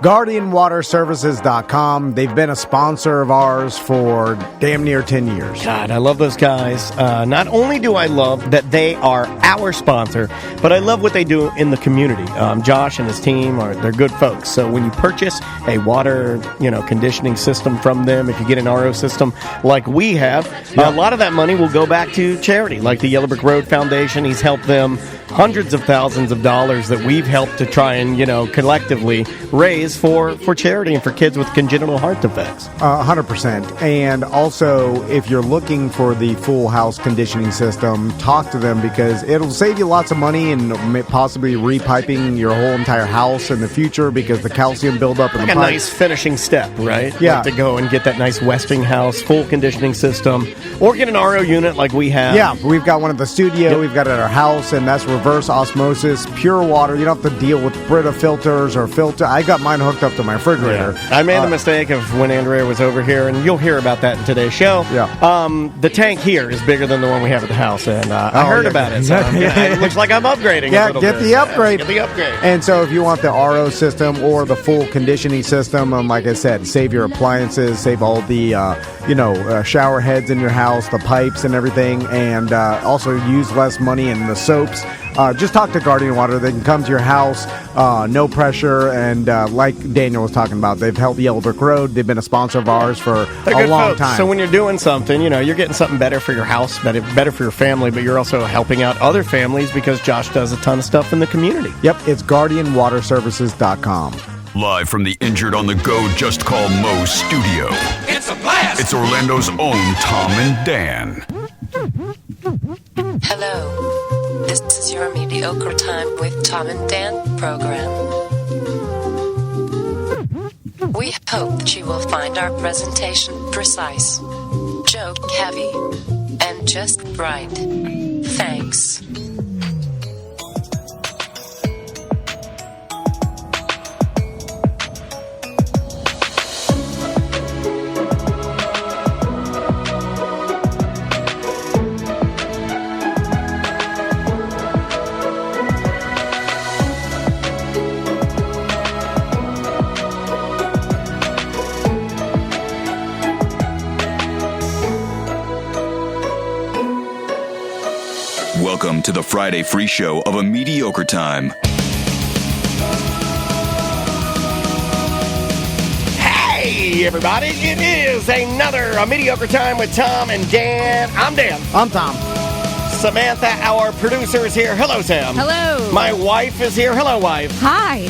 GuardianWaterServices.com. They've been a sponsor of ours for damn near 10 years. God, I love those guys. Not only do I love that they are our sponsor, but I love what they do in the community. Josh and his team they're good folks. So when you purchase a water, conditioning system from them, if you get an RO system like we have, a lot of that money will go back to charity, like the Yellow Brick Road Foundation. He's helped them hundreds of thousands of dollars that we've helped to try and, collectively raise for charity and for kids with congenital heart defects. 100%. And also, if you're looking for the full house conditioning system, talk to them because it'll save you lots of money and possibly repiping your whole entire house in the future because the calcium buildup in the pipe. Like a nice finishing step, right? Yeah. Like to go and get that nice Westinghouse full conditioning system or get an RO unit like we have. Yeah, we've got one at the studio, we've got it at our house, and that's reverse osmosis, pure water. You don't have to deal with Brita filters or filter. I got mine hooked up to my refrigerator. Yeah. I made the mistake of when Andrea was over here, and you'll hear about that in today's show. Yeah. The tank here is bigger than the one we have at the house, and I heard about it. So it looks like I'm upgrading. Yeah, a little get bit. the upgrade. Get the upgrade. And so if you want the RO system or the full conditioning system, like I said, save your appliances, save all the shower heads in your house, the pipes and everything, and also use less money in the soaps. Just talk to Guardian Water. They can come to your house, no pressure, and like Daniel was talking about, they've helped Yellow Brick Road. They've been a sponsor of ours for a long time. So when you're doing something, you're getting something better for your house, better for your family, but you're also helping out other families because Josh does a ton of stuff in the community. Yep, it's GuardianWaterServices.com. Live from the Injured on the Go Just Call Mo studio. It's a blast! It's Orlando's own Tom and Dan. Hello. This is your Mediocre Time with Tom and Dan program. We hope that you will find our presentation precise, joke heavy, and just right. Thanks. Welcome to the Friday free show of A Mediocre Time. Hey, everybody. It is another A Mediocre Time with Tom and Dan. I'm Dan. I'm Tom. Samantha, our producer, is here. Hello, Sam. Hello. My wife is here. Hello, wife. Hi.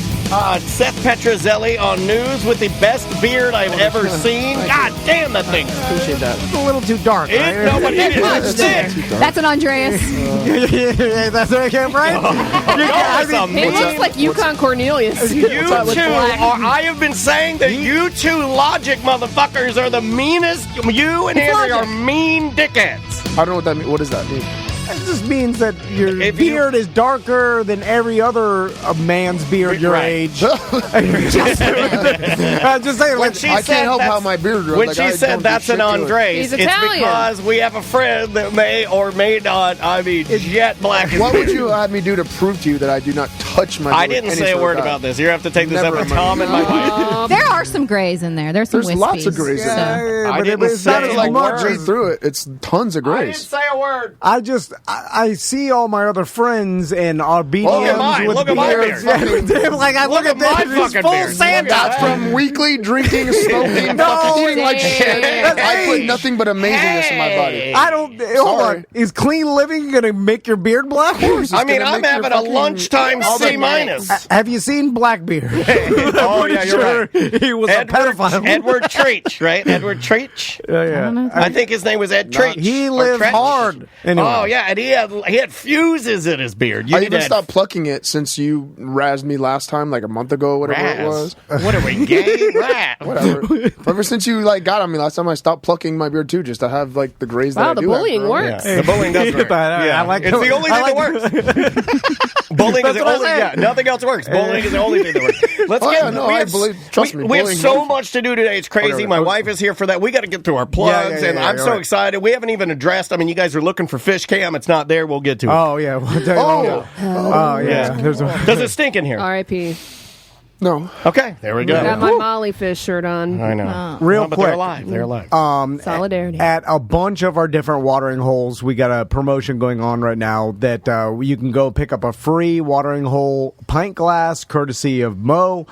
Seth Petrozelli on news with the best beard I've ever seen. God damn, that thing. Appreciate that. It's a little too dark, right? It is thick. That's an Andreas. That's what I came right? He looks like Yukon Cornelius. You two I have been saying that you two logic motherfuckers are the meanest. You and Andrea are mean dickheads. I don't know what that means. What does that mean? It just means that your beard is darker than every other man's beard your age. Just saying. I can't help how my beard grows. When she said that's an Andres, it's because we have a friend that may or may not, jet black. What would you have me do to prove to you that I do not touch my beard? I didn't say a word about this. You have to take this up with Tom and my wife. There are some grays in there. There's wispies. Lots of grays in there. But it's not as much. Read through it. It's tons of grays. I didn't say a word. I see all my other friends and our BDMs with look at my beard. I look at my this. fucking Full beard. Santa. That's from weekly drinking, smoking, fucking eating like shit. I put nothing but amazingness in my body. I don't. Hold on. Is clean living going to make your beard black? I'm having a lunchtime C-. Have you seen Blackbeard? Oh, yeah, you're right. He was a pedophile. Edward Treach, right? Edward Treach? Yeah. I think his name was Ed Treach. He lived hard. Anyway. Oh, yeah, and he had fuses in his beard. I even stopped plucking it since you razzed me last time, like a month ago, whatever it was. What are we, gay? Rat. Whatever. Ever since you got on me last time, I stopped plucking my beard too, just to have the grays that I do. Wow, the bullying works. Yeah. The bullying does work. I like it's the only thing that works. Bullying is the only. Yeah, nothing else works. Bullying is the only thing that works. Let's get. Trust me. We have so much to do today. It's crazy. My wife is here for that. We got to get through our plugs, and I'm so excited. We haven't even addressed. You guys are looking for fish cam. It's not there. We'll get to it. Oh yeah. Yeah. Does it stink in here? R.I.P. No. Okay, there we go. Got my Molly Fish shirt on. I know. Real But quick. they're alive. They're alive. Solidarity. At a bunch of our different watering holes, we got a promotion going on right now that you can go pick up a free watering hole pint glass courtesy of Mo.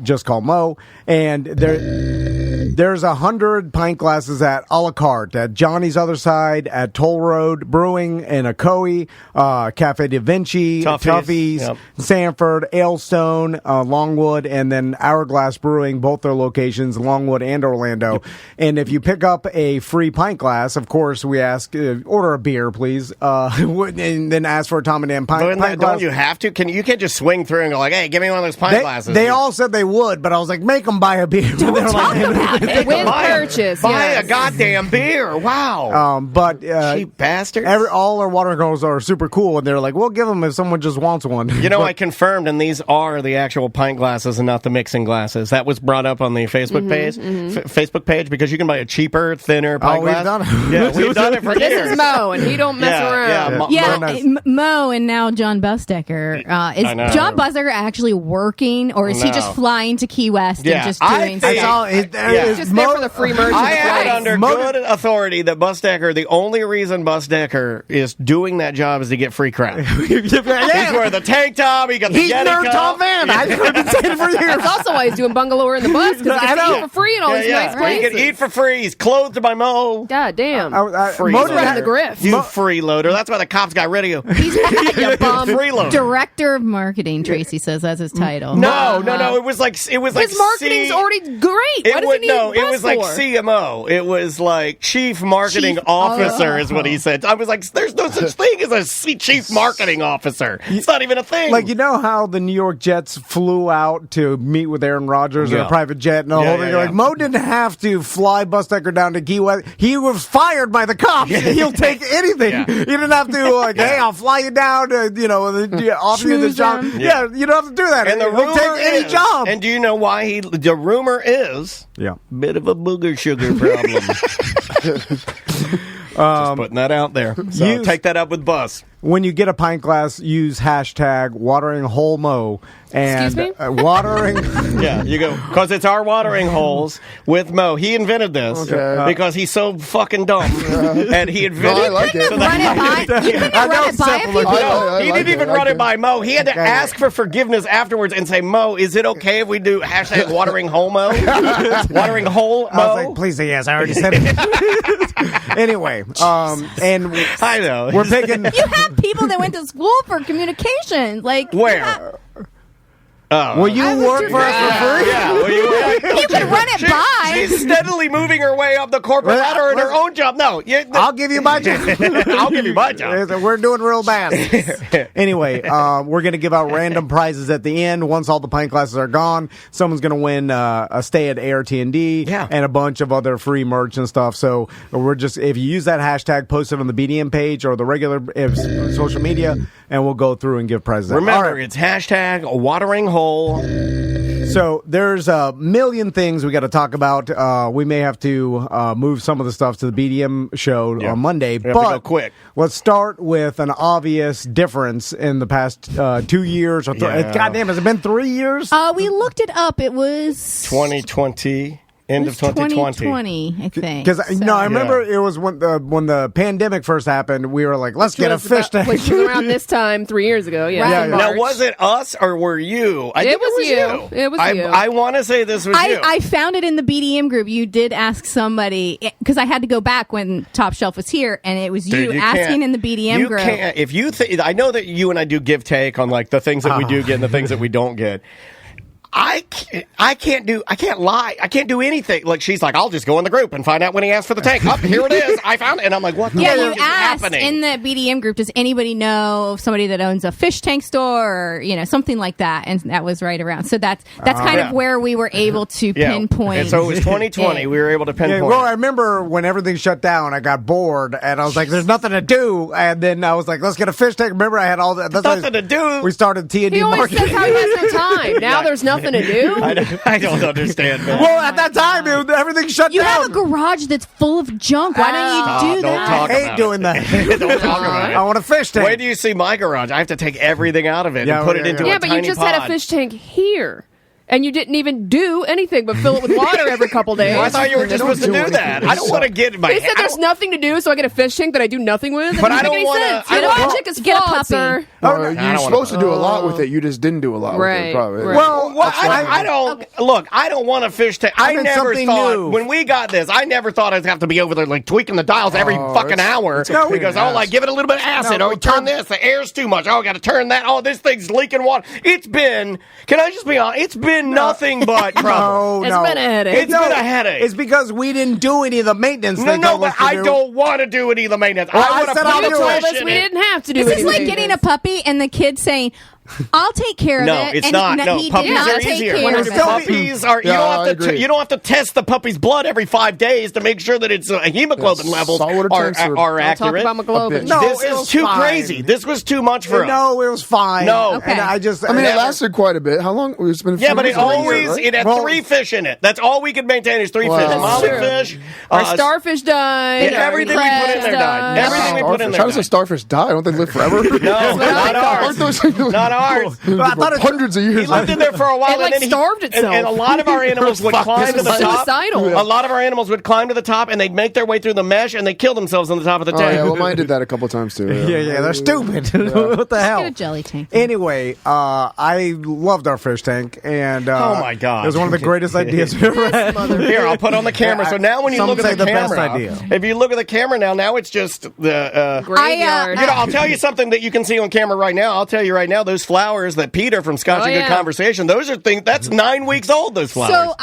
Just call Mo. And there's 100 pint glasses at a la carte at Johnny's Other Side, at Toll Road Brewing in Ocoee, Cafe Da Vinci, Tuffy's, Yep. Sanford, Aylstone, Longwood, and then Hourglass Brewing, both their locations, Longwood and Orlando. Yep. And if you pick up a free pint glass, of course, we ask, order a beer, please, and then ask for a Tom and Dan pint glass. Don't you have to? You can't just swing through and go like, hey, give me one of those pint glasses. They all said they would, but I was like, make them buy a beer. With purchase, buy yes. a goddamn beer. Wow. But cheap bastards. all our watering holes are super cool, and they're like, we'll give them if someone just wants one. You know, I confirmed, and these are the actual pint glasses and not the mixing glasses. That was brought up on the Facebook page, Facebook page, because you can buy a cheaper, thinner pint glass. We've done it. Yeah, we've done it for years. This is Mo, and he don't mess around. Mo and now John Busdecker. Is John Busdecker actually working, or is he just flying to Key West and just doing stuff? He's just there for the free merch. I have it under good authority that Busdecker, the only reason Busdecker is doing that job is to get free crap. He's wearing the tank top, he got the He's Yeti nerd cup. top man. I've been saying it for years. That's also why he's doing bungalow in the bus, because he gets to eat for free in all these nice He places. can eat for free. He's clothed by Mo. God damn. Free Mo's running the grift. You freeloader. That's why the cops got rid of you. He's You bum. Freeloader. Director of Marketing, Tracy says that's his title. No. It was like His marketing's already great. What does he need it was like for? CMO. It was like Chief Marketing Officer is what he said. I was like, there's no such thing as a Chief Marketing Officer. It's not even a thing. Like, you know how the New York Jets flew out to meet with Aaron Rodgers in a private jet and all over? Like, Mo didn't have to fly Busdecker down to Key West. He was fired by the cops. He'll take anything. He didn't have to, hey, I'll fly you down to, offer you the job. Yeah, you don't have to do that. And the He'll rumor take any job. And do you know why the rumor is bit of a booger sugar problem. Just putting that out there. So take that up with Bus. When you get a pint glass, use hashtag watering hole Mo and watering. You go, because it's our watering holes with Mo. He invented this because he's so fucking dumb, and he invented. I like it. You couldn't have run it by a few people. He didn't even run it by Mo. He had to ask for forgiveness afterwards and say, Mo, is it okay if we do hashtag watering hole Mo? Watering hole Mo? I was like, please say yes. I already said it. Anyway, and I know we're picking. You have people that went to school for communication. Like where? Will you work for us for free? Yeah. You can run it by. She's steadily moving her way up the corporate ladder in her own job. No, I'll give you my job. I'll give you my job. We're doing real bad. Anyway, we're going to give out random prizes at the end. Once all the pint glasses are gone, someone's going to win a stay at AirT&D and a bunch of other free merch and stuff. So we're just, if you use that hashtag, post it on the BDM page or the regular social media, and we'll go through and give prizes. Remember, it's hashtag watering hole. So there's a million things we got to talk about. We may have to move some of the stuff to the BDM show on Monday, but go quick. Let's start with an obvious difference in the past 2 years. Or goddamn, has it been 3 years? We looked it up. It was 2020. End of 2020, I think. Because I remember it was when the pandemic first happened. We were like, let's get a fish tank. Which was around this time 3 years ago. Yeah. Now, was it us or were you? I think it was you. It was you. I want to say this was you. I found it in the BDM group. You did ask somebody, because I had to go back when Top Shelf was here, and it was you asking in the BDM group. Can't, if you I know that you and I do give take on like the things that we do get and the things that we don't get. I can't lie. I can't do anything. Like, she's like, I'll just go in the group and find out when he asked for the tank. Here it is. I found it. And I'm like, what the fuck is happening? In the BDM group, does anybody know of somebody that owns a fish tank store or, something like that? And that was right around. So that's kind of where we were able to pinpoint. And so it was 2020. We were able to pinpoint. Well, I remember when everything shut down, I got bored and I was like, there's nothing to do. And then I was like, let's get a fish tank. Remember, I had all that. Nothing to do. We started T&D He always marketing. says how he has no time. Now there's nothing to do. I don't understand, man. Well, at that time, everything shut You down. have a garage that's full of junk. Why don't you do that? I hate doing that. Don't talk about it. I want a fish tank. Wait till you see my garage. I have to take everything out of it and put it into a tiny but you just pod. had a fish tank here. And you didn't even do anything but fill it with water every couple days. I thought you were just supposed to do that. I don't want to get my. They said there's nothing to do, so I get a fish tank that I do nothing with. But I don't want to. Your logic is Get a flawed, puppy. sir. You're supposed to do a lot with it. You just didn't do a lot with it, probably. Well, I don't look. I don't want a fish tank. I never thought when we got this. I never thought I'd have to be over there like tweaking the dials every fucking hour because like give it a little bit of acid. Turn this. The air's too much. I got to turn that. This thing's leaking water. It's been. Can I just be honest? It's been nothing but trouble. It's been a headache. It's been a headache. It's because we didn't do any of the maintenance. No, but I don't want to do any of the maintenance. I want to put we didn't have to do This is anything. like getting a puppy and the kid saying, I'll take care of it. No, it's and not. No, he puppies did not are take easier. care of it. Puppies are. You don't have to test the puppy's blood every 5 days to make sure that its hemoglobin levels are accurate. Talk about hemoglobin. No, this is too crazy. This was too much for us. No, it was fine. No, okay. And I mean, it lasted quite a bit. How long? It's been. Yeah, but it always it had 3 fish in it. That's all we could maintain is 3 fish. Molly fish. Our starfish died. Everything we put in there died. Everything we put in there. How does a starfish die? Don't they live forever? No, not ours. Not ours. I thought hundreds of years. He lived in there for a while, It, and then starved itself. And a lot of our animals would climb to the top. Suicidal. A lot of our animals would climb to the top, and they'd make their way through the mesh, and they kill themselves on the top of the tank. Yeah, well, mine did that a couple times too. Yeah, they're stupid. What the hell? Get a jelly tank. Anyway, I loved our fish tank, and oh my god, it was one of the greatest ideas we ever had. Here, I'll put on the camera. So now, when you look at the camera, best idea. If you look at the camera now it's just the graveyard. I'll tell you something that you can see on camera right now. I'll tell you right now, those flowers that Peter from Scotch and Good Conversation, those are things that's 9 weeks old. Those flowers. So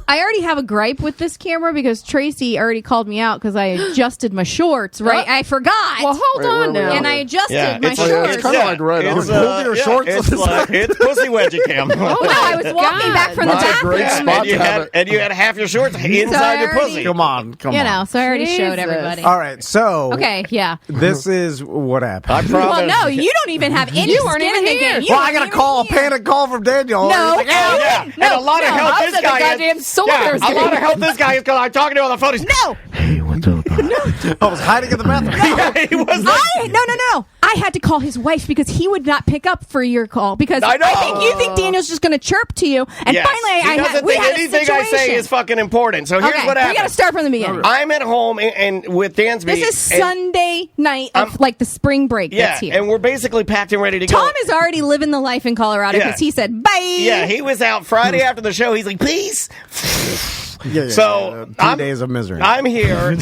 I already have a gripe with this camera because Tracy already called me out because I adjusted my shorts. Right, I forgot. Well, hold on now. And I adjusted my shorts. It's kind of like right on. Hold your shorts. It's pussy wedgie cam. No, I was walking back from the bathroom. And you had half your shorts inside your pussy. Come on. So I already showed everybody. All right, so okay, yeah. This is what happened. I promise. Well, no, you don't even have any skin in the game. Well, I got a panic call from Daniel. No, Like, and a lot of help this guy is. A lot of help this guy is because I'm talking to him on the phone. He's, no. Hey, what's up? I was hiding in the bathroom. He was. No. I had to call his wife because he would not pick up for your call because I know. I think you think Daniel's just going to chirp to you. And finally, we had anything a situation. I say is fucking important. So here's what happened. We got to start from the beginning. I'm at home and with Dansby. This is Sunday night of like the spring break. That's here. And we're basically packed and ready to go. Tom is already living the life in Colorado because he said bye. Yeah, he was out Friday after the show. He's like, please. So 2 days of misery. I'm here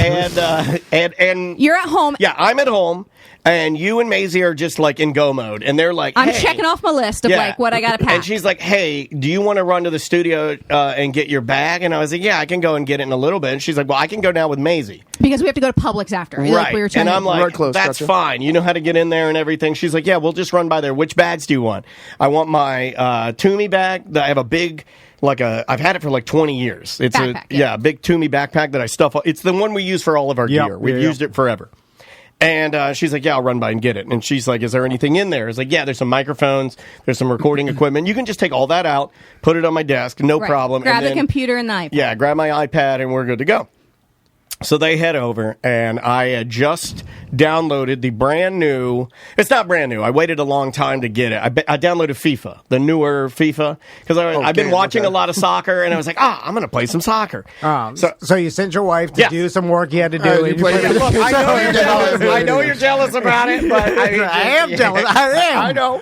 and you're at home. Yeah, I'm at home. And you and Maisie are just like in go mode, and they're like, I'm checking off my list of like what I got to pack. And she's like, hey, do you want to run to the studio and get your bag? And I was like, yeah, I can go and get it in a little bit. And she's like, well, I can go now with Maisie because we have to go to Publix after. Right. Like we were and I'm like, that's fine. You know how to get in there and everything. She's like, yeah, we'll just run by there. Which bags do you want? I want my Toomey bag. I have a big. I've had it for like 20 years. It's a big Toomey backpack that I stuff. It's the one we use for all of our gear. We've used it forever. And she's like, yeah, I'll run by and get it. And she's like, is there anything in there? It's like, yeah, there's some microphones, there's some recording equipment. You can just take all that out, put it on my desk, no problem. Grab the computer and the iPad. Yeah, grab my iPad and we're good to go. So they head over, and I had just downloaded the brand new. It's not brand new. I waited a long time to get it. I downloaded FIFA, the newer FIFA, because I've been watching a lot of soccer, and I was like, I'm going to play some soccer. So you sent your wife to do some work you had to do. Look, I know you're jealous. I know you're jealous about it, but I am jealous. I am. I know.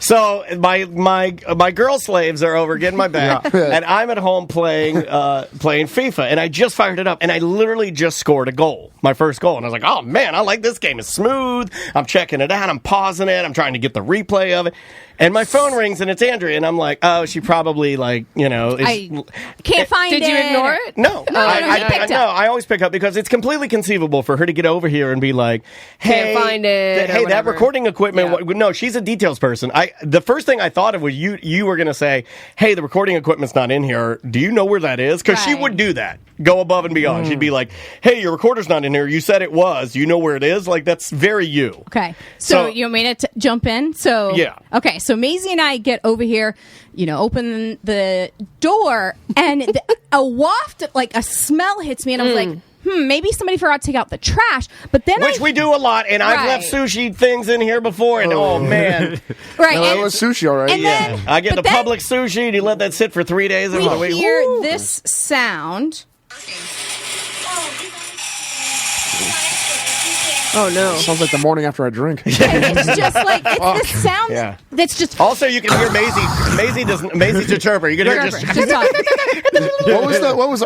So my girl slaves are over getting my bag, and I'm at home playing FIFA, and I just fired it up, and I literally just scored a goal, my first goal, and I was like, oh man, I like this game. It's smooth. I'm checking it out. I'm pausing it. I'm trying to get the replay of it. And my phone rings, and it's Andrea, and I'm like, oh, she probably, I can't find it. Did you ignore it? No. I always pick up because it's completely conceivable for her to get over here and be like, hey, can't find it. Hey, that recording equipment. No, she's a details person. The first thing I thought of was you were going to say, hey, the recording equipment's not in here. Do you know where that is? Because she would do that. Go above and beyond. She'd be like, hey, your recorder's not in here. You said it was. Do you know where it is? Like, that's very you. Okay. So you want me to jump in? So yeah. Okay. So Maisie and I get over here, open the door, and a waft, like a smell hits me, and I was like, maybe somebody forgot to take out the trash. But then Which we do a lot, and I've left sushi things in here before, and oh man. Right. No, it was sushi, all right. And then, I get the public sushi, and you let that sit for 3 days. We hear this sound. Oh no! Sounds like the morning after I drink. It's just like it's this sound that's just. Also, you can hear Maisie. Maisie's a chirper. You can hear just. What was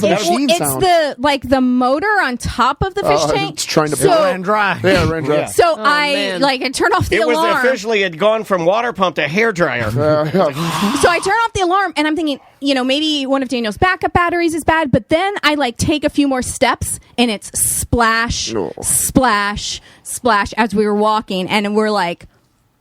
the machine sound? It's the motor on top of the fish tank. It's trying to ran dry. Yeah, ran dry. So I turn off the alarm. It was officially had gone from water pump to hair dryer. So I turn off the alarm, and I'm thinking, maybe one of Daniel's backup batteries is bad. But then I take a few more steps, and it's splash, splash, splash as we were walking, and we're like,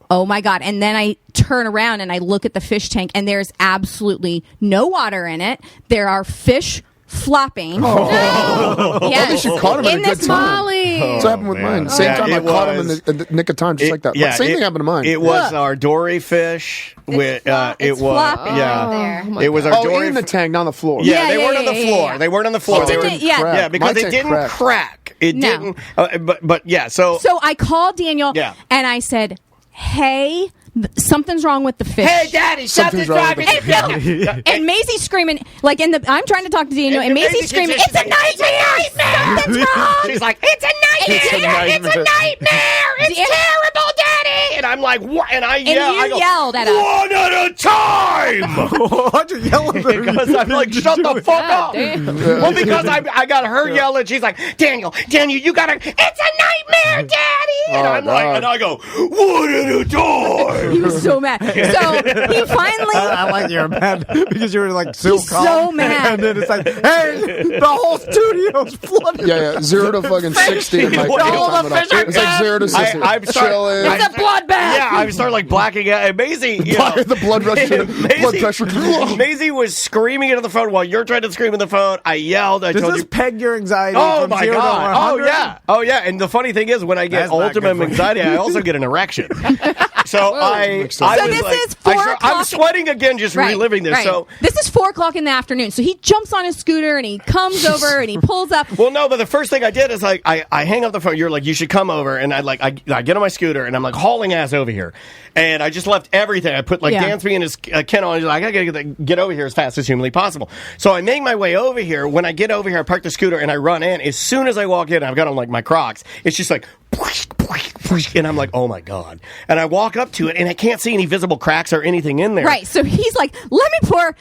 oh my God. And then I turn around and I look at the fish tank, and there's absolutely no water in it. There are fish flopping. At least you caught him in a good time. Molly. That's what happened with mine. Same time I caught him in the nick of time, just like that. Same thing happened to mine. It was our dory fish. It was it was our dory in the tank, not on the floor. Yeah, they weren't on the floor. They weren't on the floor. They were because it didn't crack. It didn't. But yeah, so I called Daniel and I said, "Hey, something's wrong with the fish." Hey, Daddy, something's wrong with the fish. And Maisie's screaming, I'm trying to talk to Daniel, and Maisie's screaming, "It's a nightmare! Something's wrong!" She's like, "It's a nightmare! It's terrible, Daddy!" And I'm like, "What?" And I yell. And you yelled at us. "One at a time!" Why'd you yell at her? Because I'm like, "Shut the fuck up!" Well, because I got her yelling. She's like, Daniel, you gotta. It's a nightmare, Daddy! And I'm like, and I go, "One at a time!" He was so mad. So he finally. I like you're mad because you were so calm. So mad. And then it's like, hey, the whole studio's flooded. Yeah. 0 to fucking 60. It's like 0 to 60. I'm chilling. It's a bloodbath. Yeah, I started blacking out. And Maisie, the blood rush, blood pressure. Maisie was screaming into the phone while you're trying to scream in the phone. I yelled. Does this peg your anxiety? Oh from my 0 God! to 100? Oh yeah! And the funny thing is, when I get ultimate anxiety, I also get an erection. So I'm sweating again, just reliving this. Right. So this is 4:00 in the afternoon. So he jumps on his scooter and he comes over and he pulls up. Well, no, but the first thing I did is I hang up the phone. You're like, you should come over, and I get on my scooter and I'm hauling ass over here, and I just left everything. I put Dansby in his kennel. And I gotta get over here as fast as humanly possible. So I make my way over here. When I get over here, I park the scooter and I run in. As soon as I walk in, I've got on my Crocs. It's just like. And I'm like, oh my God. And I walk up to it and I can't see any visible cracks or anything in there. Right. So he's like, let me pour.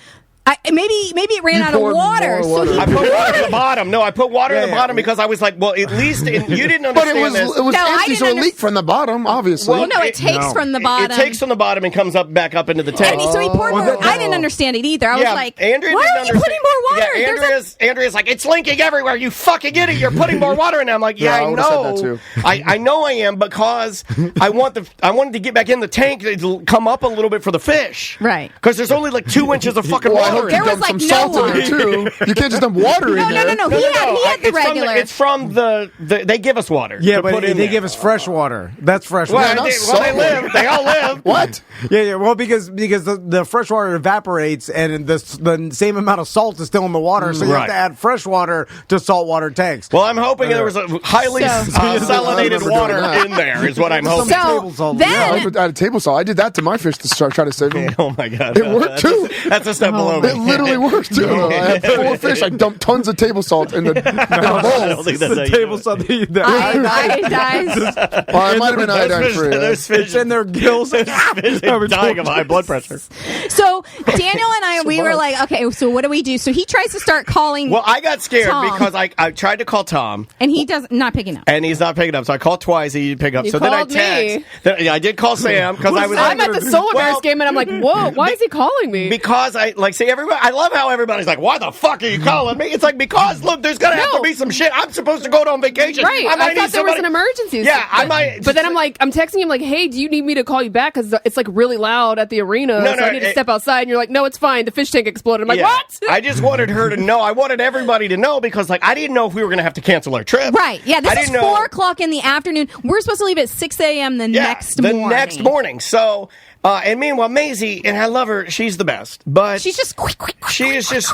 Maybe it ran out of water. So I put water in the bottom. No, I put water in the bottom because I was like, well, at least you didn't understand this. But it was empty, so it leaked from the bottom, obviously. Well, no, it takes from the bottom. It takes from the bottom and comes back up into the tank. So he poured more. I didn't understand it either. I was like, Andrea why are you putting more water? Yeah, Andrea's like, it's leaking everywhere. You fucking idiot. You're putting more water in. I'm like, yeah, I know. I know I am because I wanted to get back in the tank to come up a little bit for the fish. Right. Because there's only 2 inches of fucking water. There was salt in there too. You can't just dump water in there. No. He had the regular. It's from the they give us water. Yeah, but they give us fresh water. That's fresh water. Well, they all live. What? Yeah. Well, because the fresh water evaporates and the same amount of salt is still in the water, so you have to add fresh water to saltwater tanks. Well, I'm hoping there was a highly salinated water in there. Is what I'm hoping. So then I added table salt. I did that to my fish to try to save them. Oh my God, it worked too. That's a step below me. It literally worked too. I had 4 fish. I dumped tons of table salt in the bowl. I don't think that's table salt. Iodized. Well, it might have been iodine free. Those fish it's in their gills. They're dying of high blood pressure. So Daniel and I, we were like, okay, so what do we do? So he tries to start calling. Well, I got scared Tom. because I tried to call Tom, and he does not picking up. And he's not picking up. So I called twice. He didn't pick up. You so then I called me. I did call Sam because I was. I'm at the Solar Bears game, and I'm like, whoa, why is he calling me? Because everybody. I love how everybody's like, why the fuck are you calling me? It's like, because look, there's gonna have to be some shit. I'm supposed to go on vacation. Right. I thought there was an emergency. Yeah, I might. But then I'm texting him like, hey, do you need me to call you back? Because it's really loud at the arena. So I need to step outside. And you're like, no, it's fine. The fish tank exploded. I'm like, what? I just wanted her to know. I wanted everybody to know because I didn't know if we were gonna have to cancel our trip. Right. Yeah. This is 4:00 in the afternoon. We're supposed to leave at 6 a.m. the next morning. So And meanwhile, Maisie, and I love her, she's the best. But she's just she is just,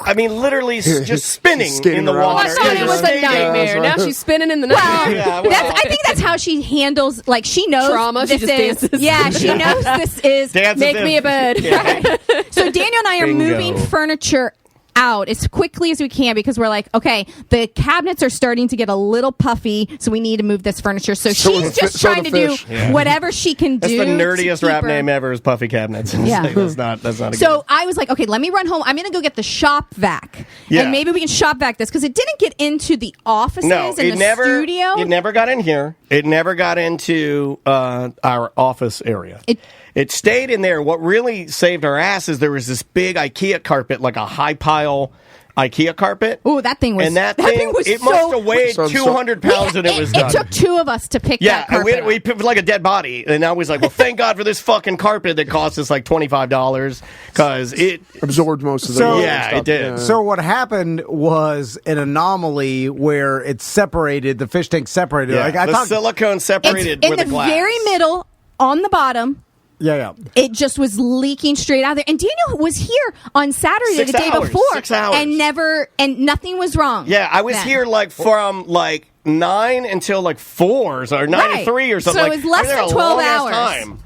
I mean, literally just spinning in the around. water. I thought it was a nightmare. Now she's spinning in the night. I think that's how she handles. Like she knows trauma. This she just dances. Yeah, she knows this is. Make me a bed. Right. So Daniel and I are Bingo. moving furniture out as quickly as we can because we're like, okay, the cabinets are starting to get a little puffy, so we need to move this furniture. So she's just trying to do whatever she can do. That's the nerdiest rap name ever is Puffy Cabinets. Yeah. That's not a So good. I was like, okay, let me run home. I'm going to go get the shop vac. Yeah. And maybe we can shop vac this because it didn't get into the offices and the studio. It never got in here. It never got into our office area. It stayed in there. What really saved our ass is there was this big IKEA carpet, like a high pile IKEA carpet. Oh, that thing was. And that thing thing was it so, must have weighed 200 pounds when it was done. It took two of us to pick that carpet. Yeah, we picked like a dead body. And I was like, well, thank God for this fucking carpet that cost us like $25 because it absorbed most of the So- Yeah, it did. Yeah. So what happened was an anomaly where it separated, the fish tank separated. Yeah, Like I the thought, silicone separated in with the the glass. very middle, on the bottom. yeah. It just was leaking straight out there. And Daniel was here on Saturday, 6 the day hours, before, 6 hours. and nothing was wrong. Yeah, I was then. here like from like 9 until like 4 or 9 to 3 or something. So it like, was less I there than a 12 long-ass hours. Time.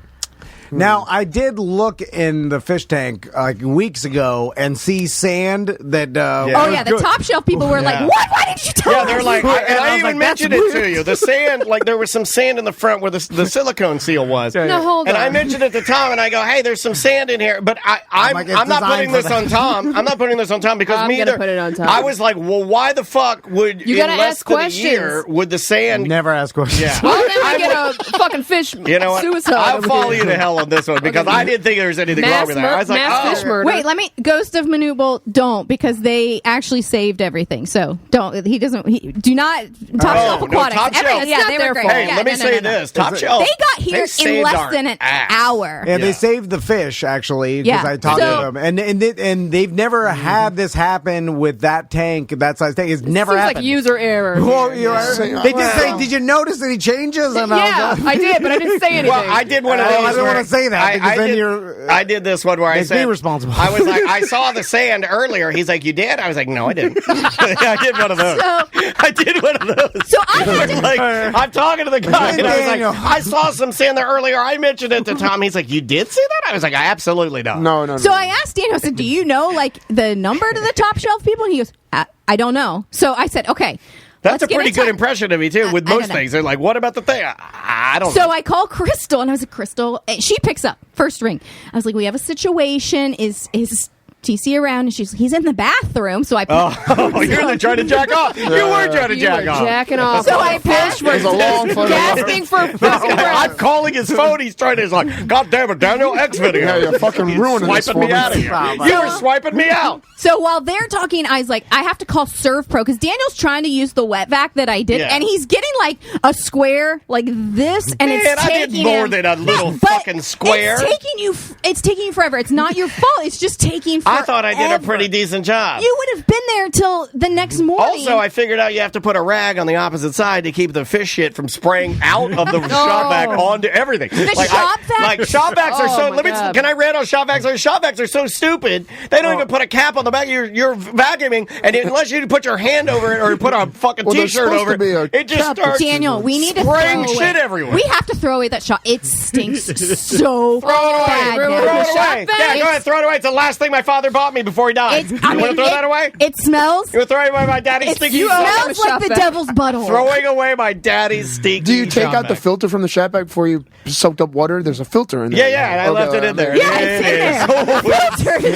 Now I did look in the fish tank like weeks ago and see sand that. Oh was yeah, the good. top shelf people were like, Yeah. "What? Why didn't you tell Yeah, us?" they're like, And and I I was even like, mentioned that's it to weird. you. The sand, like there was some sand in the front where the silicone seal was. No, hold And on. I mentioned it to Tom, and I go, "Hey, there's some sand in here." But I'm like, it's not designed putting for this on Tom. I'm not putting this on Tom because I'm me gonna either. put it on Tom. I was like, "Well, why the fuck would You in gotta less ask than questions. a year would the sand?" Never ask questions. Yeah. I'll never get a fucking fish You know what? suicide. I'll over follow here. you to hell on this one because I didn't think there was anything wrong with that. I was like, mass fish murder. Wait, let me. Ghost of Manubal, don't because they actually saved everything. So don't. He doesn't. Do not. Top Shelf no, Aquatics. Top Shelf. Yeah, It's they not were their great. fault. Hey, Yeah, let me no, say no, no. this: Top Shelf. They got here in saved less our than an ass. hour. And they Yeah. saved the fish actually because Yeah. I talked So- to them, and they've never had this happen with that tank, that size tank. It's never Seems happened. like user error. Well, here. they did say, "Did you notice any changes?" And Yeah, I did, but I didn't say anything. Well, I did one of Oh, those. I didn't where wanna say that, because then I did this one where I Make me said responsible. I was like, I saw the sand earlier. He's like, "You did?" I was like, "No, I didn't." I did one of those. I did one of those. So I had to. Like, I'm talking to the guy, and I was Daniel. like, "I saw some sand there earlier." I mentioned it to Tom. He's like, "You did see that?" I was like, "I absolutely don't." No. So I asked Daniel, I said, "Do you know like the number to the Top Shelf people?" And he goes, "I don't know." So I said, "Okay." That's let's a get pretty in good touch. impression of me too. With I don't most know. things, they're like, "What about the thing?" I don't know. So I call Crystal and I was like, "Crystal," and she picks up first ring. I was like, "We have a situation. Is TC around?" And he's in the bathroom. So I you're trying to jack off. You were trying to You jack were off. jacking off. So I passed. It was a long photo. gasping for fucking I'm breath. calling his phone. He's trying to. He's like, "God damn it, Daniel, X video." Yeah, you're fucking ruining this swiping for me me. out of here. You were swiping me out. So while they're talking, I was like, I have to call ServPro because Daniel's trying to use the wet vac that I did, Yeah. and he's getting like a square like this, and Man, it's I taking did more him- than a little but fucking square. It's taking you forever. It's not your fault. It's just taking forever. I thought I did a pretty decent job. You would have been there till the next morning. Also, I figured out you have to put a rag on the opposite side to keep the fish shit from spraying out of the shop vac onto everything. shop vac? Like shop vacs are Oh, so. my God. Can I read on shop vacs? Shop vacs are so stupid. They don't even put a cap on the back. You're vacuuming, and unless you put your hand over it or put a fucking Well, there's t-shirt supposed over to be a it, it just cap. starts. Daniel, we need to spraying throw shit away. everywhere. We have to throw away that shop. It stinks so Throw it away. bad Throw now. it Throw The it shop away. vac? Yeah, go ahead. Throw it away. It's the last thing my father bought me before he died. You want to throw that away? It smells. You want to throw away my daddy's stinky It soap? smells shop like the vac. devil's butthole. Throwing away my daddy's stinky. Do you take shop out the vac. filter from the shop vac before you soaked up water? There's a filter in there. Yeah, and I Okay, left it in there. Yeah, it's in there. Filter.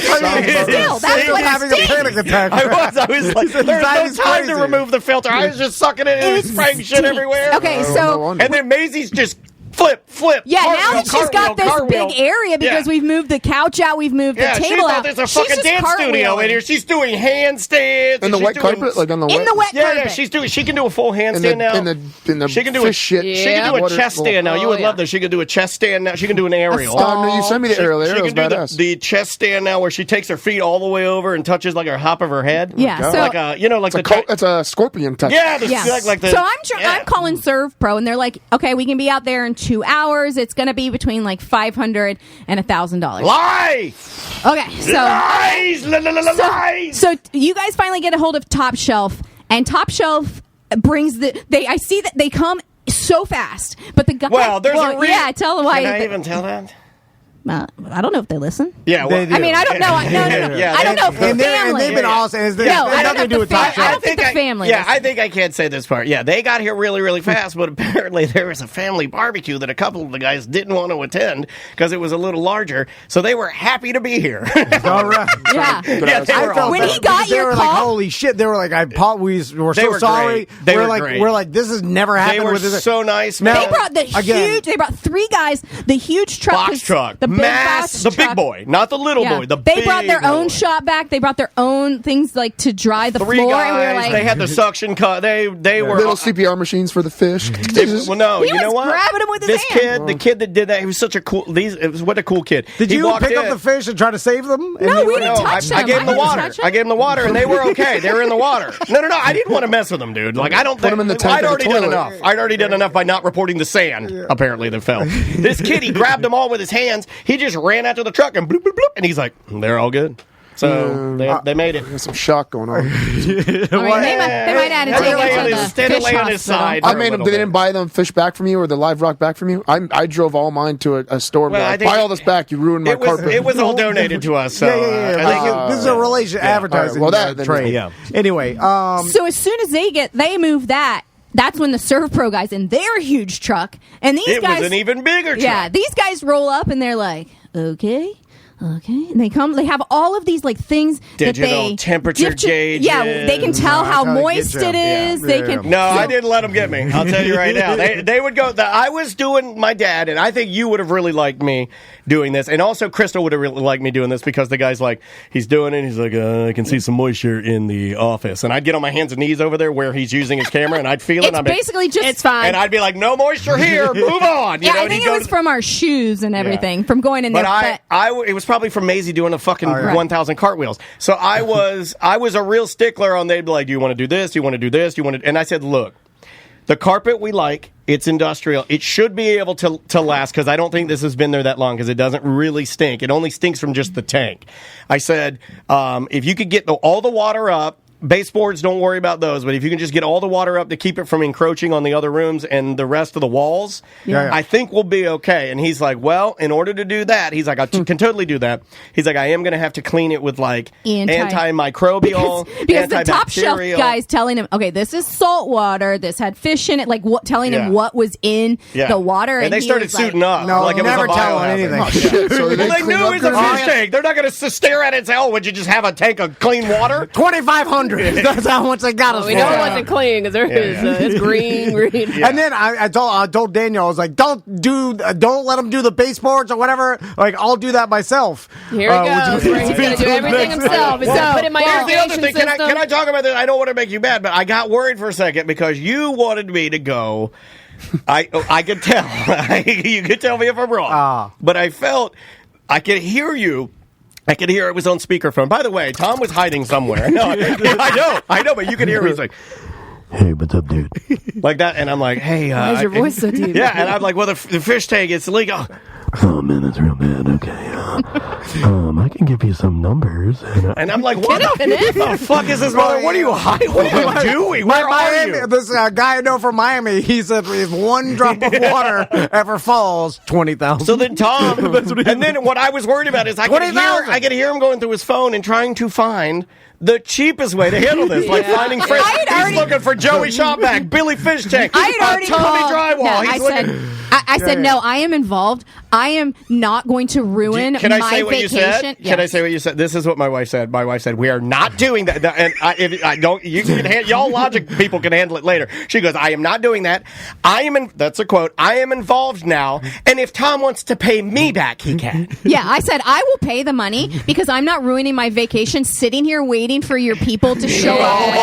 Still, that's what having a stinks. panic attack. I was like, there's no Anxiety's time to crazy. remove the filter. I was just sucking it in and spraying shit stinks. everywhere. Okay, no so wonder. And then Maisie's just flip. yeah, cartwheel, now that she's got this cartwheel. big area because Yeah. we've moved the couch out, we've moved Yeah, the she table thought out. there's a She's fucking just dance studio in cartwheeling. here. She's doing handstands. In the she's wet doing- carpet, like on the In the wet Yeah, carpet. she can do a full handstand now. in the She can do fish a shit. She can do a water- chest stand now. You would Oh, love yeah. this. She can do a chest stand now. She can do an aerial. No, you sent me the aerial. She Aerial was can do badass. the chest stand now, where she takes her feet all the way over and touches like her hop of her head. Yeah, so- like a like It's a scorpion touch. yeah, Yeah. like the, So I'm calling ServPro, and they're like, okay, we can be out there in 2 hours. It's going to be between like $500 and $1,000. Lie! Okay, so Lies! Lies! so you guys finally get a hold of Top Shelf, and Top Shelf brings I see that they come so fast, but the guy. Well, there's a reason. Yeah, tell them why. Can I even tell that? I don't know if they listen. Yeah, well, I mean, I don't know. No. Yeah, I don't know if the And family. they've been awesome. It has nothing to do with Top I Shelf. don't think the family. Yeah, listens. I think I can't say this part. Yeah, they got here really, really fast, but apparently there was a family barbecue that a couple of the guys didn't want to attend because it was a little larger, so they were happy to be here. All right. Yeah. Yeah, they were awesome. When he got They your were call, like, holy shit. They were like, we're They so were sorry. great. They were great. We're like, this has never They happened were with this. so nice, Now- man. they brought the Again. huge. They brought 3 guys. The huge truck, Box truck, the big mass, box the truck. big boy, not the little boy. The they big brought their own boy. shop back. They brought their own things like to dry the 3 floor, guys. and we were like, They had the suction cut. They were Little CPR machines for the fish. Well, no, He you know was what? grabbing him with his this hand. the kid that did that, he was such a cool. What a cool kid. Did He you walked pick up in- the fish and try to save them? And No, they we were- didn't touch I them. gave them the I didn't water. touch them. I gave them the water, and they were okay. They were in the water. No, I didn't want to mess with them, dude. Like, I don't think them in the tank I'd of the already done toilet. enough. I'd already done enough by not reporting the sand. Apparently, that fell. This kid, he grabbed them all with his hands. He just ran out to the truck and bloop bloop bloop, and he's like, "They're all good." So they made it. There's some shock going on. I mean, they might add a Had to ticket lay to on his- the had to fish lay on his hospital. side. I for a made them. little They bit. didn't buy them fish back from you or the live rock back from you. I drove all mine to a store. Well, Well, I like, think buy all this back. You ruined my It was carpet. it was all donated to us. So Yeah. I think This is a relation advertising All right, well, that- trade. Yeah. Anyway, So as soon as they move that, that's when the Serve Pro guys in their huge truck, and these it guys, was an even bigger truck. yeah, these guys roll up and they're like, okay. And they come. They have all of these like things Digital that they temperature gauges. Yeah, they can tell how How to moist get it you. is. Yeah. They Yeah. can. No, I didn't let them get me. I'll tell you right now. They would go. I was doing my dad, and I think you would have really liked me doing this. And also, Crystal would have really liked me doing this because the guy's like, he's doing it. He's like, I can see some moisture in the office. And I'd get on my hands and knees over there where he's using his camera, and I'd feel it. It's and I'd be, basically just. It's fine. and I'd be like, no moisture here. Move on. You Yeah, know, I and think he'd it go was to- from our shoes and everything from going in there. But it was probably from Maisie doing a fucking right. 1,000 cartwheels. So I was a real stickler on. They'd be like, "Do you want to do this? Do you want to do this? Do you want to?" And I said, "Look, the carpet we like. It's industrial. It should be able to last because I don't think this has been there that long because it doesn't really stink. It only stinks from just the tank." I said, "If you could get all the water up." Baseboards, don't worry about those, but if you can just get all the water up to keep it from encroaching on the other rooms and the rest of the walls, Yeah. I think we'll be okay. And he's like, well, in order to do that, he's like, I can totally do that. He's like, I am going to have to clean it with like antimicrobial, because the top shelf antibacterial. guys telling him, okay, this is salt water, this had fish in it, like telling Yeah. him what was in Yeah. the water, and they he started was like, suiting up. No, like it never was a tell biohazard. anything. Oh, shit. So Well, they clean knew up it was a good? fish tank. They're not going to stare at it and say, "Oh, would you just have a tank of clean water?" 2,500. That's how much they got us We for. know it wasn't clean because it's green. And then I told Daniel, I was like, don't let him do the baseboards or whatever. Like, I'll do that myself. Here he goes. He's going to do everything himself. He's going to put in my Here's the other irrigation thing. system. Can I talk about this? I don't want to make you mad, but I got worried for a second because you wanted me to go. I could tell. You could tell me if I'm wrong. But I felt I could hear you. I could hear it was on speakerphone. By the way, Tom was hiding somewhere. No, I know, but you could hear him. He's like, "Hey, what's up, dude?" Like that, and I'm like, "Hey, Why is your voice so deep? Yeah, and I'm like, "Well, the fish tank, it's legal." Oh man, that's real bad. Okay, I can give you some numbers. And I'm like, "What the fuck is this mother? What are you hiding? What are you doing? Where are you?" This guy I know from Miami, he said if one drop of water ever falls, 20,000. So then Tom, and then what I was worried about is I could hear him going through his phone and trying to find the cheapest way to handle this, like finding friends. He's looking for Joey Shopback, Billy Fish Tank, I had already Tommy called. Drywall. No, He's looking. I said, no, I am involved. I am not going to ruin Can I my say what vacation. you said? Yes. Can I say what you said? This is what my wife said. My wife said, "We are not doing that." And if I don't, you can y'all logic people can handle it later. She goes, "I am not doing that. That's a quote. I am involved now, and if Tom wants to pay me back, he can." Yeah, I said I will pay the money because I'm not ruining my vacation sitting here waiting waiting for your people to show up.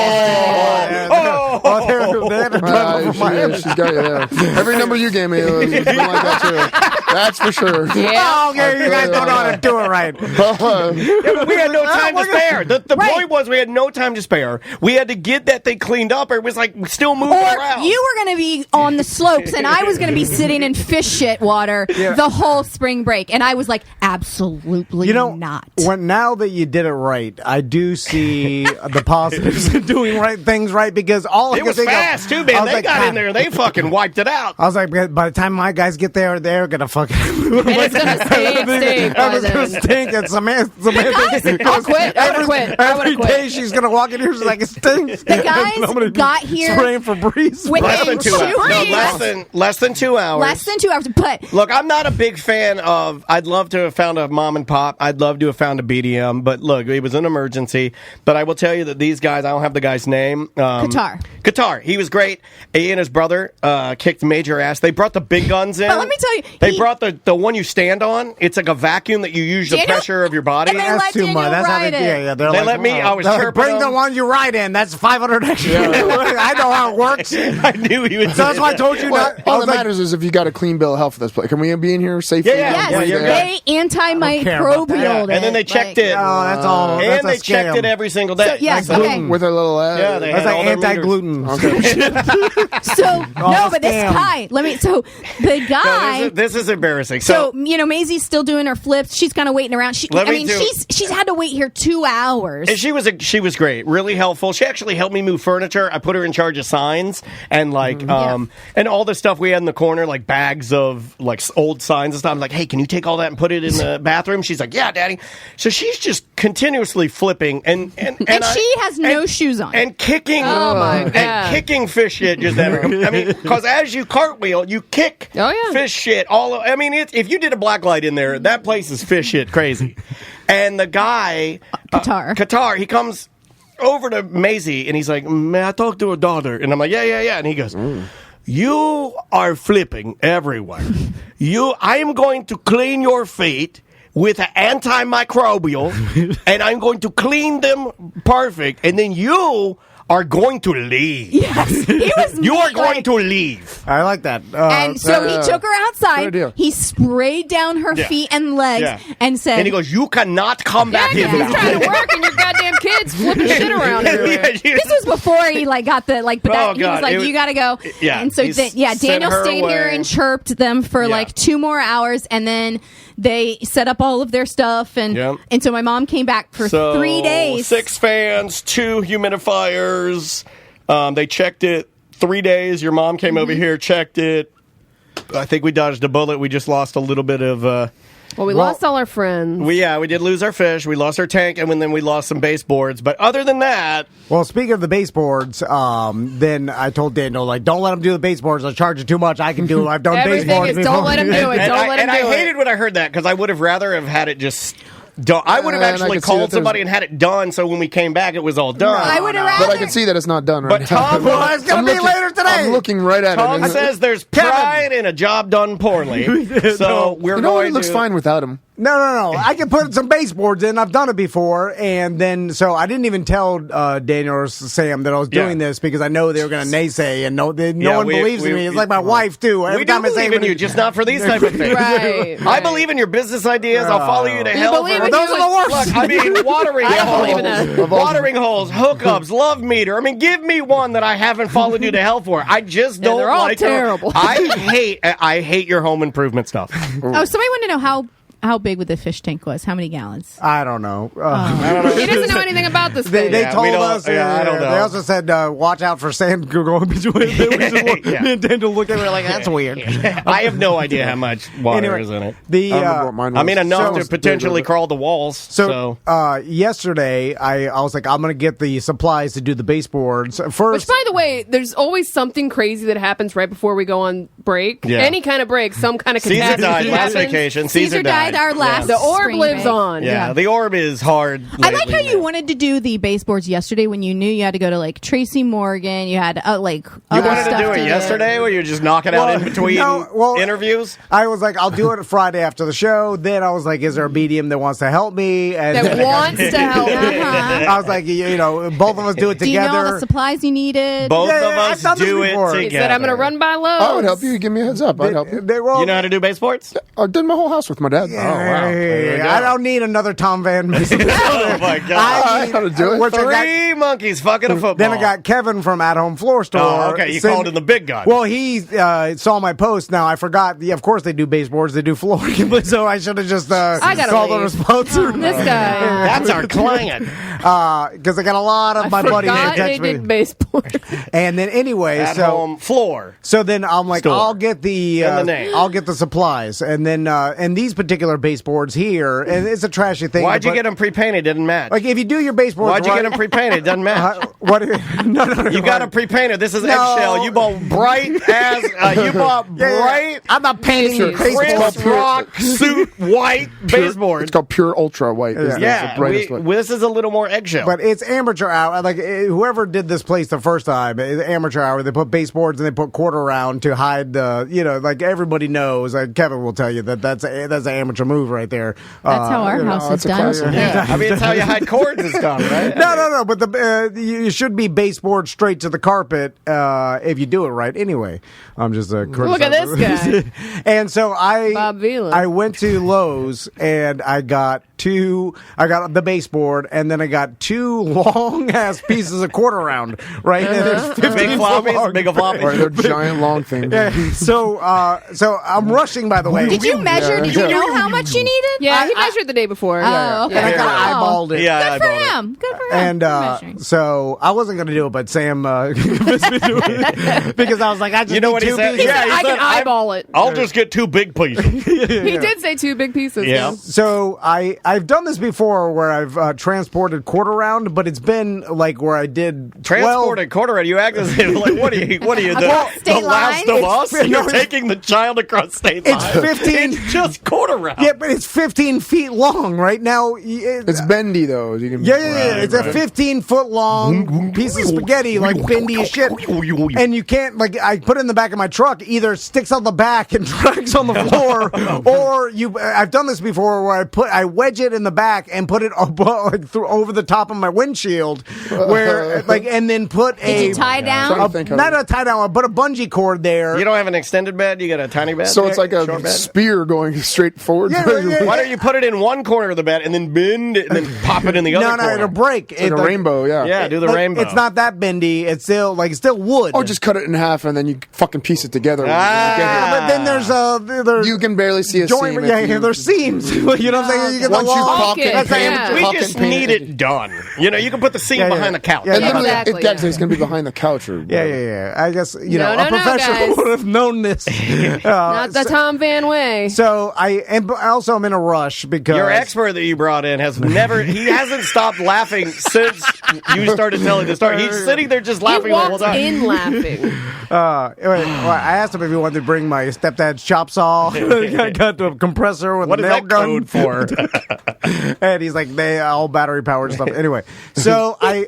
She's got you there. Every number you gave me was like that too. That's for sure. Yeah. Okay, you guys don't know how to do it right. We had no time to spare. The point was we had no time to spare. We had to get that thing cleaned up, or it was like still moving around. You were going to be on the slopes, and I was going to be sitting in fish shit water the whole spring break. And I was like, absolutely not. Now that you did it right, I do see the positives in doing things right, because all it was fast too, man. They got in there, they fucking wiped it out. I was like, by the time my guys get there, they're gonna fucking. And it's gonna stink. It's gonna stink. And Samantha I'll quit. I would quit. Every day she's gonna walk in here, she's like, it stinks. The guys got here spraying Febreze. Less than 2 hours. No, less than 2 hours. Less than 2 hours. But look, I'm not a big fan of. I'd love to have found a mom and pop. I'd love to have found a BDM. But look, it was an emergency. But I will tell you that these guys, I don't have the guy's name. Qatar. He was great. He and his brother kicked major ass. They brought the big guns in. But let me tell you, they brought the one you stand on. It's like a vacuum that you use the pressure of your body. And that's too much. That's how they let me. I was chirping bring the one you ride in. That's 500 extra. I know how it works. I knew he would. So that's why I told you. All that matters is if you got a clean bill of health for this place. Can we be in here safely? Yes, they antimicrobial. And then they checked it. Oh, that's all. And they checked it every single day. So, yes, okay. With a little ad. Yeah, they that's like anti-gluten. But this guy, the guy. This is embarrassing. So Maisie's still doing her flips. She's kind of waiting around. She's had to wait here 2 hours. And she was great, really helpful. She actually helped me move furniture. I put her in charge of signs and and all the stuff we had in the corner, like bags of like old signs and stuff. I'm like, hey, can you take all that and put it in the bathroom? She's like, yeah, Daddy. So she's just continuously flipping and she has no shoes on and kicking. Oh my God. And kicking fish shit just everywhere. I mean, because as you cartwheel, you kick fish shit all. I mean, if you did a black light in there, that place is fish shit crazy. And the guy, Qatar, he comes over to Maisie and he's like, may I talk to her daughter? And I'm like, yeah. And he goes, you are flipping everywhere. I am going to clean your feet with an antimicrobial and I'm going to clean them perfect. And then you are going to leave. Yes, you are going to leave. I like that. And so he took her outside. He sprayed down her feet and legs and said, and he goes, you cannot come back here. He's trying to work and your goddamn kids flipping shit around everywhere. This was before he got the he was like, you gotta go. Yeah. And so Daniel stayed here and chirped them for 2 more hours, and then they set up all of their stuff, and so my mom came back for 3 days. 6 fans, 2 humidifiers. They checked it 3 days. Your mom came over here, checked it. I think we dodged a bullet. We just lost a little bit of. We lost all our friends. We did lose our fish. We lost our tank, and then we lost some baseboards. But other than that, well, speaking of the baseboards, then I told Daniel, don't let him do the baseboards. I'll charge you too much. I can do it. I've done baseboards before. Don't let him do it. And I hated when I heard that because I would have rather have had it just. I would have actually called somebody and had it done, so when we came back, it was all done. I would have rather. But I can see that it's not done right now. Tom, it's going to be later today. I'm looking right at Tom says there's pride in a job done poorly. So we're going it looks fine without him. No. I can put some baseboards in. I've done it before. And then, so I didn't even tell Daniel or Sam that I was doing this because I know they were going to naysay and no one believes in me. It's like my wife, too. Every time I believe in you, just not for these type of things. Right. I believe in your business ideas. I'll follow you to hell. Those are the worst. Look, I mean, watering holes, hookups, love meter. I mean, give me one that I haven't followed you to hell for. I just don't they're all like terrible. I hate your home improvement stuff. Somebody wanted to know how big the fish tank was. How many gallons? I don't know. I don't know. He doesn't know anything about this thing. They told us. I don't know. They also said, watch out for sand going between. Me and Daniel look at me like, that's weird. I have no idea how much water is in it. Enough to potentially crawl the walls. So yesterday, I was like, I'm going to get the supplies to do the baseboards first. Which, by the way, there's always something crazy that happens right before we go on break. Yeah. Any kind of break, some kind of catastrophe. Caesar died last vacation. Caesar died our last. The orb lives on. Yeah, the orb is hard. I like how you wanted to do the baseboards yesterday when you knew you had to go to like Tracy Morgan? You had like You other wanted to stuff do it yesterday, where you just knock it out in between interviews? I was like, I'll do it Friday after the show. Then I was like, is there a medium that wants to help me? And That wants to help. I was like, both of us do it Do you know all together. the supplies you needed? Both Yeah, of I've us done this do it before. together. He said, I'm going to run by Lowe's. I would help you. Give me a heads up. I'd help you. You know how to do baseboards? I did my whole house with my dad. I don't need another Tom Van. Oh my God! I know how to do it. Which I got- Three monkeys fucking a football. Then I got Kevin from At Home Floor Store. Oh, okay. You called in the big gun. Well, he saw my post. Now I forgot. Yeah, of course they do baseboards. They do flooring. So I should have just I gotta called leave. a sponsor. This guy. That's our client. Because I got a lot of my buddies that Forgot they text me. did baseboard. And then anyway, At so home floor. so then I'm like, Store. I'll get the And the name. I'll get the supplies, and then and these particular baseboards here, and it's a trashy thing. Why'd you but- get them pre-painted? Didn't match. Like if you do your baseboards, Why'd you right, get them pre-painted? Doesn't match. What? No. You got them pre-painted. This is No. eggshell. You bought bright as. You bought bright. I'm not painting Sure. baseboards. Chris Rock suit white baseboard. It's called pure ultra white. Is Yeah, the brightest white. this is a little more eggshell. But it's amateur hour. Like whoever did this place the first time, it's amateur hour. They put baseboards and they put quarter round to hide the. Like everybody knows. Kevin will tell you that's an amateur move right there. That's how our house is it's a done. classic. yeah, I mean, it's how you hide cords and stuff, right? No. But you should be baseboard straight to the carpet if you do it right. Anyway, I'm just Look at this guy. And so Bob Vila. I went to Lowe's and I got the baseboard, and then I got 2 long ass pieces of quarter round, right? And there's 15 Big floppies, big floppies. Right, they're giant long things. Yeah, so I'm rushing, by the way. Did you measure? Yeah. Did you know how much you needed? Yeah, he measured the day before. Oh, okay. And I kind of eyeballed it. Yeah, Good for I bought it. him. Good for him. And for measuring. so I wasn't going to do it, but Sam convinced me to do it because I was like, I just You know need what he 2 said? pieces. Yeah, he I said, can eyeball it. I'll just get 2 big pieces. He did say 2 big pieces. Yeah. though. So I've done this before where I've transported quarter round, but it's been like where I did 12. Transported quarter round. You act as if like what are you? The state Last line? of Us? It's- You're no, taking the child across state It's line. 15. It's just quarter round. Yeah, but it's 15 feet long right now. It's bendy though. You can, Yeah. It's a 15-foot long piece of spaghetti, like bendy as shit. And you can't, like, I put it in the back of my truck, either sticks out the back and drags on the floor, or I've done this before where I wedge it in the back and put it over the top of my windshield, where, like, and then put Did you tie down? not a tie down, but a bungee cord there. You don't have an extended bed. You got a tiny bed. So it's like Short a bed? spear going straight forward. Yeah. Why don't you put it in one corner of the bed and then bend it and then pop it in the other No, corner? it'll break. It's like a rainbow, yeah. Yeah, do the like, rainbow. It's not that bendy. It's still wood. Or just cut it in half and then you fucking piece it together. But then there's You can barely see a joint. seam. Yeah, there's seams. You know what I'm saying? You get Once the you long. caulk it, That's yeah. We caulk just and paint need it done. You can put the seam Yeah, yeah. behind the couch. Yeah, And yeah. literally, Exactly, it's going to be behind the couch. Or Yeah. I guess a No, professional guys. would have known this. Not the Tom Van way. So also I'm in a rush because Your expert that you brought in he hasn't stopped laughing since you started telling the story. He's sitting there just He laughing the whole walked time. in laughing. I asked him if he wanted to bring my stepdad's chop saw. I got the compressor with What a is nail that gun code for? and he's like, they all battery powered stuff. Anyway, so I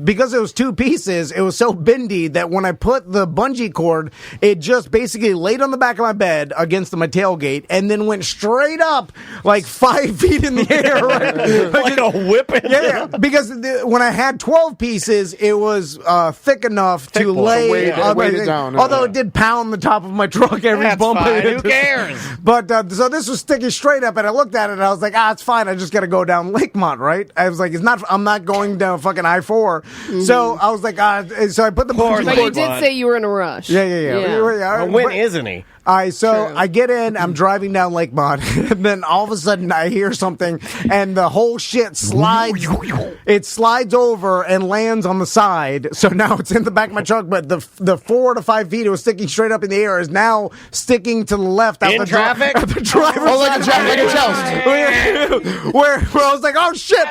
because it was 2 pieces, it was so bendy that when I put the bungee cord, it just basically laid on the back of my bed against my tailgate and then went straight up like 5 feet in the air. Right? like a whipping. Yeah, because when I had 12 pieces, it was thick enough to lay. weight it down. Although it did pound the top of my truck every That's bump. fine. Who cares? But so this was sticking straight up, and I looked at it, and I was like, it's fine. I just got to go down Lakemont, right? I was like, I'm not going down fucking I-4. Mm-hmm. So I was like, so I put the Poor But you did say you were in a rush. Yeah. Well, when isn't he? I get in, I'm driving down Lakemont, and then all of a sudden I hear something, and the whole shit slides. It slides over and lands on the side. So now it's in the back of my truck, but the 4 to 5 feet it was sticking straight up in the air is now sticking to the left. In traffic? Out the driver's like a joust. where I was like, oh shit.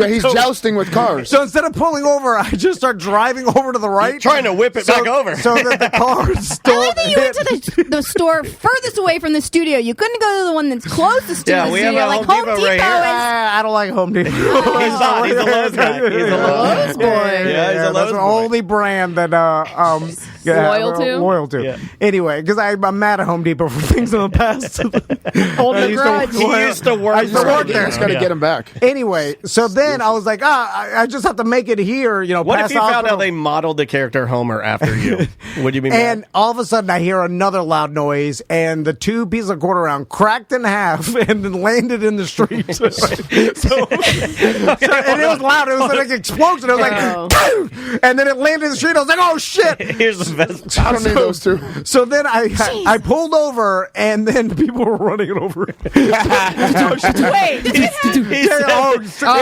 He's jousting with cars. So instead of pulling over, I just start driving over to the right. Trying to whip it back over. So that the car still I like that you went to the store furthest away from the studio. You couldn't go to the one that's closest to the we studio. have a Like Home Home Depot Depot right here. is. I don't like Home Depot. He's not. He's a Lowe's guy. He's a Lowe's boy. Yeah, he's a Lowe's that's the boy. only brand that loyal to. Yeah. Anyway, because I'm mad at Home Depot for things in the past. Holding I a used grudge. to- He used to work I used to for work it. there. Just got to get him back. Anyway, so then I was like, I just have to make it here. What past if you found hospital. out they modeled the character Homer after you? Would you be mad? And all of a sudden, I hear another loud noise, and the two pieces of quarter round cracked in half and then landed in the street. so, and it was loud. It was like an explosion. It was like, and then it landed in the street. I was like, oh shit! Here's the best. I don't need those two. So then I pulled over, and then people were running it over. Wait, did you have it's all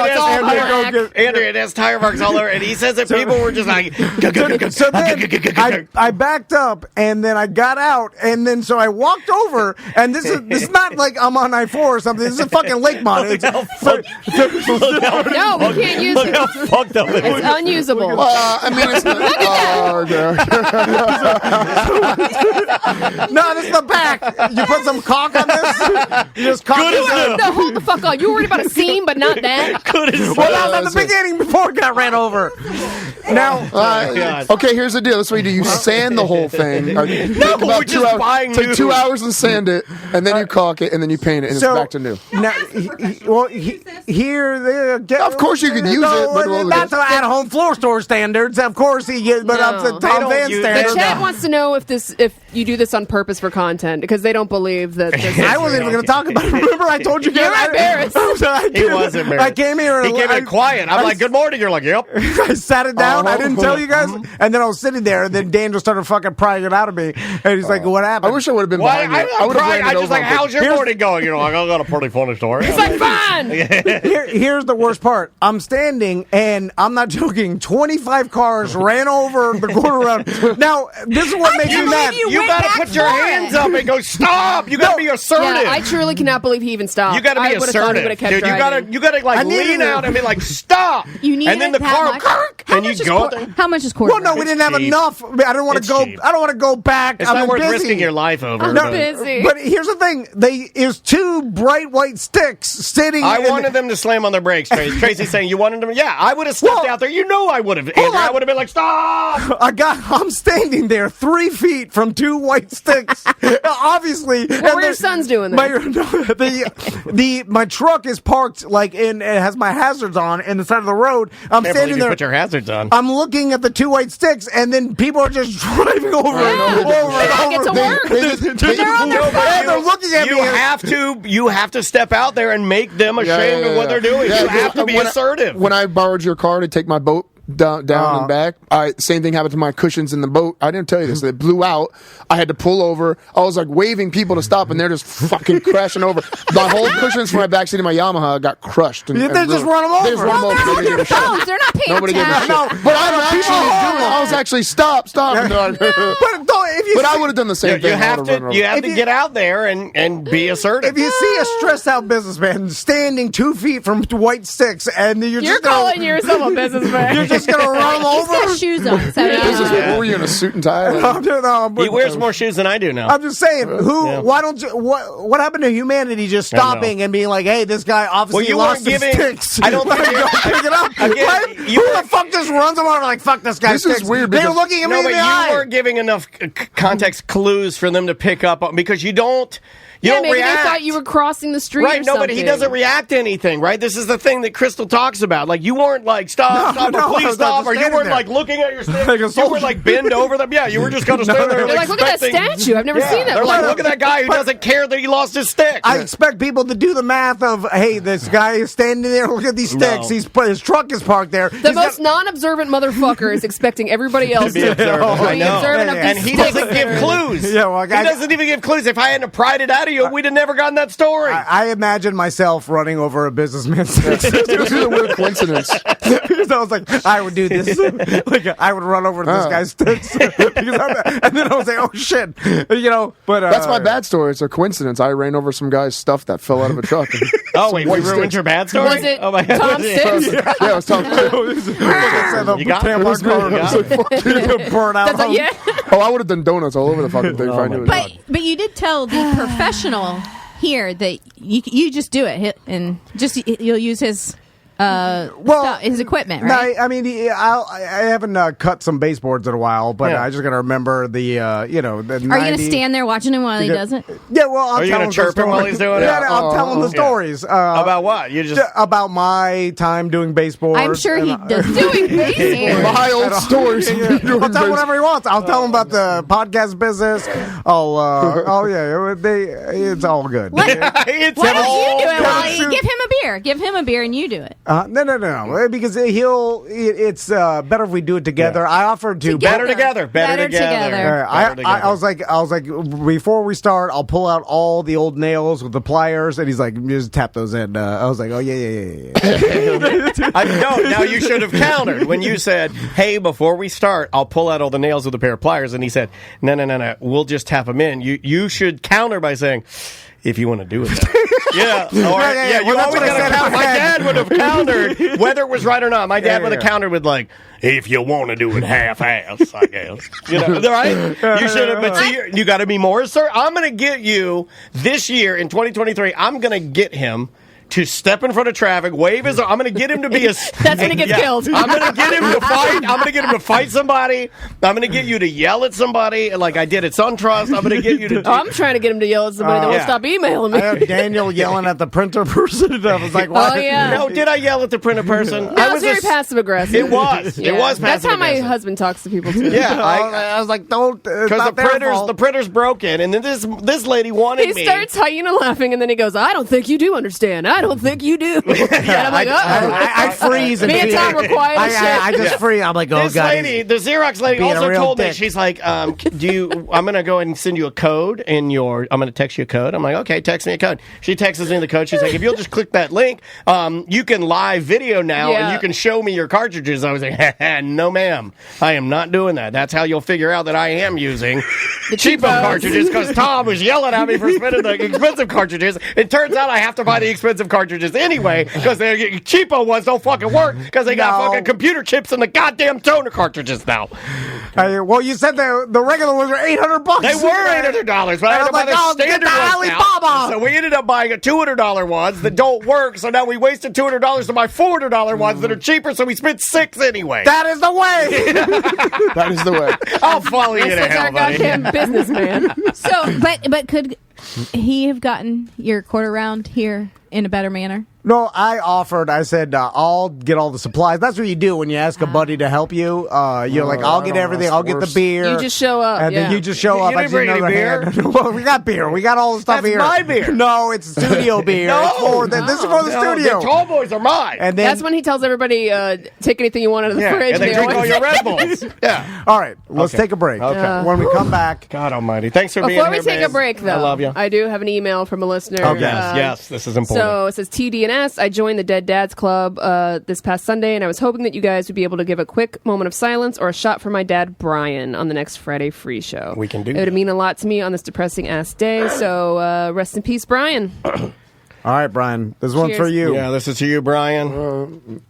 Andrea, it has tire marks all over, and he says that people were just like. So then I backed up, and then I got out, and then so I walked over, and this is not like I'm on I-4 or something. This is a fucking Lakemont. It's No, we can't use Look it. how fucked up it It's is. unusable. I mean, it's not. No, this is the back. You put some caulk on this. You just caulk Good it. as new. No, hold the fuck on. You were worried about a scene, but not that. Good as Well, that was at the beginning before it got ran over. Now, God. Okay, here's the deal. That's what you do. You sand the whole thing. Take we're about just buying Take new. 2 hours and sand it, and then you caulk it, and then you paint it, and so it's back to new. Now, here, there. Of course you could use it, but not to at-home floor store standards. Of course, but up to No. Tom don't Van use- The standards. chat wants to know if you do this on purpose for content because they don't believe that. This I wasn't even going to talk about it. Remember, I told you guys. You're embarrassed. He was embarrassed. I came here. He came in quiet. I'm like, good morning. You're like, yep. I sat it down. I didn't tell you guys, and then I was sitting there, and then Daniel started fucking prying it out of me, and he's like, "What happened?" I wish I would have been Why? behind you. I'm would've crying. ran it I just over like, on purpose. how's your morning going? You're like, I got a pretty funny story. It's like fun. Here's the worst part. I'm standing, and I'm not joking. 25 cars ran over the quarter round. Now, this is what makes me can't mad. believe you You went gotta back put your for hands it. up and go, stop. You gotta be assertive. Yeah, I truly cannot believe he even stopped. You gotta I be would've thought he assertive, would've kept dude. driving. You gotta I like needed lean it. out and be like, stop. You need and then the car, How and you much is go. How much is quarter? Well, no, we It's didn't have cheap. enough. I don't want It's to go. cheap. I don't want to go back. It's I'm not worth busy. risking your life over. No, busy. but here's the thing: is two bright white sticks sitting. I in wanted them to slam on their brakes. Tracy's saying you wanted them. Yeah, I would have stepped Well, out there. You know I would have. hold I on. would have been like, stop. I'm standing there 3 feet from two white sticks. Obviously, What were your sons doing there? My truck is parked like it has my hazards on in the side of the road. I'm Can't believe standing you there. put your hazards on. I'm looking at the two white sticks, and then people are just driving over and Yeah. over They gotta and get over. to work. They're on their phone. They're looking at me. You have to step out there and make them ashamed of what they're doing. Yeah, you have to be when assertive. When I borrowed your car to take my boat down and back, same thing happened to my cushions in the boat. I didn't tell you this. They blew out. I had to pull over. I was like waving people to stop, and they're just fucking crashing over. The whole cushions from my backseat of my Yamaha got crushed. And, They and just ruined. run them over. They just run them over. Nobody gave a shit. phones. They're not paying Nobody gave a shit. attention. But I'm actually doing it. I was actually stop. And they're like, But if you but I see- would have done the same You thing. I have would've run to. You over. have to get out there and be assertive. If you see a stressed out businessman standing 2 feet from white sticks, and you're You're just gonna, calling yourself a businessman. you're just gonna run them He's got over. shoes on. So What were you in a suit and tie? He wears more shoes than I do now. I'm just saying, why don't you? What happened to humanity just I know. stopping and being like, "Hey, this guy obviously you lost weren't his giving- sticks." I don't Let think him you- go pick it up. Again, What? you Who were- the fuck just runs them over like, "Fuck this guy's This is sticks"? weird They're because- looking at me No, in but the you eye. weren't giving enough context clues for them to pick up on because you don't. You don't maybe react. they thought you were crossing the street. Right, or no, but he something. doesn't react to anything, right? This is the thing that Crystal talks about. Like, you weren't like, stop, No, or I please was stop, just or you standing weren't there. like looking at your stick. Like a You were soldier. like bend over them. Yeah, you were just going to stand there. They're like, look at that expecting- statue. I've never seen that. They're like, before. look at that guy who doesn't care that he lost his stick. I expect people to do the math of, hey, this guy is standing there. Look at these sticks. No. His truck is parked there. The most non-observant motherfucker is expecting everybody else to be observant. I be know. observant of Yeah, these and he sticks. doesn't give clues. Yeah, well, he doesn't even give clues. If I hadn't pried it out of you, we'd have never gotten that story. I imagine myself running over a businessman's sticks. This is a weird coincidence. because I was like, I would do this. Like I would run over to this guy's sticks. And then I was like, oh shit, But that's my bad story. It's a coincidence. I ran over some guy's stuff that fell out of a truck. Oh wait, we ruined your bad story. Was it Oh my God. Tom Sticks? Yeah, it was Tom. You got it. Burn out. That's yeah. Oh, I would have done donuts all over the fucking thing if I knew it. But you did tell the professional here that you just do it and just you'll use his his equipment, right? No, I mean, I haven't cut some baseboards in a while, but I just got to remember the Are you going to stand there watching him while he does it? Yeah, well, Are you going to chirp him while he's doing it? Yeah, I'll tell him the stories. About what? You just about my time doing baseboards. I'm sure he does doing baseboards. My old stories. I'll tell him whatever he wants. I'll tell him about the podcast business. It's all good. Why don't you do it while you give him a beer? Give him a beer and you do it. No, because it's better if we do it together. Yeah. I offered to better together. I was like, before we start, I'll pull out all the old nails with the pliers, and he's like, just tap those in. I was like, oh yeah. Now you should have countered when you said, hey, before we start, I'll pull out all the nails with a pair of pliers, and he said, no, we'll just tap them in. You should counter by saying, if you want to do it. Yeah. You always got to counter. My dad would have countered, whether it was right or not. My dad would have countered with like, if you want to do it half-ass, I guess. Right? You should have, but see, you got to be more assertive. I'm going to get you this year in 2023. I'm going to get him to step in front of traffic, wave his arm. I'm going to get him to be a... That's when he gets killed. I'm going to get him to fight. I'm going to get him to fight somebody. I'm going to get you to yell at somebody like I did at SunTrust. I'm going to get you to... I'm trying to get him to yell at somebody that won't stop emailing me. I heard Daniel yelling at the printer person. I was like, what? Oh, yeah. No, did I yell at the printer person? No, I was very passive-aggressive. It was. Yeah. It was passive-aggressive. That's how my husband talks to people, too. Yeah. I was like, don't... Because the printer's broken, and then this lady wanted me... He starts laughing, and then he goes, I don't think you do understand. I don't think you do. Yeah, I'm like, I freeze. Me and Tom were quiet as shit. I just freeze. I'm like, oh, this God. Lady, the Xerox lady also told me, she's like, I'm going to go ahead and send you a code I'm going to text you a code. I'm like, okay, text me a code. She texts me the code. She's like, if you'll just click that link, you can live video now and you can show me your cartridges. I was like, no, ma'am. I am not doing that. That's how you'll figure out that I am using the cheapo cartridges because Tom was yelling at me for spending the expensive cartridges. It turns out I have to buy the expensive cartridges anyway because the cheapo ones don't fucking work because they got fucking computer chips in the goddamn toner cartridges now. Well, you said the regular ones were $800. They were $800, but I had to buy the standard ones now. So we ended up buying a $200 ones that don't work. So now we wasted $200 to buy $400 ones that are cheaper. So we spent $6 anyway. That is the way. That is the way. I'll follow you to hell, buddy. Goddamn businessman. So, but could he have gotten your quarter round here in a better manner? No, I said, I'll get all the supplies. That's what you do when you ask a buddy to help you. You're like, I'll get everything. I'll get the beer. You just show up. And then you just show up. You didn't bring any beer? Well, we got beer. We got all the stuff here. That's my beer. No, it's studio beer. This is for the studio. The tall boys are mine. And then, that's when he tells everybody, take anything you want out of the fridge. And they drink all your Red Bulls. Yeah. All right, let's take a break. Okay. When we come back. God almighty. Thanks for being here, Before we take a break, though, I love you. I do have an email from a listener. Oh, yes, this is important. So it says, TD&S, I joined the Dead Dads Club this past Sunday, and I was hoping that you guys would be able to give a quick moment of silence or a shot for my dad, Brian, on the next Friday free show. We can do that. It would mean a lot to me on this depressing-ass day, so rest in peace, Brian. All right, Brian. This one's for you. Yeah, this is to you, Brian.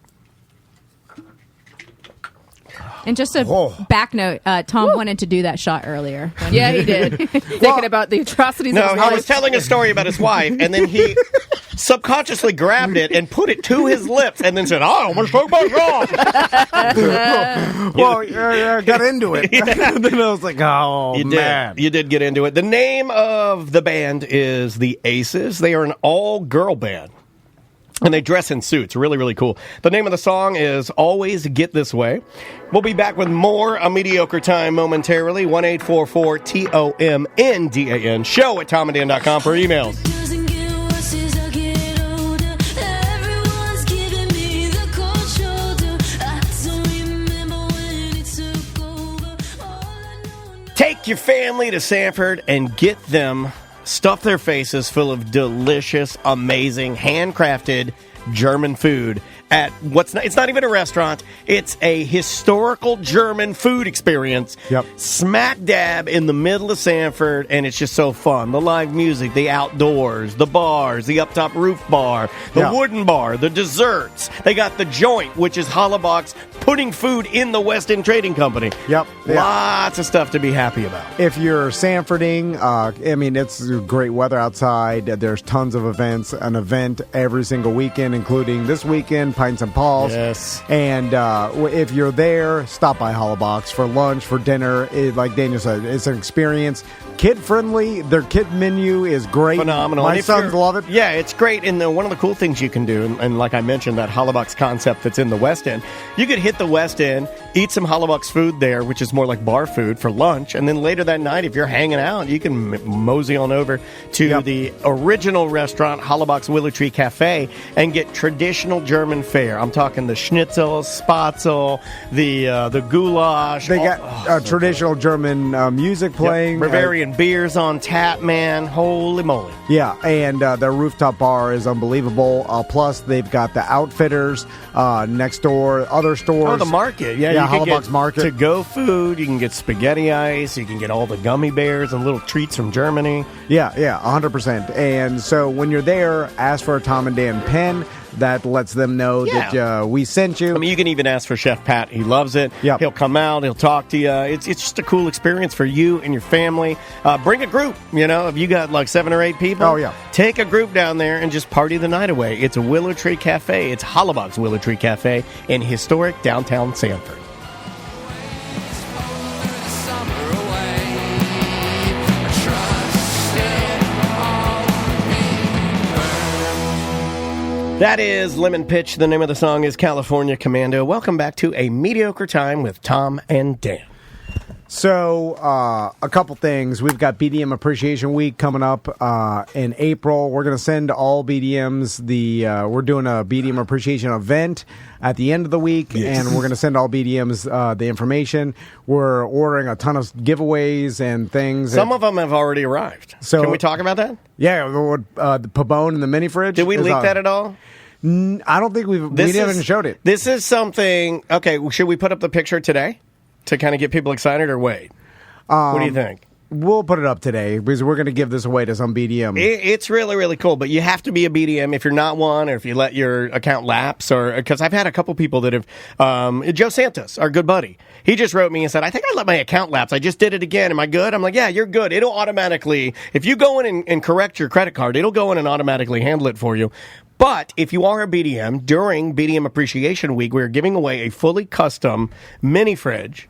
And just a back note, Tom wanted to do that shot earlier. Yeah, he did. Thinking about the atrocities of his No, he was telling a story about his wife, and then he subconsciously grabbed it and put it to his lips and then said, I almost broke my jaw. Well, got into it. And then I was like, oh, man. You did get into it. The name of the band is The Aces. They are an all-girl band. And they dress in suits. Really, really cool. The name of the song is Always Get This Way. We'll be back with more A Mediocre Time momentarily. 1-844-TOMNDAN. Show at TomandDan.com for emails. Take your family to Sanford and get them stuff their faces full of delicious, amazing, handcrafted German food at it's not even a restaurant. It's a historical German food experience. Yep. Smack dab in the middle of Sanford, and it's just so fun. The live music, the outdoors, the bars, the up top roof bar, the wooden bar, the desserts. They got the joint, which is Hollabox, putting food in the West End Trading Company. Yep. Lots of stuff to be happy about. If you're Sanfording, I mean, it's great weather outside. There's tons of events. An event every single weekend, including this weekend, Pints and Paws. Yes. And if you're there, stop by Hollabox for lunch, for dinner. Like Daniel said, it's an experience. Kid-friendly. Their kid menu is great. Phenomenal. My sons love it. Yeah, it's great. And one of the cool things you can do, and like I mentioned, that Hollabox concept that's in the West End, you could hit the West End, eat some Hollabox food there, which is more like bar food for lunch, and then later that night, if you're hanging out, you can mosey on over to the original restaurant, Hollabox Willow Tree Cafe, and get traditional German fare. I'm talking the schnitzel, spatzel, the goulash. They got traditional German music playing. Bavarian beers on tap, man. Holy moly. Yeah, and their rooftop bar is unbelievable. Plus, they've got the Outfitters next door, other stores. Oh, the market. Yeah, you can Hollabox Market. To-go food. You can get spaghetti ice. You can get all the gummy bears and little treats from Germany. Yeah, 100%. And so when you're there, ask for a Tom and Dan pen. That lets them know that we sent you. I mean, you can even ask for Chef Pat. He loves it. Yep. He'll come out. He'll talk to you. It's just a cool experience for you and your family. Bring a group. If you got like 7 or 8 people, take a group down there and just party the night away. It's a Willow Tree Cafe. It's Hollabox Willow Tree Cafe in historic downtown Sanford. That is Lemon Pitch. The name of the song is California Commando. Welcome back to A Mediocre Time with Tom and Dan. So, a couple things. We've got BDM Appreciation Week coming up in April. We're going to send all BDMs we're doing a BDM Appreciation event at the end of the week, and we're going to send all BDMs the information. We're ordering a ton of giveaways and things. Some of them have already arrived. So can we talk about that? Yeah, the Pabone and the mini fridge. Did we leak that at all? I don't think we haven't showed it. This is something. Okay, should we put up the picture today to kind of get people excited, or wait? What do you think? We'll put it up today because we're going to give this away to some BDM. It's really, really cool, but you have to be a BDM if you're not one, or if you let your account lapse, or because I've had a couple people that have. Joe Santos, our good buddy, he just wrote me and said, "I think I let my account lapse. I just did it again. Am I good?" I'm like, "Yeah, you're good. It'll automatically, if you go in and correct your credit card, it'll go in and automatically handle it for you." But if you are a BDM, during BDM Appreciation Week, we're giving away a fully custom mini fridge.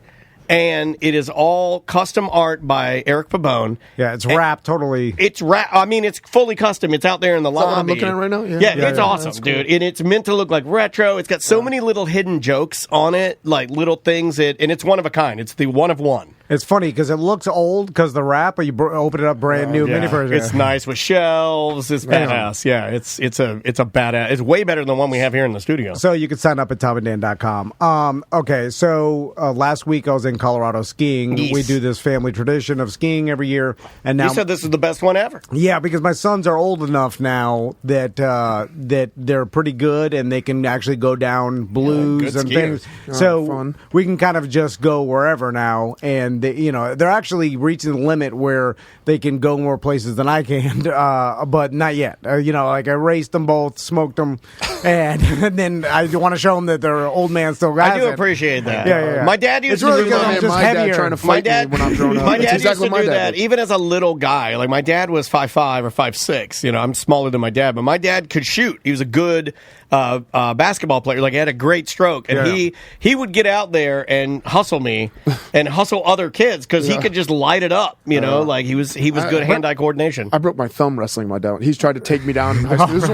And it is all custom art by Eric Pabone. Yeah, it's wrapped totally. It's wrapped. I mean, it's fully custom. It's out there in the lobby. I'm looking at it right now. Yeah, it's awesome, dude. And it's meant to look like retro. It's got so many little hidden jokes on it, like little things. And it's one of a kind. It's the one of one. It's funny because it looks old because the wrap, but you open it up brand new mini fridge. It's nice with shelves. It's badass. Yeah, it's a badass. It's way better than the one we have here in the studio. So you can sign up at tomandan.com. Okay, so last week I was in Colorado skiing. Yes. We do this family tradition of skiing every year, and now you said this is the best one ever. Yeah, because my sons are old enough now that that they're pretty good and they can actually go down blues and things. So we can kind of just go wherever now, and they're actually reaching the limit where they can go more places than I can, but not yet. Like I raced them both, smoked them, and then I want to show them that their old man still got it. I do appreciate that. Yeah. My dad used it's to really do good. that. I'm just my heavier. dad trying to fight me when I'm growing up. My dad exactly used to do that even as a little guy. Like my dad was 5'5" or 5'6". I'm smaller than my dad, but my dad could shoot. He was a good basketball player. Like he had a great stroke, and he would get out there and hustle me and hustle other kids because he could just light it up. Like he was good hand-eye coordination. I broke my thumb wrestling my dad. He's tried to take me down in high school. This is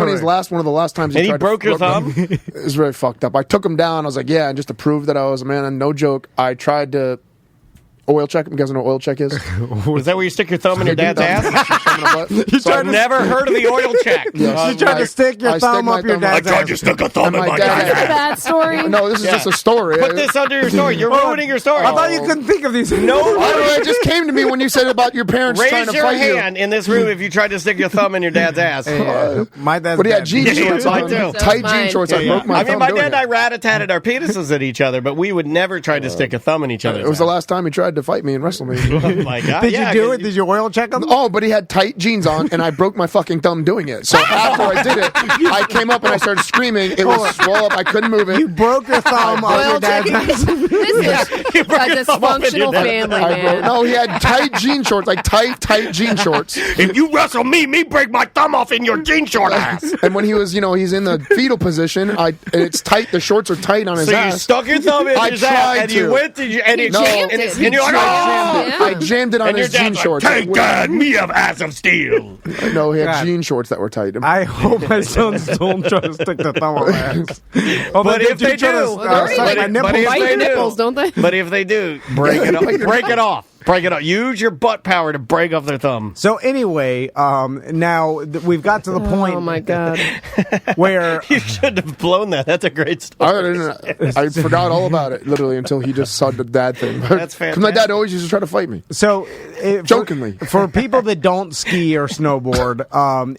one of the last times he tried broke to your thumb. It was very fucked up. I took him down. I was like, and just to prove that I was a man, and no joke, I tried to oil check? You guys know what oil check is? Is that where you stick your thumb in your dad's ass? I've never heard of the oil check. You tried to stick your thumb up your dad's ass. to stick a thumb in my dad's ass. That story. No, this is just a story. Put this under your story. You're ruining your story. I thought you couldn't think of these. No. It just came to me when you said about your parents trying Raise to your fight hand in this room if you tried to stick your thumb in your dad's ass. My dad's But he had dad. jean shorts mine on. too. Tight Mine. jean shorts. I broke my I mean, thumb my doing dad and I it. rat-a-tatted our penises at each other, but we would never try to stick a thumb in each other's It was the ass. last time he tried to fight me and wrestle me. Oh, my God. Did Yeah, you do 'cause it? Did you oil check him? Oh, but he had tight jeans on, and I broke my fucking thumb doing it. So after I did it, I came up and I started screaming. It was swole up. I couldn't move it. You broke your thumb on your Oil dad's checking. ass. This is a dysfunctional family, man. No, he had tight jean shorts, like tight jean shorts. If you wrestle me break my thumb off in your jean short ass. And when he was, he's in the fetal position, and it's tight. The shorts are tight on his So you ass. stuck your thumb in I his ass, tried and you to. went to, and it No. jammed it, and you're like, I oh! jammed it on And your his jean dad's like, shorts. thank God, me have ass of steel. No, he had God. jean shorts that were tight. I hope my sons don't try to stick the thumb on my ass. But if they do, suck my nipples. but if Bite they your do, nipples, don't they? But if they do, break it off. Break it off. Break it off. Use your butt power to break off their thumb. So anyway, now we've got to the point Oh my God. where You should have blown that. That's a great story. I forgot all about it, literally, until he just saw the dad thing. That's Because my dad always used to try to fight me. So, Jokingly. for people that don't ski or snowboard,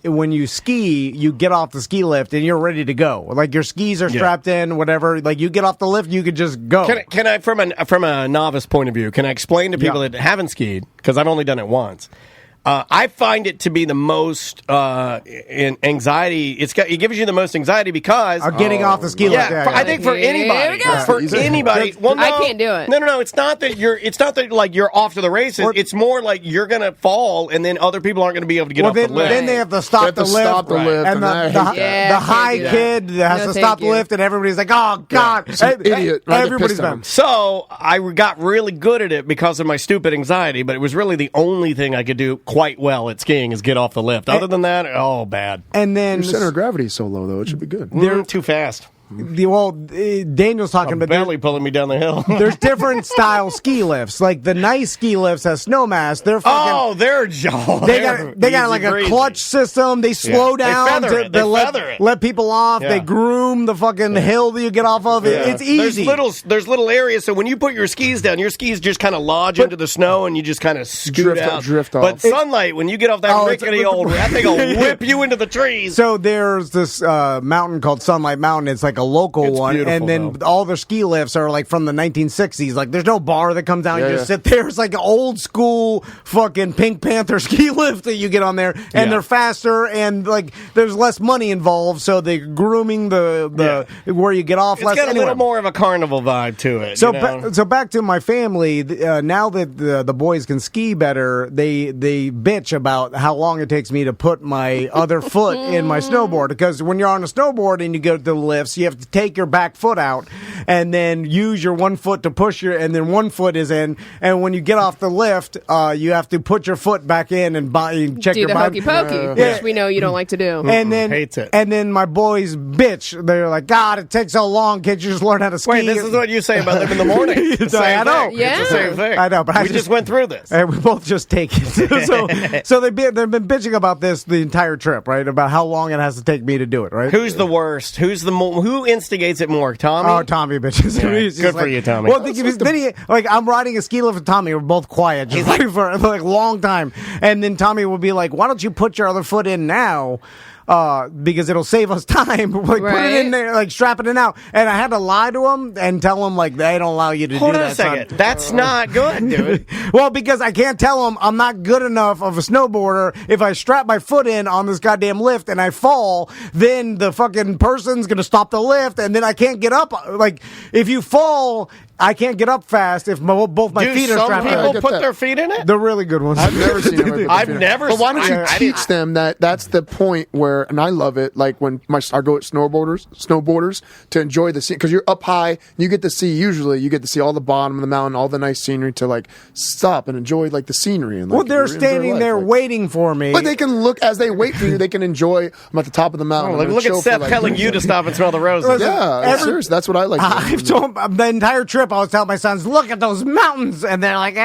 when you ski, you get off the ski lift and you're ready to go. Like your skis are strapped in, whatever. Like you get off the lift, you could just go. Can I, from a novice point of view, can I explain to people that haven't skied, because I've only done it once? I find it to be the most anxiety. It gives you the most anxiety because Getting off the ski lift. I think for Here anybody, we go. for anybody. Well, no, I can't do it. No. It's not that like you're off to the races. It's more like you're gonna fall, and then other people aren't gonna be able to get off the lift. Then they have to stop the lift. Stop the lift, And I hate the that. Yeah, high can't do that. kid has No, to thank stop the you. lift, and everybody's like, "Oh God, idiot." I get Everybody's pissed at him. bad. So I got really good at it because of my stupid anxiety, but it was really the only thing I could do quite well at skiing is get off the lift. Other than that, bad. And then Your center of gravity is so low, though. It should be good. They're too fast. Daniel's talking about Belly pulling me down the hill. there's different style ski lifts. Like the nice ski lifts have snow masks. They're fucking. they're They got like a clutch system. They slow down feather to it. They feather it. let people off. Yeah. They groom the fucking hill that you get off of. It's easy. There's little areas, so when you put your skis down, your skis just kind of lodge into the snow, and you just kind of scoot out. drift off. But sunlight, when you get off that rickety old, that thing will whip you into the trees. So there's this mountain called Sunlight Mountain. It's like a local one, and then all their ski lifts are like from the 1960s. Like there's no bar that comes down. You just sit there. It's like an old school fucking Pink Panther ski lift that you get on there, and they're faster, and like there's less money involved. So they're grooming the where you get off. It's less got a anyway. little more of a carnival vibe to it. So, you know? so back to my family. Now that the boys can ski better, they bitch about how long it takes me to put my other foot in my snowboard. Because when you're on a snowboard and you go to the lifts, you have to take your back foot out and then use your one foot to push and then one foot is in. And when you get off the lift, you have to put your foot back in and check Do your the body. hokey pokey, which we know you don't like to do. And then Hates it. And then my boys bitch. They're like, God, it takes so long. Can't you just learn how to ski? Wait, this is what you say about them in the morning. It's the same I know. thing. It's the same thing. I know, but we just went through this. And we both just take it. So they've been bitching about this the entire trip, right? About how long it has to take me to do it, right? Who's the worst? Who instigates it more? Tommy? Oh, Tommy bitches. Yeah, He's good just for you, Tommy. Well, then I'm riding a ski lift with Tommy. We're both quiet, just like for like a long time. And then Tommy will be like, "Why don't you put your other foot in now?" Because it'll save us time. Like put it in there, like strap it in now. And I had to lie to him and tell him like they don't allow you to Hold do on that. a second. Son. That's not good, dude. Well, because I can't tell him I'm not good enough of a snowboarder. If I strap my foot in on this goddamn lift and I fall, then the fucking person's gonna stop the lift, and then I can't get up. Like if you fall, I can't get up fast if both my feet are some strapped people in. put their feet in it? They're really good ones. I've never seen it. I've never. But why don't you I teach them that's the point where, and I love it, like when I go at snowboarders to enjoy the scene, because you're up high, you get to see all the bottom of the mountain, all the nice scenery, to like stop and enjoy like the scenery. And, like, Well, they're enjoy standing life, there like- waiting for me. But they can look, as they wait for you, they can enjoy, I'm at the top of the mountain. look at Seth telling you to stop and smell the roses. Listen, Yeah, seriously, that's what I like. I've told him the entire trip. trip, I was telling my sons, look at those mountains. And they're like,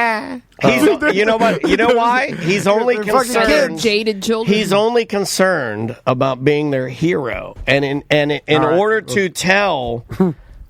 He's, you know what? You know why? He's only They're fucking concerned. kids. Jaded children. He's only concerned about being their hero, and in order to tell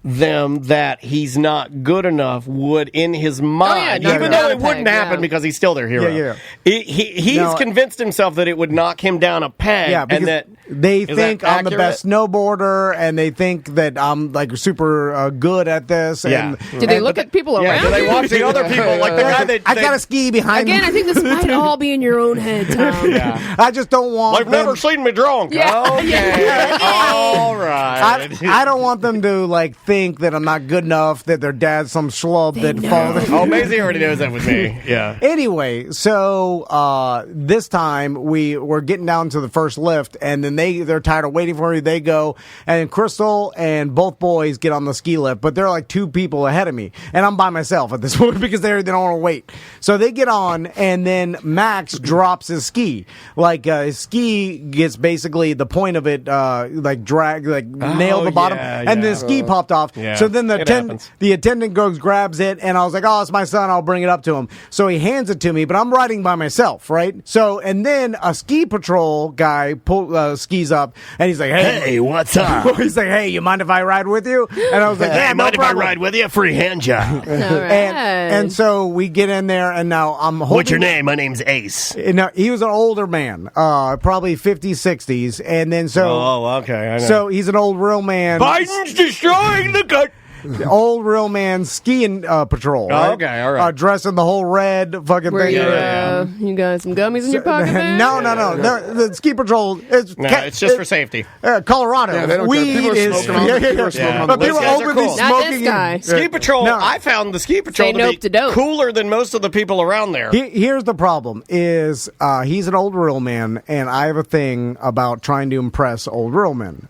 them that he's not good enough would, in his mind, knock even him though down it a wouldn't peg, happen yeah. because he's still their hero. Yeah. He's No, convinced himself that it would knock him down a peg, Yeah, because and that they is think that I'm the accurate? best snowboarder, and they think that I'm like super good at this. Yeah. And, Do they look at people Yeah, around? do they watch the other people like the guy that I got to ski behind Again, me. I think this might all be in your own head, Tom. Yeah. I just don't want They've them. never seen me drunk. Yeah. Okay. All right. I don't want them to like think that I'm not good enough, that their dad's some schlub that falls. Oh, Maisie already knows that with me. Yeah. Anyway, so this time we were getting down to the first lift, and then they're tired of waiting for me. They go, and Crystal and both boys get on the ski lift, but they're like 2 people ahead of me, and I'm by myself at this point because they don't want to wait. So they get on, and then Max drops his ski. Like his ski gets basically the point of it, like nailed the bottom, and the ski popped off. Yeah. So then the It happens. attendant goes, grabs it, and I was like, oh, it's my son, I'll bring it up to him. So he hands it to me, but I'm riding by myself, right? So, and then a ski patrol guy skis up, and he's like, hey, what's up? he's like, hey, you mind if I ride with you? And I was like, yeah, no mind if I problem. ride with you? Free hand job. All right. And so we get in there, and now I'm holding... What's your name? My name's Ace. No, he was an older man, probably 50s, 60s, and then so... Oh, okay. I know. So he's an old real man. Biden's destroying the country. The old real man skiing patrol. Oh, right? okay, all right. Dressing the whole red fucking Where thing. you got some gummies in your pocket there? No. The ski patrol. It's it's just for safety. Colorado. Yeah, they don't care. Weed People are is. smoking on the- people are smoking on But the people Those guys are openly cool. Not smoking. this guy. Ski patrol. No. I found the ski patrol Say to nope be to dope. cooler than most of the people around there. Here's the problem: is he's an old real man, and I have a thing about trying to impress old real men.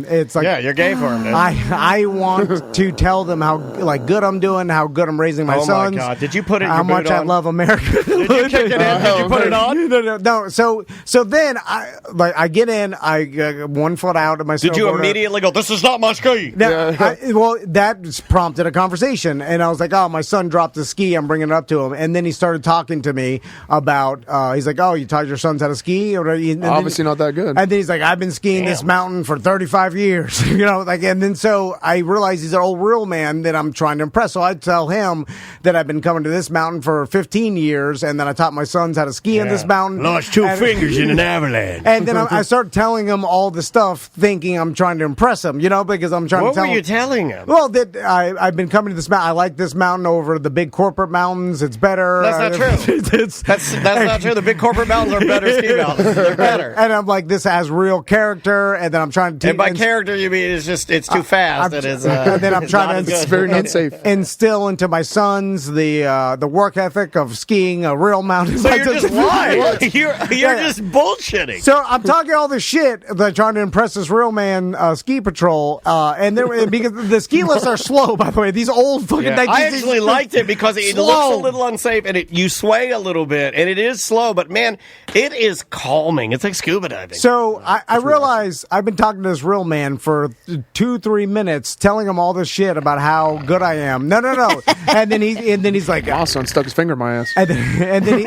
It's like, Yeah, you're gay for him. Dude. I want to tell them how good I'm doing, how good I'm raising my Oh, my sons. God. Did you put it in how your much boot I on? love America. Did you kick it in? Did you put it on? No. So then I get in, I 1 foot out of my. Did you snowboarder. immediately go, this is not my ski? Now, well, that prompted a conversation, and I was like, "Oh, my son dropped his ski. I'm bringing it up to him." And then he started talking to me about. He's like, "Oh, you taught your sons how to ski?" Or Obviously not that good. And then he's like, "I've been skiing this mountain for 35 years." And then so I realized he's an old real man that I'm trying to impress. So I tell him that I've been coming to this mountain for 15 years, and then I taught my sons how to ski in this mountain. Lost 2 fingers in an avalanche. And then I start telling him all the stuff, thinking I'm trying to impress him, because I'm trying What to tell were him. you telling him? Well, that I've been coming to this mountain. I like this mountain over the big corporate mountains. It's better. That's not true. That's not true. The big corporate mountains are better ski mountains. They're better. And I'm like, this has real character. And then I'm trying to And by character, you mean it's too fast. I'm- It is. and then I'm it's trying not to- as good. It's very not safe. instill into my sons the work ethic of skiing a real mountain. So you're just lying. You're Yeah. just bullshitting. So I'm talking all this shit, like trying to impress this real man ski patrol, and because the ski lifts are slow, by the way. These old fucking. Yeah. I actually liked it because it Slow. looks a little unsafe and you sway a little bit and it is slow, but man, it is calming. It's like scuba diving. So I realize I've been talking to this real man for 2-3 minutes, telling him all this shit about how good I am. No. and then he's like, My son stuck his finger in my ass. and then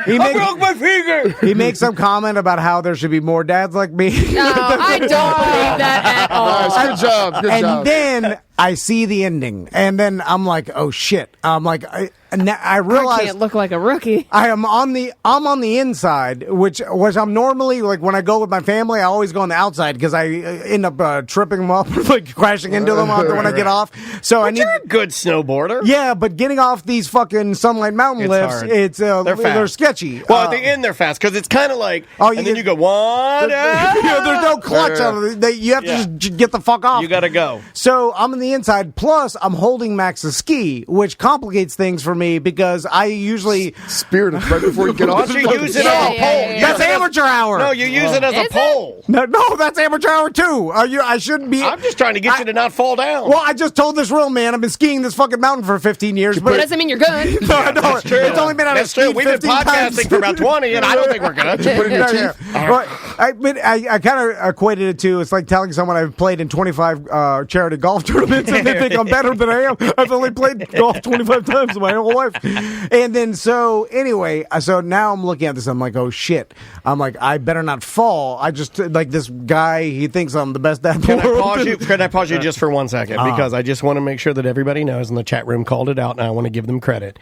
he I broke my finger. he makes some comment about how there should be more dads like me. No, I don't believe that at all. Nice. Good job. Good And job. then I see the ending, and then I'm like, oh shit! I'm like, I realize I can't look like a rookie. I'm on the inside, which I'm normally like when I go with my family, I always go on the outside because I end up tripping them up, like crashing into them when I get off. So But you're a good snowboarder. yeah, but getting off these fucking Sunlight Mountain It's lifts, hard. it's They're fast. they're sketchy. Well, at the end they're fast because it's kind of like, Oh, you and then get- you go one. there's no clutch on it. You have to just get the fuck off. You got to go. So I'm on the inside. Plus, I'm holding Max's ski, which complicates things for me because I usually Spirit right before you get Why off. don't you use it Yeah, as a yeah, pole? yeah, yeah. that's amateur hour. No, you use it as a Is it? pole. No, that's amateur hour too. I shouldn't be. I'm just trying to get you to not fall down. Well, I just told this real man I've been skiing this fucking mountain for 15 years. But But it doesn't mean you're good. no, That's true. it's only been on a That's true. ski We've been 15 podcasting times. for about 20, and I don't think we're good. Put it in your Yeah, teeth. yeah. But I kind of equated it to, it's like telling someone I've played in 25 charity golf tournaments and they think I'm better than I am. I've only played golf 25 times in my whole life. And then so anyway, so now I'm looking at this, I'm like, oh shit. I'm like, I better not fall. I just, like, this guy, he thinks I'm the best dad in the world. Can I pause you just for 1 second? Because I just want to make sure that everybody knows, and the chat room called it out, and I want to give them credit.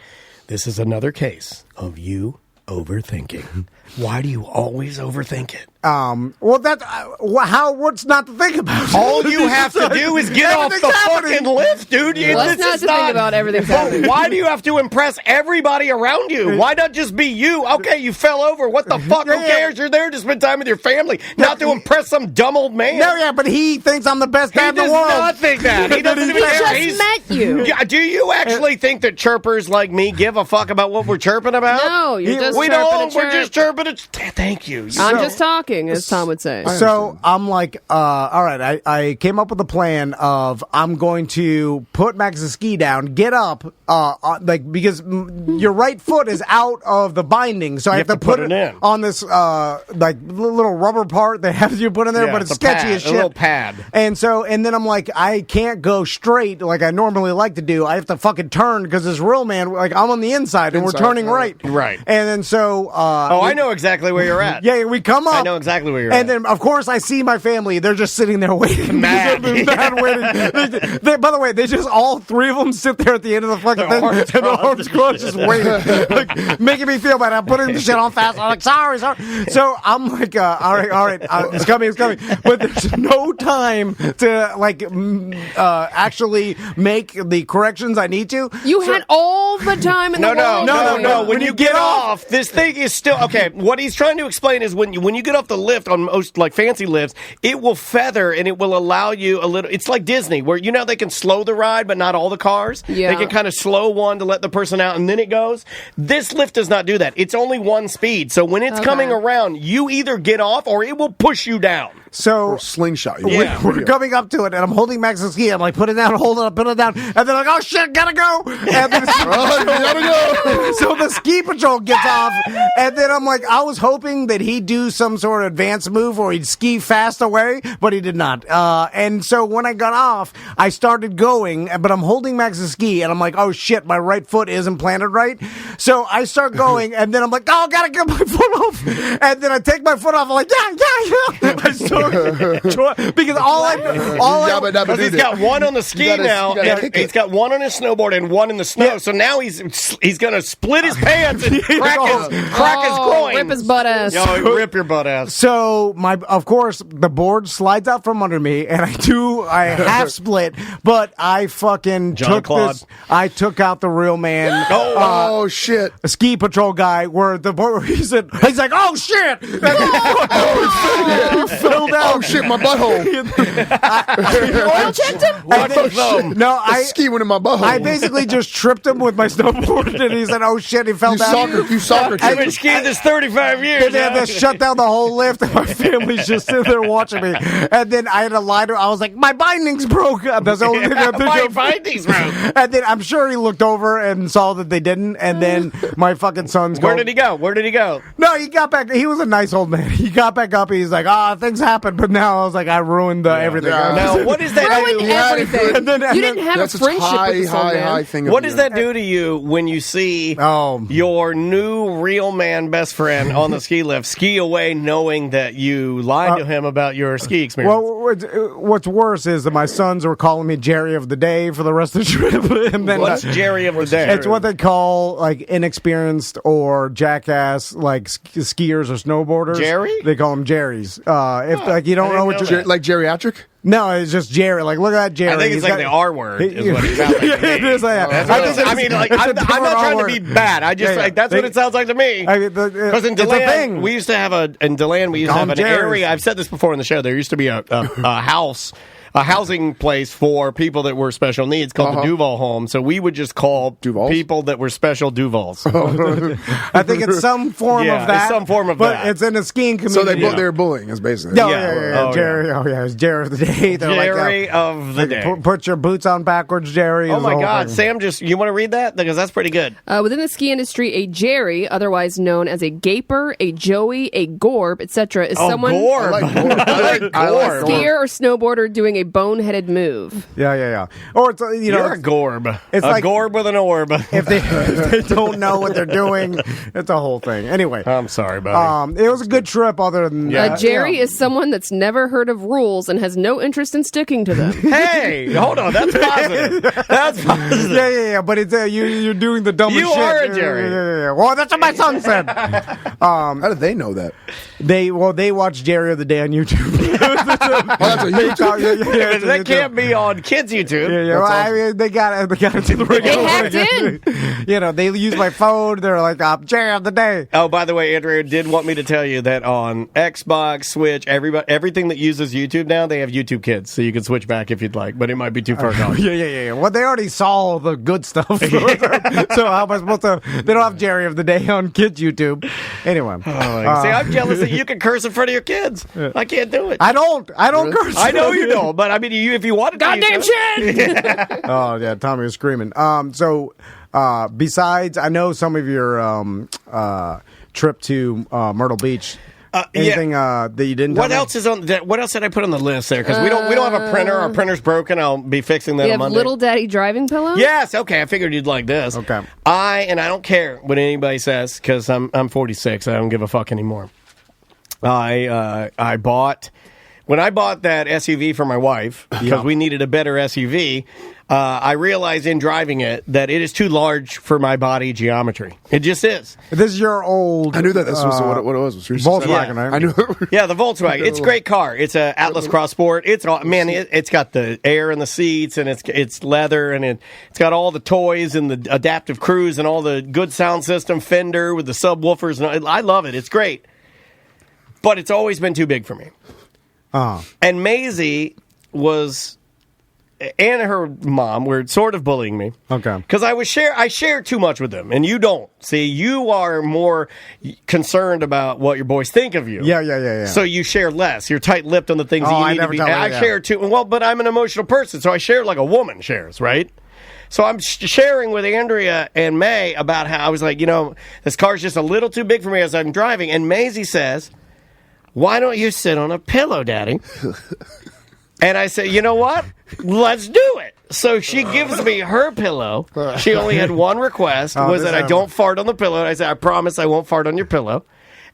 This is another case of you overthinking. Why do you always overthink it? Well, that's what's not to think about? All you have to do is get off the fucking lift, dude. Let's not think about everything's happening. Why do you have to impress everybody around you? Why not just be you? Okay, you fell over. What the fuck? Who cares? You're there to spend time with your family, not to impress some dumb old man. No, yeah, but he thinks I'm the best dad in the world. He does not think that. He doesn't even care. He just met you. Do you actually think that chirpers like me give a fuck about what we're chirping about? No, you're just we chirping don't. a chirp. We're just chirping. Thank you. I'm just talking, as Tom would say. So I'm like, all right, I came up with a plan of I'm going to put Max's ski down, get up, like, because your right foot is out of the binding, so I have to put it in on this like little rubber part they have you put in there, but it's sketchy pad, as shit. A little pad. And then I'm like, I can't go straight like I normally like to do. I have to fucking turn because this real man, like, I'm on the inside and we're turning right. Right. And then so I know exactly where you're at. Yeah, we come up. I know exactly where you're and at. then, of course, I see my family. They're just sitting there waiting. Mad. Waiting. By the way, they just, all three of them sit there at the end of the fucking thing. And the arms crossed just waiting. Like, making me feel bad. I'm putting the shit on fast. I'm like, sorry. So I'm like, all right. It's coming. But there's no time to, like, actually make the corrections I need to. You had all the time in the world. No. When you get off, this thing is still, okay, what he's trying to explain is when you get off the lift on most, like, fancy lifts, it will feather and it will allow you a little, it's like Disney, where, you know, they can slow the ride, but not all the cars. Yeah. They can kind of slow one to let the person out and then it goes. This lift does not do that. It's only one speed. So when it's coming around, you either get off or it will push you down. So or slingshot. We're coming up to it, and I'm holding Max's ski. I'm like, put it down, hold it up, put it down, and they're like, oh shit, gotta go. And then gotta go. So the ski patrol gets off, and then I'm like, I was hoping that he'd do some sort of advanced move or he'd ski fast away, but he did not. And so when I got off, I started going, but I'm holding Max's ski, and I'm like, oh shit, my right foot isn't planted right. So I start going, and then I'm like, oh, gotta get my foot off. And then I take my foot off. I'm like, yeah. I start because because he's got one on the ski now, and he's got one on his snowboard and one in the snow. Yeah. So now he's gonna split his pants and crack his groin, rip his butt ass. Yo, rip your butt ass. So of course, the board slides out from under me, and I half split, but I fucking took this. I took out the real man. Oh shit! A ski patrol guy, where the board, he's like, oh shit! Fell down. Oh shit, my butthole. Oil checked him? No, the ski went in my butthole. I basically just tripped him with my snowboard, and he said, oh shit, he fell down. You soccer I've been skiing this 35 years. And they had to shut down the whole lift, and my family's just sitting there watching me. And then I had a lie to, I was like, my bindings broke. That's the only thing I think my of. bindings broke. And then I'm sure he looked over and saw that they didn't, and then my fucking son's Where did he go? No, he got back. He was a nice old man. He got back up. He's like, things happened. But now I was like, I ruined everything. Yeah. Now, what is that? Ruined everything. You didn't have a friendship with this old man. High thing. What does that do to you when you see your new real man best friend on the ski lift ski away, knowing that you lied to him about your ski experience? Well, what's worse is that my sons are calling me Jerry of the Day for the rest of the trip. And then, what's Jerry of the Day? It's what they call, like, inexperienced or jackass, like, skiers or snowboarders. Jerry? They call them Jerrys. If like you don't know what you're like geriatric. No, it's just Jerry. Like, look at that Jerry. I think it's like the R word is what it sounds like to me. It is like that. I'm not trying to be bad. I just that's what it sounds like to me. Because in DeLand, we used to have an area. I've said this before in the show. There used to be a house a housing place for people that were special needs called the Duval Home. So we would just call people that were special Duvals. I think it's some form of that. It's some form of but that. it's in a skiing community. So they're bullying, is basically. Jerry. Oh, yeah. It's Jerry of the day. They're Jerry of the day. Put your boots on backwards, Jerry. Oh, my God. Sam, you want to read that? Because that's pretty good. Within the ski industry, a Jerry, otherwise known as a gaper, a joey, a gorb, etc., is someone... Gorb. I like gorb. I like skier or snowboarder doing a boneheaded move. Yeah. Or it's You're a gorb. It's a like gorb with an orb. if they don't know what they're doing, it's a whole thing. Anyway, I'm sorry, buddy. it was a good trip. Other than that, Jerry is someone that's never heard of rules and has no interest in sticking to them. Hey, hold on. That's positive. That's positive. Yeah. But it's you're doing the dumbest shit. You are a Jerry. Yeah. Well, that's what my son said. How did they know that? They watch Jerry of the Day on YouTube. That's a YouTube. That can't be on kids' YouTube. Yeah. Well, I mean, they got it to the regular. They hacked in. They use my phone. They're like, Jerry of the Day. Oh, by the way, Andrea did want me to tell you that on Xbox, Switch, everything that uses YouTube now, they have YouTube Kids, so you can switch back if you'd like, but it might be too far gone. Yeah. Well, they already saw the good stuff. So how am I supposed to? They don't have Jerry of the Day on kids' YouTube. Anyway. See, I'm jealous that you can curse in front of your kids. I can't do it. I don't curse. I know you don't, but I mean, if you wanted to. Goddamn shit! Oh, yeah, Tommy was screaming. Besides, I know some of your trip to Myrtle Beach. Anything that you didn't tell What me? else is on that? What else did I put on the list there? Because we don't have a printer. Our printer's broken. I'll be fixing that You on have Monday. Little Daddy driving pillows? Yes, okay. I figured you'd like this. Okay. I don't care what anybody says because I'm 46. I don't give a fuck anymore. I bought when I bought that SUV for my wife because we needed a better SUV. I realized in driving it that it is too large for my body geometry. It just is. This is your old. I knew that this was what it was. Volkswagen, right? I knew. Yeah, the Volkswagen. It's a great car. It's a Atlas Cross Sport. It's got the air in the seats and it's leather and it's got all the toys and the adaptive cruise and all the good sound system, Fender with the subwoofers. And I love it. It's great. But it's always been too big for me. And Maisie and her mom were sort of bullying me. Okay. Because I share too much with them, and you don't. See, you are more concerned about what your boys think of you. Yeah. So you share less. You're tight-lipped on the things that you need to be. I share too. Well, but I'm an emotional person, so I share like a woman shares, right? So I'm sharing with Andrea and May about how I was like, this car's just a little too big for me as I'm driving. And Maisie says, "Why don't you sit on a pillow, Daddy?" And I say, you know what? Let's do it. So she gives me her pillow. She only had one request, was that I don't fart on the pillow. And I said, I promise I won't fart on your pillow.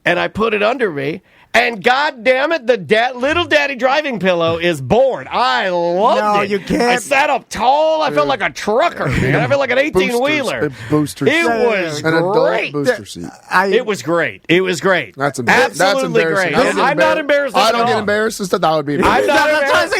And I put it under me. And God damn it, the little daddy driving pillow is born. I loved it. You can't. I sat up tall. I felt like a trucker. Man. I felt like an 18-wheeler. Booster It seat. was An adult great. booster seat. It was great. It was great. That's absolutely embarrassing. great. I'm not embarrassed at all. I don't get embarrassed. That would be I'm not embarrassed.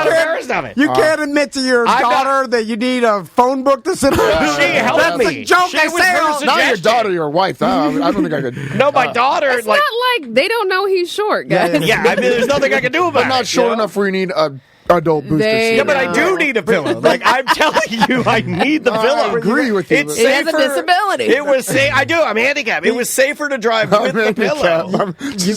embarrassed of it. You can't admit to your daughter that you need a phone book to sit on. She helped That's me. a joke. She I was say. her Not your suggestion. daughter, your wife. I don't think I could. No, my daughter. It's not like they don't know he's short, guys. Yeah, I mean, there's nothing I can do about it. I'm not short enough where you need a adult booster seat. Yeah, but I do need a pillow. Like, I'm telling you, I need the pillow. I agree with you. It's He has safer. a disability. It was I do. I'm handicapped. It was safer to drive with the pillow.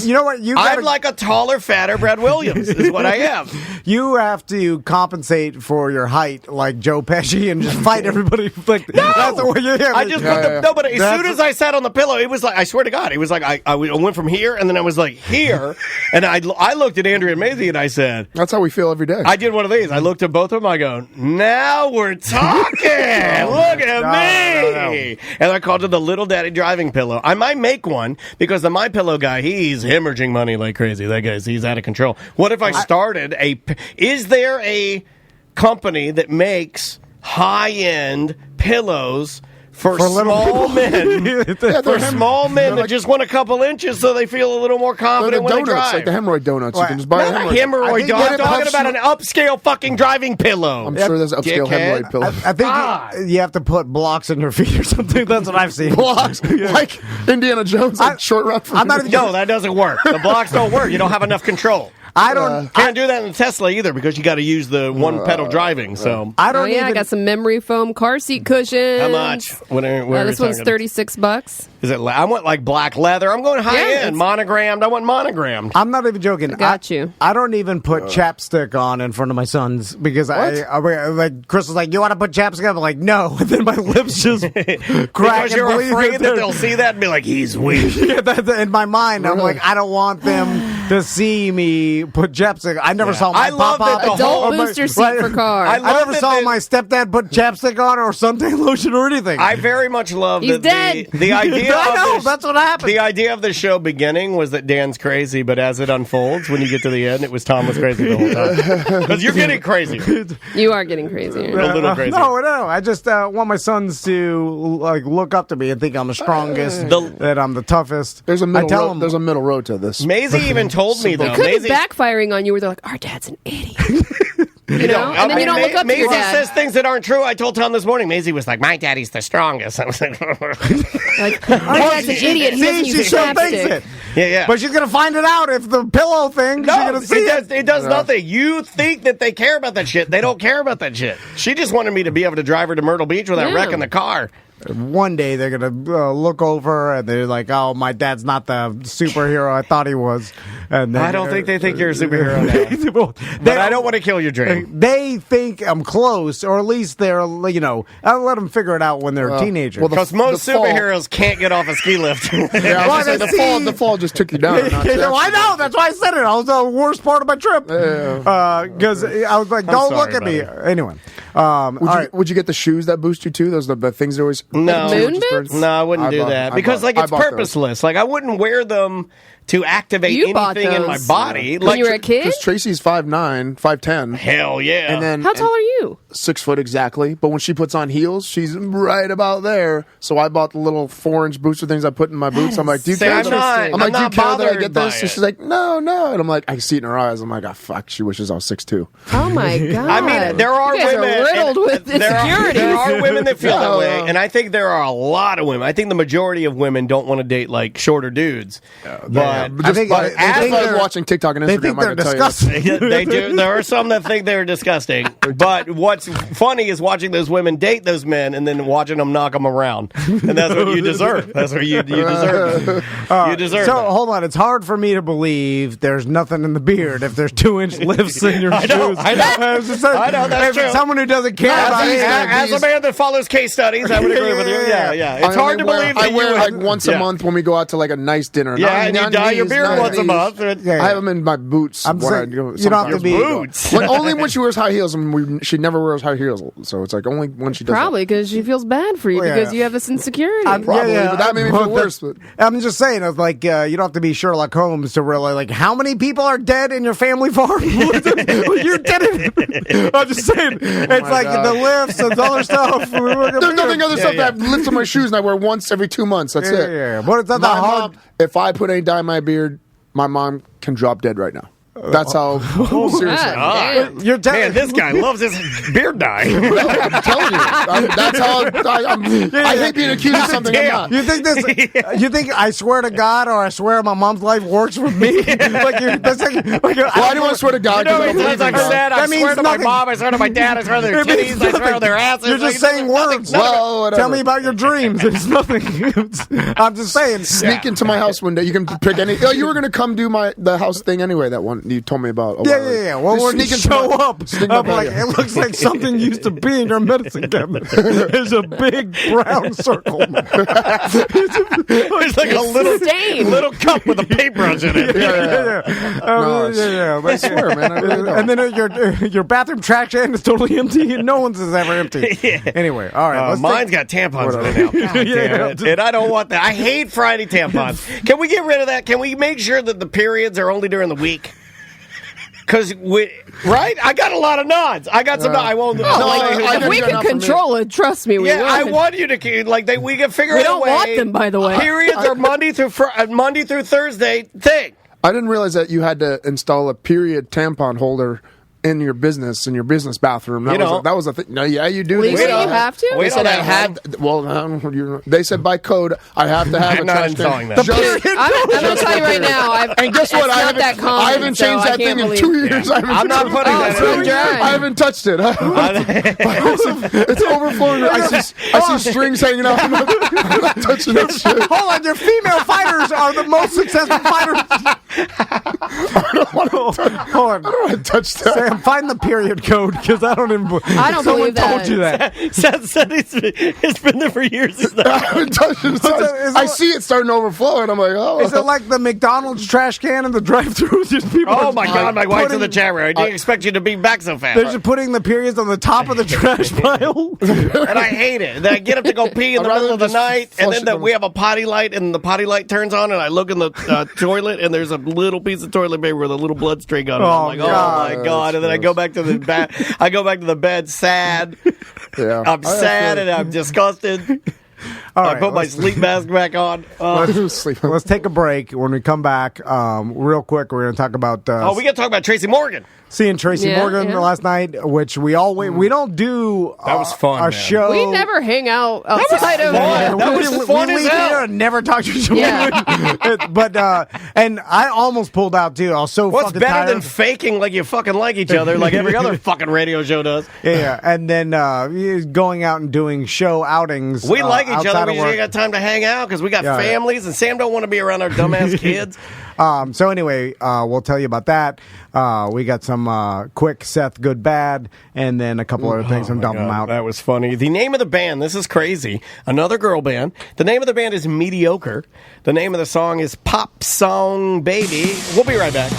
You know what? I'm like a taller, fatter Brad Williams is what I am. You have to compensate for your height like Joe Pesci and just fight everybody. Like, that's the way you I just put the, no, but as soon as I sat on the pillow, it was like, I swear to God, it was like I went from here and then I was like here, and I looked at Andrea and Maisie and I said, that's how we feel every day. I did one of these. I looked at both of them. I go, now we're talking. Look at me. And I called it the Little Daddy driving pillow. I might make one because the My Pillow guy, he's hemorrhaging money like crazy. That guy's he's out of control. What if I started is there a company that makes high-end pillows for small men, for small men that just want a couple inches so they feel a little more confident when donuts, they drive. like the hemorrhoid donuts. You can just buy Not a hemorrhoid donut. I'm talking about an upscale fucking driving pillow. I'm sure there's upscale Dickhead. hemorrhoid pillow. I think you have to put blocks in your feet or something. That's what I've seen. Blocks, like Indiana Jones, like short run. I'm not even. No, that doesn't work. The blocks don't work. You don't have enough control. I don't. Can't do that in the Tesla either because you got to use the one pedal driving. So I don't Oh yeah, I got some memory foam car seat cushions. how much? What are we This one's talking? $36. Is it? I want like black leather. I'm going high Yeah, end, monogrammed. I want monogrammed. I'm not even joking. Got you. I don't even put chapstick on in front of my sons because I like Chris was like, "You want to put chapstick?" I'm like, "No." And then my lips just crack. Because you're and bleed. afraid that they'll see that and be like, he's weak. Yeah, that's in my mind. I'm like, I don't want them to see me put chapstick. I never saw my I love pop-up. that the Adult whole- booster seat for cars. I I love never that saw the- my stepdad put chapstick on or suntan lotion or anything. I very much love He's that dead. the idea I of know, this- that's what happened. The idea of the show beginning was that Dan's crazy, but as it unfolds, when you get to the end, it was Tom was crazy the whole time. Because you're getting crazy. You are getting crazier. A little crazy. No. I just want my sons to like look up to me and think I'm the strongest, that I'm the toughest. There's a middle I tell road, them, there's a middle road to this. Maisie even told me, though. Could be Maisie, backfiring on you where they're like, our dad's an idiot. You know? And then you don't look up to Maisie your dad. says things that aren't true. I told Tom this morning. Maisie was like, my daddy's the strongest. I was like, Like, our dad's an idiot. He doesn't See, use she still thinks chapstick. it. yeah. But she's gonna find it out if the pillow thing. she's No, gonna see it. it does nothing. You think that they care about that shit. They don't care about that shit. She just wanted me to be able to drive her to Myrtle Beach without Yeah. wrecking the car. One day they're gonna look over and they're like, "Oh, my dad's not the superhero I thought he was." And then, I don't think they think you're a superhero now. Well, But I don't want to kill your dream. They think I'm close, or at least they're, I'll let them figure it out when they're teenagers. well, Because most the fall- superheroes can't get off a ski lift. Yeah, I was Well, gonna say, see- the fall just took you down. a notch. I know. That's why I said it. I was the worst part of my trip because I was like, "Don't sorry, look at me." buddy. Anyway, all right. Would you get the shoes that boost you too? Those are the things that always No. Moon bits? No, I wouldn't do that because I it's bought those. purposeless. Like I wouldn't wear them to activate You bought anything in my those body. when you were a kid? Because Tracy's 5'9", 5'10", Hell yeah. and then How tall are you? 6 foot exactly. But when she puts on heels, she's right about there. So I bought the little 4-inch booster things I put in my boots. I'm like, do you See, care? I'm that- not- I'm I'm like, do you not care that I bothered get by this? it. And she's like, no. And I'm like, I see it in her eyes. I'm like, oh fuck, she wishes I was 6'2". Oh my god! I mean, there are you guys women. are riddled with there insecurities. are women that feel that Yeah. way, and I think there are a lot of women. I think the majority of women don't want to date like shorter dudes. But I think But they as think I was they're- watching TikTok and They Instagram, think I they're can tell you. disgusting. they do. There are some that think they're disgusting. But what's funny is watching those women date those men and then watching them knock them around, and that's what you deserve. That's what you deserve. You deserve. So that. hold on, it's hard for me to believe there's nothing in the beard if there's 2-inch lifts in your shoes. I know. was just saying, I know, that's if true. someone who doesn't care about it. As a man that follows case studies, I would agree with you. Yeah. It's I hard to only believe I that wear you like would- once a month when we go out to like a nice dinner. Yeah, Not- and you not dye your these, beard not once a these. month. I have them in my boots. I'm when saying, I go you don't have to sometimes. be- Boots. Only when she wears high heels, and she never wears high heels. So it's like only when she does. Probably because she feels bad for you Well, yeah. because you have this insecurity. Probably, but that made me feel worse. But I'm just saying, it's like you don't have to be Sherlock Holmes to realize, like, how many people are dead in your family farm? You did it. I'm just saying, it's like God. the lifts and other stuff. there's nothing other stuff that lifts on my shoes, and I wear once every 2 months. That's it. Yeah, but it's not My that hard. mom, if I put any dye in my beard, my mom can drop dead right now. That's how seriously. God damn. You're Man, this guy loves his beard dye. I'm telling you. That's how I hate being accused of something I'm not. You think this? You think I swear to God or I swear my mom's life works with me? That's like Well, I didn't want to swear to God. You know, 'cause I don't it's believe like in I God. said, I That means swear to my nothing. mom, I swear to my dad, I swear to their It means titties, I swear to nothing. their asses. You're just saying words. Well, whatever. Tell me about your dreams. It's nothing. I'm just saying. Sneak into my house one day. You can pick any. Oh, you were gonna come do the house thing anyway. That one you told me about. Yeah. Well, Just when you sneak into show my- up, sneak my I'm like, bed. it looks like something used to be in your medicine cabinet. There's a big brown circle. It's like a little Stain. little cup with a paintbrush in it. Yeah. No, yeah. I swear, man. I really don't. And then your bathroom trash can is totally empty, and no one's is ever empty. Anyway, all right. let's Mine's take- got tampons in it now. God damn it. And I don't want that. I hate Friday tampons. Can we get rid of that? Can we make sure that the periods are only during the week? Because right? I got a lot of nods. I got some. I won't. If we can control it, trust me, we yeah, will. I want you to like they. We can figure We out a don't way. want them, by the way. Periods are Monday through Thursday thing. I didn't realize that you had to install a period tampon holder in your business bathroom. That was a thing. No, yeah, you do. Legally, you have to. They said I had. Well, they said by code I have to have I'm a not trash installing can. that. I'm going to tell you right now. And guess what? I haven't changed that thing in 2 years. I'm not putting that in. I haven't touched it. It's overflowing. I see strings hanging out. I'm not touching that shit. Hold on, your female fighters are the most successful fighters. I don't want to touch that. Sam, find the period code because I don't even. I don't Someone believe that. told you that. Seth said it's been there for years. I haven't touched it. I see it starting to overflow, and I'm like, oh. Is it like the McDonald's trash can in the drive-thru? Just people. Oh my God! My wife's in the chat room. I didn't expect you to be back so fast. They're just putting the periods on the top of the trash pile. And I hate it. Then I get up to go pee in the middle of the night, and then we have a potty light, and the potty light turns on, and I look in the toilet, and there's a little piece of toilet paper with a little blood string on it. I'm like, oh my God! And then I go back to the bed sad. Yeah. I'm sad and I'm disgusted. All I right, put my sleep mask back on. Let's take a break. When we come back, real quick, we're going to talk about. We got to talk about Tracy Morgan. Seeing Tracy Morgan last night, which we don't do. That was fun. A show. We never hang out outside of. That was fun we as leave hell. here and never talk to each other. Yeah. But and I almost pulled out too. I was so What's fucking better tired. than faking like you fucking like each other, like every other fucking radio show does? Yeah, and then going out and doing show outings. We like each other. We just work. ain't got time to hang out because we got families, and Sam don't want to be around our dumbass kids. So anyway, we'll tell you about that. We got some quick Seth good bad, and then a couple other things from Dump 'Em Out. That was funny. The name of the band, this is crazy. Another girl band. The name of the band is Mediocre. The name of the song is Pop Song Baby. We'll be right back.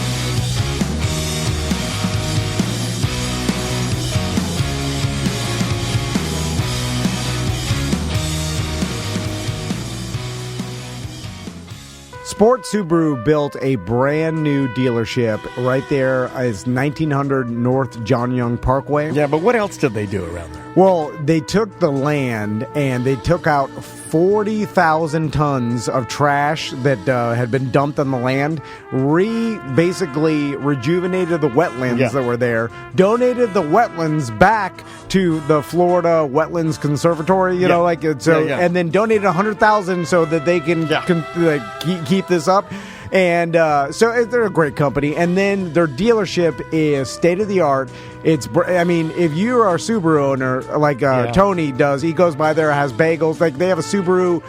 Sport Subaru built a brand new dealership right there as 1900 North John Young Parkway. Yeah, but what else did they do around there? Well, they took the land and they took out 40,000 tons of trash that had been dumped on the land, basically rejuvenated the wetlands that were there, donated the wetlands back to the Florida Wetlands Conservatory, and then donated 100,000 so that they can keep this up. And so they're a great company. And then their dealership is state of the art. If you are a Subaru owner, like Tony does, he goes by there, has bagels. Like they have a Subaru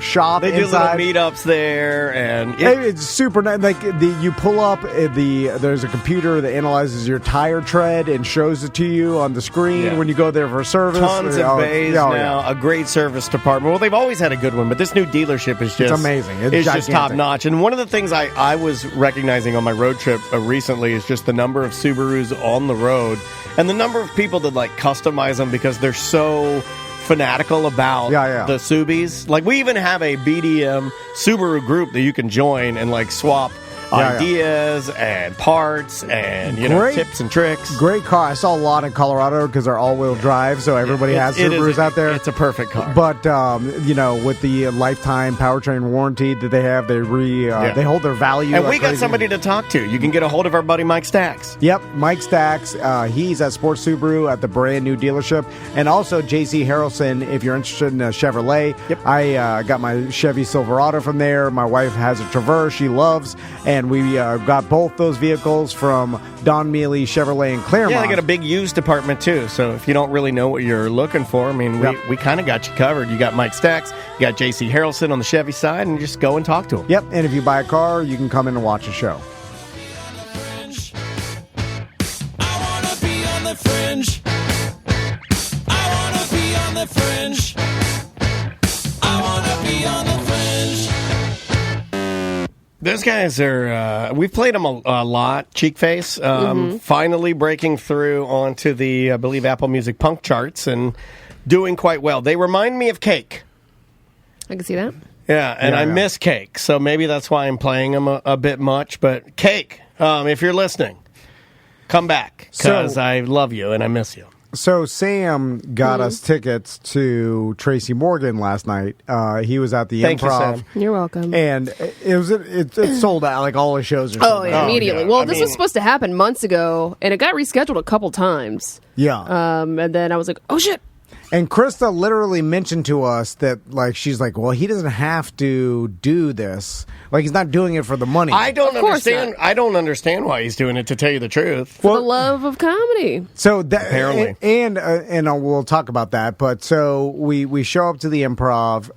shop. They do inside. little meetups there, and it's super nice. Like you pull up there's a computer that analyzes your tire tread and shows it to you on the screen when you go there for service. Tons of bays now. A great service department. Well, they've always had a good one, but this new dealership is just amazing. It's just top notch. And one of the things I was recognizing on my road trip recently is just the number of Subarus on the road and the number of people that like customize them because they're so fanatical about the Subies. Like we even have a BDM Subaru group that you can join and like swap ideas and parts and tips and tricks. Great car. I saw a lot in Colorado because they're all-wheel drive, so everybody has Subarus out there. It's a perfect car. But with the lifetime powertrain warranty that they have, they hold their value. And we got somebody to talk to. You can get a hold of our buddy Mike Stacks. Yep, Mike Stacks. He's at Sports Subaru at the brand new dealership, and also JC Harrelson. If you're interested in a Chevrolet, I got my Chevy Silverado from there. My wife has a Traverse she loves. And we got both those vehicles from Don Mealy Chevrolet in Claremont. Yeah, they got a big used department, too. So if you don't really know what you're looking for, we kind of got you covered. You got Mike Stacks, you got J.C. Harrelson on the Chevy side, and you just go and talk to him. Yep, and if you buy a car, you can come in and watch a show. I want to be on the fringe. I want to be on the fringe. I want to be on the fringe. Those guys are, we've played them a lot, Cheekface, finally breaking through onto the, I believe, Apple Music Punk charts and doing quite well. They remind me of Cake. I can see that. Yeah, and I miss Cake, so maybe that's why I'm playing them a bit much. But Cake, if you're listening, come back, because I love you and I miss you. So Sam got us tickets to Tracy Morgan last night. He was at the Thank you, Improv. Sam. You're welcome. And it sold out like all his shows are sold out. Immediately. yeah. Well, I this mean- was supposed to happen months ago, and it got rescheduled a couple times. Yeah. And then I was like, oh shit. And Krista literally mentioned to us that, like, she's like, well, he doesn't have to do this. Like, he's not doing it for the money. I don't Of course understand. not. I don't understand why he's doing it. To tell you the truth, For the love of comedy. So that Apparently. and we'll talk about that. But so we show up to the Improv.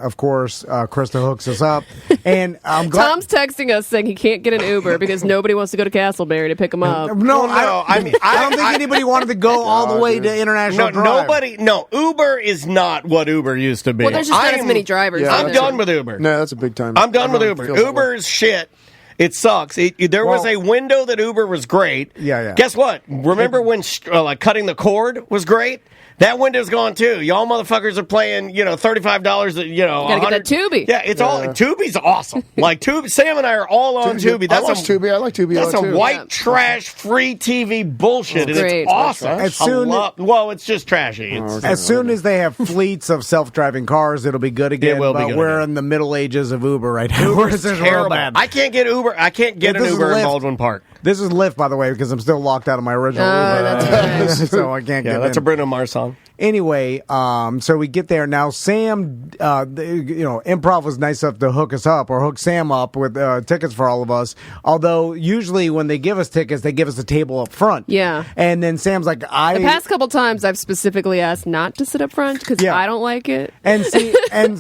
Of course, Krista hooks us up, and I'm glad. Tom's texting us saying he can't get an Uber because nobody wants to go to Castleberry to pick him up. No, Well, no, I don't think anybody wanted to go all the way to International Drive. nobody. No, Uber is not what Uber used to be. Well, there's just not as many drivers. Yeah, I'm either. done with Uber. No, that's a big time. I'm done with Everyone Uber. feels that way. Uber is shit. It sucks. There was a window that Uber was great. Yeah. Guess what? Remember when like cutting the cord was great? That window's gone too. Y'all motherfuckers are playing, $35. You gotta get that Tubi. Yeah, it's all Tubi's awesome. Like Tubi, Sam and I are all on Tubi. I watch Tubi. I like Tubi. That's some too. white trash free TV bullshit, and great. it's awesome. As soon- well, it's just trashy. It's, As soon as they have fleets of self-driving cars, it'll be good again. It will be but good we're again. in the middle ages of Uber right now. Where Uber's it's real terrible. bad. I can't get Uber. I can't get Well, an this is Uber in Lyft. Baldwin Park. This is Lyft, by the way, because I'm still locked out of my original Uber. that's right. So I can't Yeah, get that's in. a Bruno Mars song. Anyway, so we get there now. Sam, Improv was nice enough to hook us up or hook Sam up with tickets for all of us. Although usually when they give us tickets, they give us a table up front. Yeah. And then Sam's like, The past couple times, I've specifically asked not to sit up front because Yeah. I don't like it. and see, and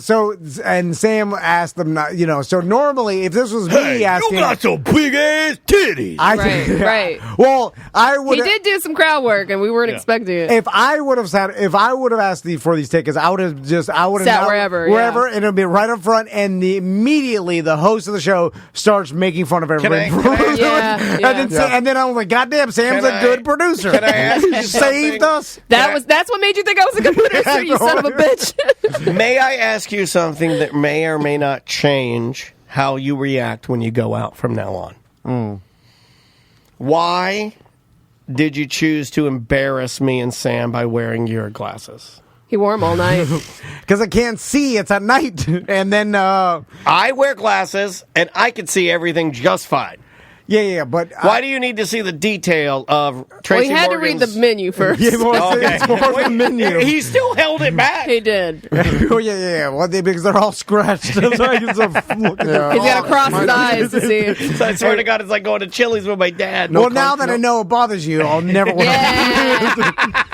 Sam asked them not. So normally, if this was me asking, some big ass titties. Right. Well, I would. He did do some crowd work, and we weren't expecting it. If I would have asked for these tickets, I would have Sat wherever, and it'll be right up front. And immediately the host of the show starts making fun of everybody. Can I- Yeah. And then I was like, "God damn, Sam's Can a I- good producer. can I ask you Saved something? us." That's what made you think I was a good producer, you son of a bitch. May I ask you something that may or may not change how you react when you go out from now on? Why did you choose to embarrass me and Sam by wearing your glasses? He wore them all night. Because I can't see. It's at night, and then I wear glasses, and I can see everything just fine. yeah. But Why do you need to see the detail of Tracy Well, he had to read Morgan's- the menu first. yeah, well, Okay. it's more the menu. He still held it back. He did. Oh yeah. Well, because they're all scratched. That's why he's looking Yeah. He's got to cross his eyes to see. So I swear to God, it's like going to Chili's with my dad. Well, now that I know it bothers you, I'll never wear them. Yeah.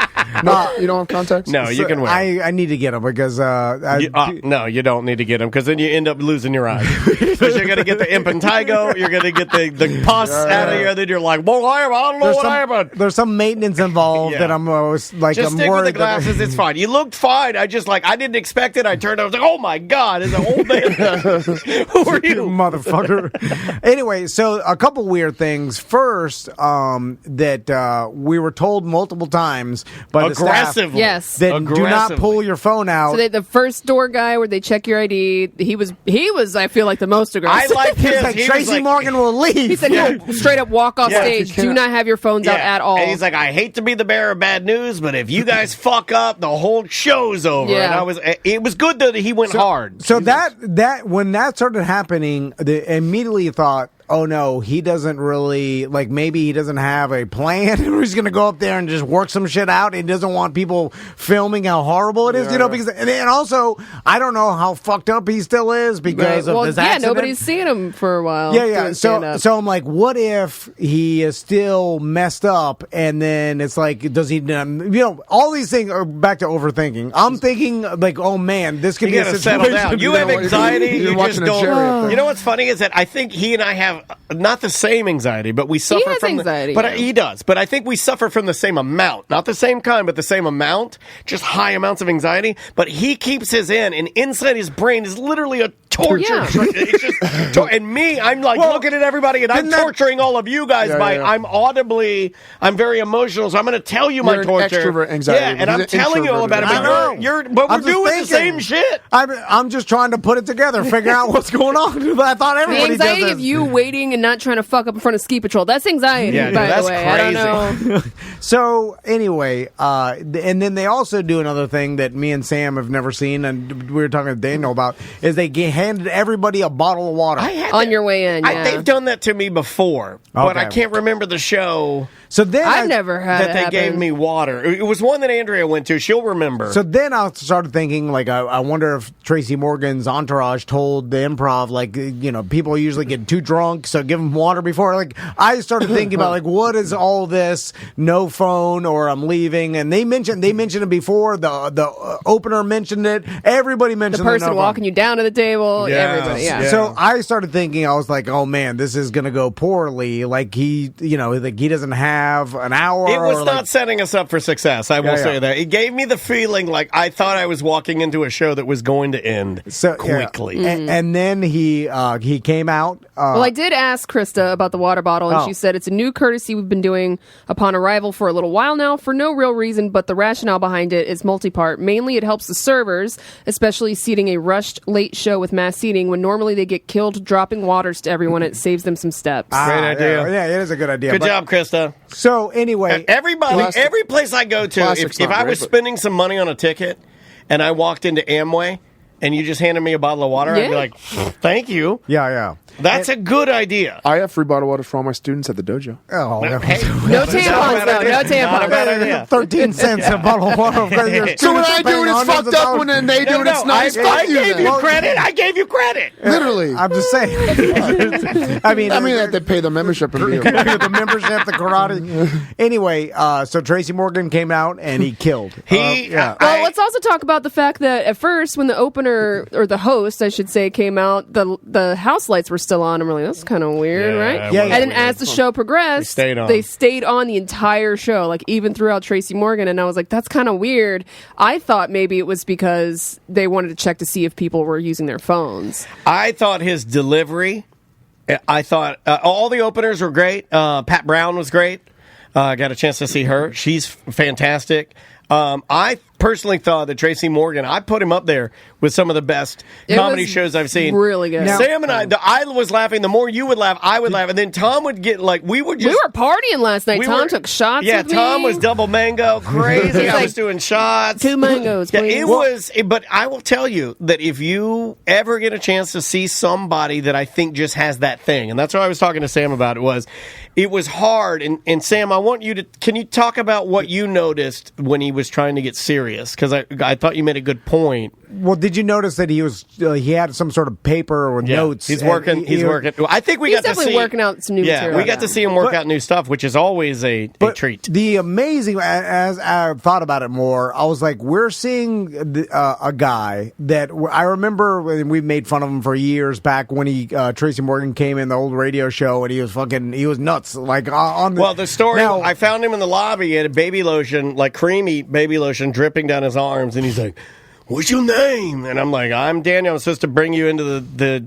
No, you don't have contacts? No, you can wear them. I need to get them because No, you don't need to get them because then you end up losing your eyes. Because you're going to get the impetigo, you're going to get the pus out of you, then you're like, well, I don't know what happened. there's some maintenance involved Yeah. that I'm like Just I'm stick with worried the glasses, it's fine. You looked fine. I didn't expect it. I turned out, I was like, oh my God, it's an old man. Who are you you? motherfucker. Anyway, so a couple weird things. First, that we were told multiple times by the staff Aggressively. Yes. that do not Aggressively. pull your phone out. So the first door guy where they check your ID, he was I feel like the most I aggressive. like his. Like He was Tracy like- Morgan will leave. He said he'll straight up walk off Yeah. stage. You Do can't- not have your phones out at all. And he's like, I hate to be the bearer of bad news, but if you guys fuck up, the whole show's over. Yeah. And it was good that he went hard. So that when that started happening, they immediately thought, oh no, he doesn't really maybe he doesn't have a plan. He's going to go up there and just work some shit out. He doesn't want people filming how horrible it is, because and also I don't know how fucked up he still is because of this accident. nobody's seen him for a while. Yeah. doing stand-up. So I'm like, what if he is still messed up? And then it's like, does he? All these things are back to overthinking. I'm thinking like, oh man, this could You be a gotta situation. settle down. You have anxiety. You're You watching just a don't. Jerry up there. You know what's funny is that I think he and I have not the same anxiety, but we suffer has from anxiety, but yeah. he does. But I think we suffer from the same amount, not the same kind, but the same amount. Just high amounts of anxiety. But he keeps his in, and inside his brain is literally a torture. Yeah. It's just and me, I'm like looking at everybody, and I'm torturing all of you guys by I'm very emotional, so I'm going to tell you my You're an torture. extrovert anxiety. Yeah, and I'm He's an telling you all about it. I know. But we're I'm just doing the thinking. same shit. I'm just trying to put it together, figure out what's going on. I thought the everybody anxiety does of this. you waiting and not trying to fuck up in front of Ski Patrol. That's anxiety, Yeah, dude, by that's the way. crazy. I don't know. So anyway, and then they also do another thing that me and Sam have never seen, and we were talking to Daniel about, is they handed everybody a bottle of water. On your way in, yeah. They've done that to me before, but I Okay. can't remember the show. So then I've never had that it they happen. gave me water. It was one that Andrea went to. She'll remember. So then I started thinking, like, I wonder if Tracy Morgan's entourage told the Improv, like, people usually get too drunk, so give them water before. Like, I started thinking about, like, what is all this? No phone, or I'm leaving. And they mentioned it before. The opener mentioned it. Everybody mentioned The person no walking phone. you down to the table, everybody, yeah. So I started thinking, I was like, oh man, this is going to go poorly. Like he doesn't have an hour. it was or not like, setting us up for success. I will say that. It gave me the feeling like I thought I was walking into a show that was going to end quickly. And then he came out. Well, I did ask Krista about the water bottle, and she said it's a new courtesy we've been doing upon arrival for a little while now for no real reason, but the rationale behind it is multi-part. Mainly, it helps the servers, especially seating a rushed late show with mass seating when normally they get killed dropping waters to everyone. It saves them some steps. Great idea. Yeah, it is a good idea. Good job, Krista. So anyway, every place I go to, if I was spending some money on a ticket and I walked into Amway and you just handed me a bottle of water, I'd be like, thank you. Yeah. That's a good idea. I have free bottled water for all my students at the dojo. Oh, No tampons, though. No Not a bad tampons. idea. 13 cents a bottle of water. So when I do it, it's fucked up. When they do it, it's nice. I Fuck you. gave then. you credit. I gave you credit. Literally. I'm just saying. I mean, that they pay the membership and be the membership, the karate. Anyway, so Tracy Morgan came out and he killed. Well, let's also talk about the fact that at first, when the opener, or the host, I should say, came out, the house lights were still on. I'm really, that's kind of weird, right? Yeah. And then as the show progressed, they stayed on the entire show, like even throughout Tracy Morgan. And I was like, that's kind of weird. I thought maybe it was because they wanted to check to see if people were using their phones. I thought his delivery, I thought all the openers were great. Pat Brown was great. I got a chance to see her. She's fantastic. I personally thought that Tracy Morgan, I put him up there with some of the best comedy shows I've seen. Really good. Now, Sam and I was laughing. The more you would laugh, I would laugh. And then Tom would get we were partying last night. Tom took shots with me. Tom was double mango crazy. I was doing shots. 2 mangoes, please. It was, but I will tell you that if you ever get a chance to see somebody that I think just has that thing, and that's what I was talking to Sam about, it was hard. And Sam, I want you to, can you talk about what you noticed when he was trying to get serious? Because I thought you made a good point. Well, did you notice that he had some sort of paper or notes? He's working. He's working. I think we He's got to see. definitely working out some new material. we got to see him work out new stuff, which is always a treat. The amazing, as I thought about it more, I was like, we're seeing a guy that I remember we made fun of him for years back when Tracy Morgan came in the old radio show and he was nuts. Like on the story. Now, I found him in the lobby. He had a baby lotion, like creamy baby lotion, dripping down his arms, and he's like, "What's your name?" And I'm like, "I'm Daniel. I'm supposed to bring you into the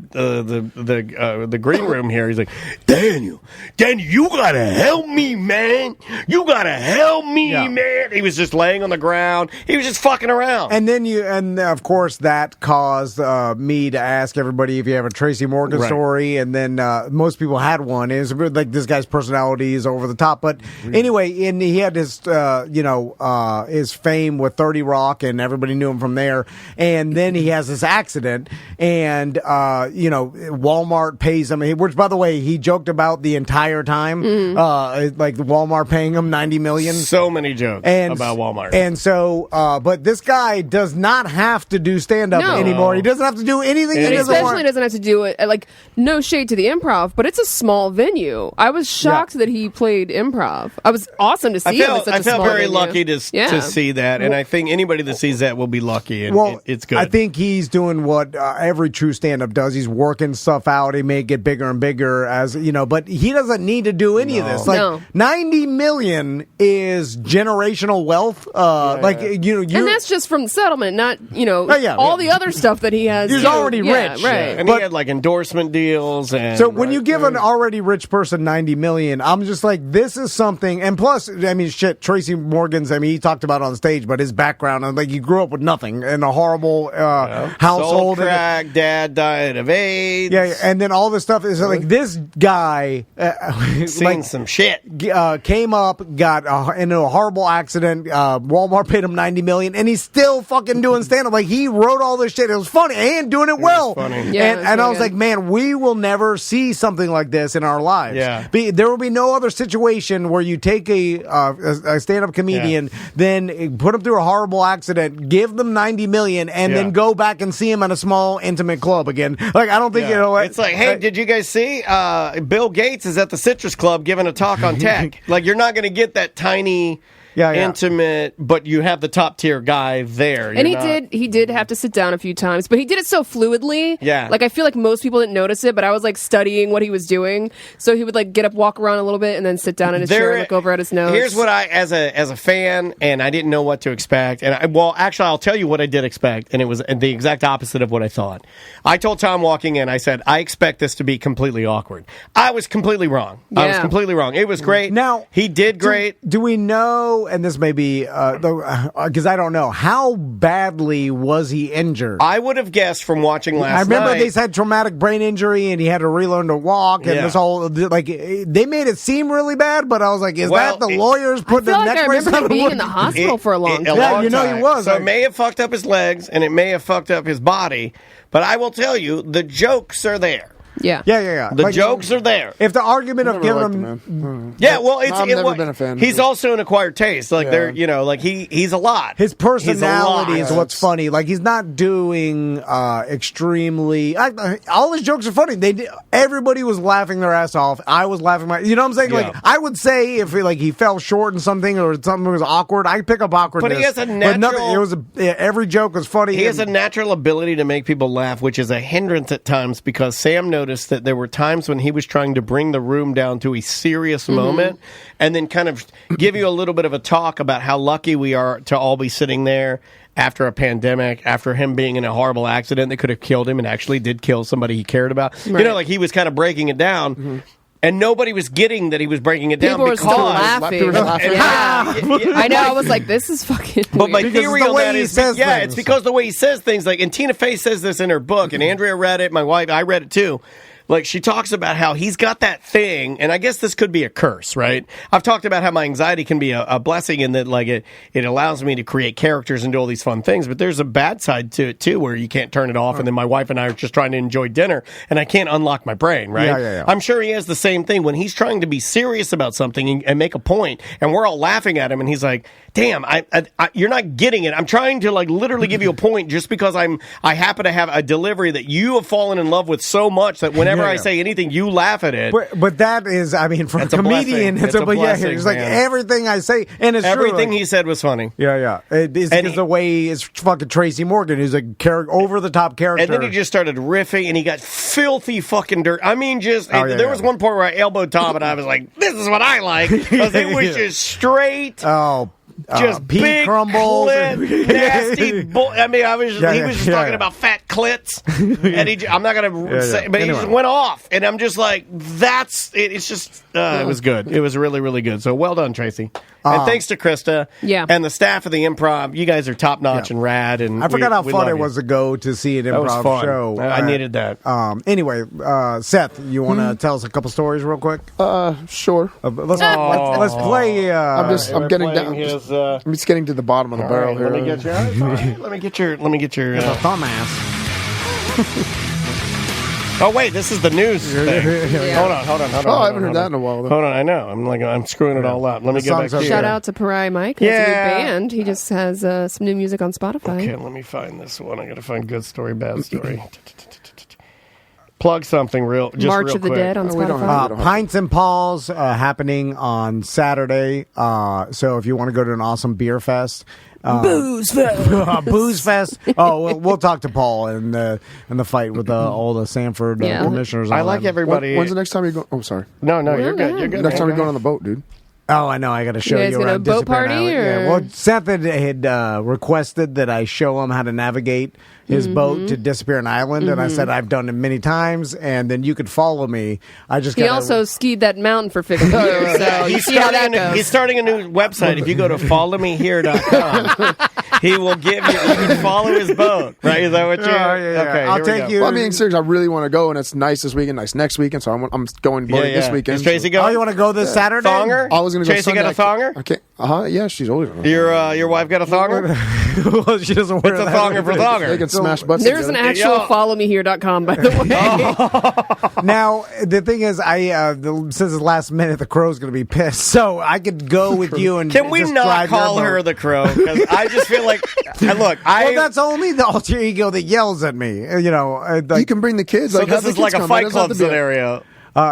green room here." He's like, Daniel, you gotta help me, man. You gotta help me, man. He was just laying on the ground. He was just fucking around. And then of course that caused me to ask everybody if you have a Tracy Morgan story, and then most people had one. It was like this guy's personality is over the top, but anyway, and he had his his fame with 30 Rock, and everybody knew him from there. And then he has this accident, and Walmart pays him, which, by the way, he joked about the entire time, like Walmart paying him $90 million. So many jokes about Walmart. And so, but this guy does not have to do stand-up anymore. He doesn't have to do anything. And especially doesn't have to do it, like, no shade to the Improv, but it's a small venue. I was shocked that he played Improv. I was awesome to see him in such a small venue. I felt very lucky to see that, and I think anybody that sees that will be lucky, and it's good. I think he's doing what every true stand-up does. He's working stuff out. He may get bigger and bigger but he doesn't need to do any of this. Like, $90 million is generational wealth. And that's just from the settlement, not, all the other stuff that he has. He's already rich. Right. And he had like endorsement deals. And so when you give an already rich person $90 million, I'm just like, this is something. And plus, I mean, Tracy Morgan's, he talked about it on stage, but his background, like, he grew up with nothing. in a horrible household. Sold crack, dad died of AIDS. Yeah, and then all this stuff is like this guy seen some shit. Came up, got into a horrible accident. Walmart paid him $90 million, and he's still fucking doing stand up. Like he wrote all this shit. It was funny and doing it well. Funny. Yeah, and I was like, man, we will never see something like this in our lives. Yeah. There will be no other situation where you take a stand up comedian, then put him through a horrible accident, give them $90 million, and then go back and see him at a small intimate club again. Like I don't think it's like, hey, did you guys see Bill Gates is at the Citrus Club giving a talk on tech? Like you're not going to get that tiny. Intimate, but you have the top tier guy there. And he did have to sit down a few times, but he did it so fluidly. Yeah. Like I feel like most people didn't notice it, but I was like studying what he was doing. So he would like get up, walk around a little bit, and then sit down in his chair and look over at his nose. Here's what I, as a fan, and I didn't know what to expect. And actually, I'll tell you what I did expect, and it was the exact opposite of what I thought. I told Tom walking in, I said, I expect this to be completely awkward. I was completely wrong. Yeah. I was completely wrong. It was great. Now he did great. Do we know? And this may be because I don't know how badly was he injured. I would have guessed from watching last night. I remember they said traumatic brain injury and he had to relearn to walk and this whole like they made it seem really bad, but I was like, is that the lawyers putting the neck brace on him? Being in the hospital for a long time. Yeah, you know he was. So it may have fucked up his legs and it may have fucked up his body, but I will tell you, the jokes are there. Yeah. The jokes are there. If the argument of giving him, I've never been a fan. He's also an acquired taste. Like they're, like he's a lot. His personality is what's funny. Like he's not doing extremely. All his jokes are funny. Everybody was laughing their ass off. I was laughing you know what I'm saying? Yeah. Like I would say if he fell short in something or something was awkward, I pick up awkwardness. But he has a natural. Every joke was funny. He has a natural ability to make people laugh, which is a hindrance at times because Sam noticed that there were times when he was trying to bring the room down to a serious moment and then kind of give you a little bit of a talk about how lucky we are to all be sitting there after a pandemic, after him being in a horrible accident that could have killed him and actually did kill somebody he cared about. Right. Like he was kind of breaking it down. And nobody was getting that he was breaking it down People were still laughing. I know. I was like, this is fucking But my weird. theory on that is, it's because the way he says things. Like, and Tina Fey says this in her book, and Andrea read it, my wife, I read it too. Like, she talks about how he's got that thing, and I guess this could be a curse, right? I've talked about how my anxiety can be a blessing in that, like, it allows me to create characters and do all these fun things, but there's a bad side to it, too, where you can't turn it off, and then my wife and I are just trying to enjoy dinner, and I can't unlock my brain, right? Yeah. I'm sure he has the same thing when he's trying to be serious about something and make a point, and we're all laughing at him, and he's like, damn, you're not getting it. I'm trying to, like, literally give you a point just because I happen to have a delivery that you have fallen in love with so much that whenever I say anything, you laugh at it. But that is, I mean, for a comedian, it's a blessing. It's like everything I say, and it's everything true, he said was funny. Yeah. It's because the way it's fucking Tracy Morgan, who's a over the top character, and then he just started riffing, and he got filthy fucking dirt. I mean, there was one point where I elbowed Tom, and I was like, "This is what I like." Because it was just straight. Just pea big crumbles, nasty. He was just talking about fat clits, and I'm not gonna say, but he just went off, and I'm just like, that's it. It's just, it was good. It was really, really good. So well done, Tracy, and thanks to Krista, and the staff of the Improv. You guys are top notch and rad. And I forgot how fun it was to go to see an Improv show. I needed that. Anyway, Seth, you want to tell us a couple stories real quick? Sure. Let's play. I'm getting down. I'm just getting to the bottom of the barrel here. Let me get your thumb ass. Oh wait, this is the news thing. Hold on. I haven't heard that in a while. Hold on, I know. I'm screwing it all up. Let me get back to Shout out to Pariah Mike. He has a new band. He just has some new music on Spotify. Okay, let me find this one. I got to find good story, bad story. Plug something real of the Dead on Spotify. Pints and Paws happening on Saturday. So if you want to go to an awesome beer fest. Booze Fest. Booze Fest. Oh, we'll talk to Paul in the fight with all the Sanford commissioners. I like everybody. When's the next time you go? Oh, sorry. No, you're good. You're good. Next time you're going on the boat, dude. Oh, I know. I got to show you around a boat party. Yeah. Well, Seth had requested that I show him how to navigate his boat to Disappearing Island, and I said I've done it many times, and then you could follow me. He also skied that mountain for 50 years, so you see how that goes. He's starting a new website. If you go to followmehere.com, he will give you. You can follow his boat, right? Is that what you're? yeah. Okay, I'll here we take go. you. Well, I'm being serious. I really want to go, and it's nice this weekend, nice next weekend. So I'm going boating this weekend. Is Tracy Oh, going? you want to go this Saturday? Thonger? I was going to go. Tracy Sunday. got a thonger? Okay. Yeah, she's older. Your wife got a thonger? Well, she doesn't wear It's a that. thonger for thonger. They can smash butts. There's an together. actual followmehere.com, by the way. Now, the thing is, since it's last minute, the crow's going to be pissed. So I could go with you and Can we just not drive your call boat. her the crow? Because I just feel like, look, Well, that's only the alter ego that yells at me. You know, You can bring the kids. So like, have this the is like kids a come. It Fight doesn't have Club to be a- scenario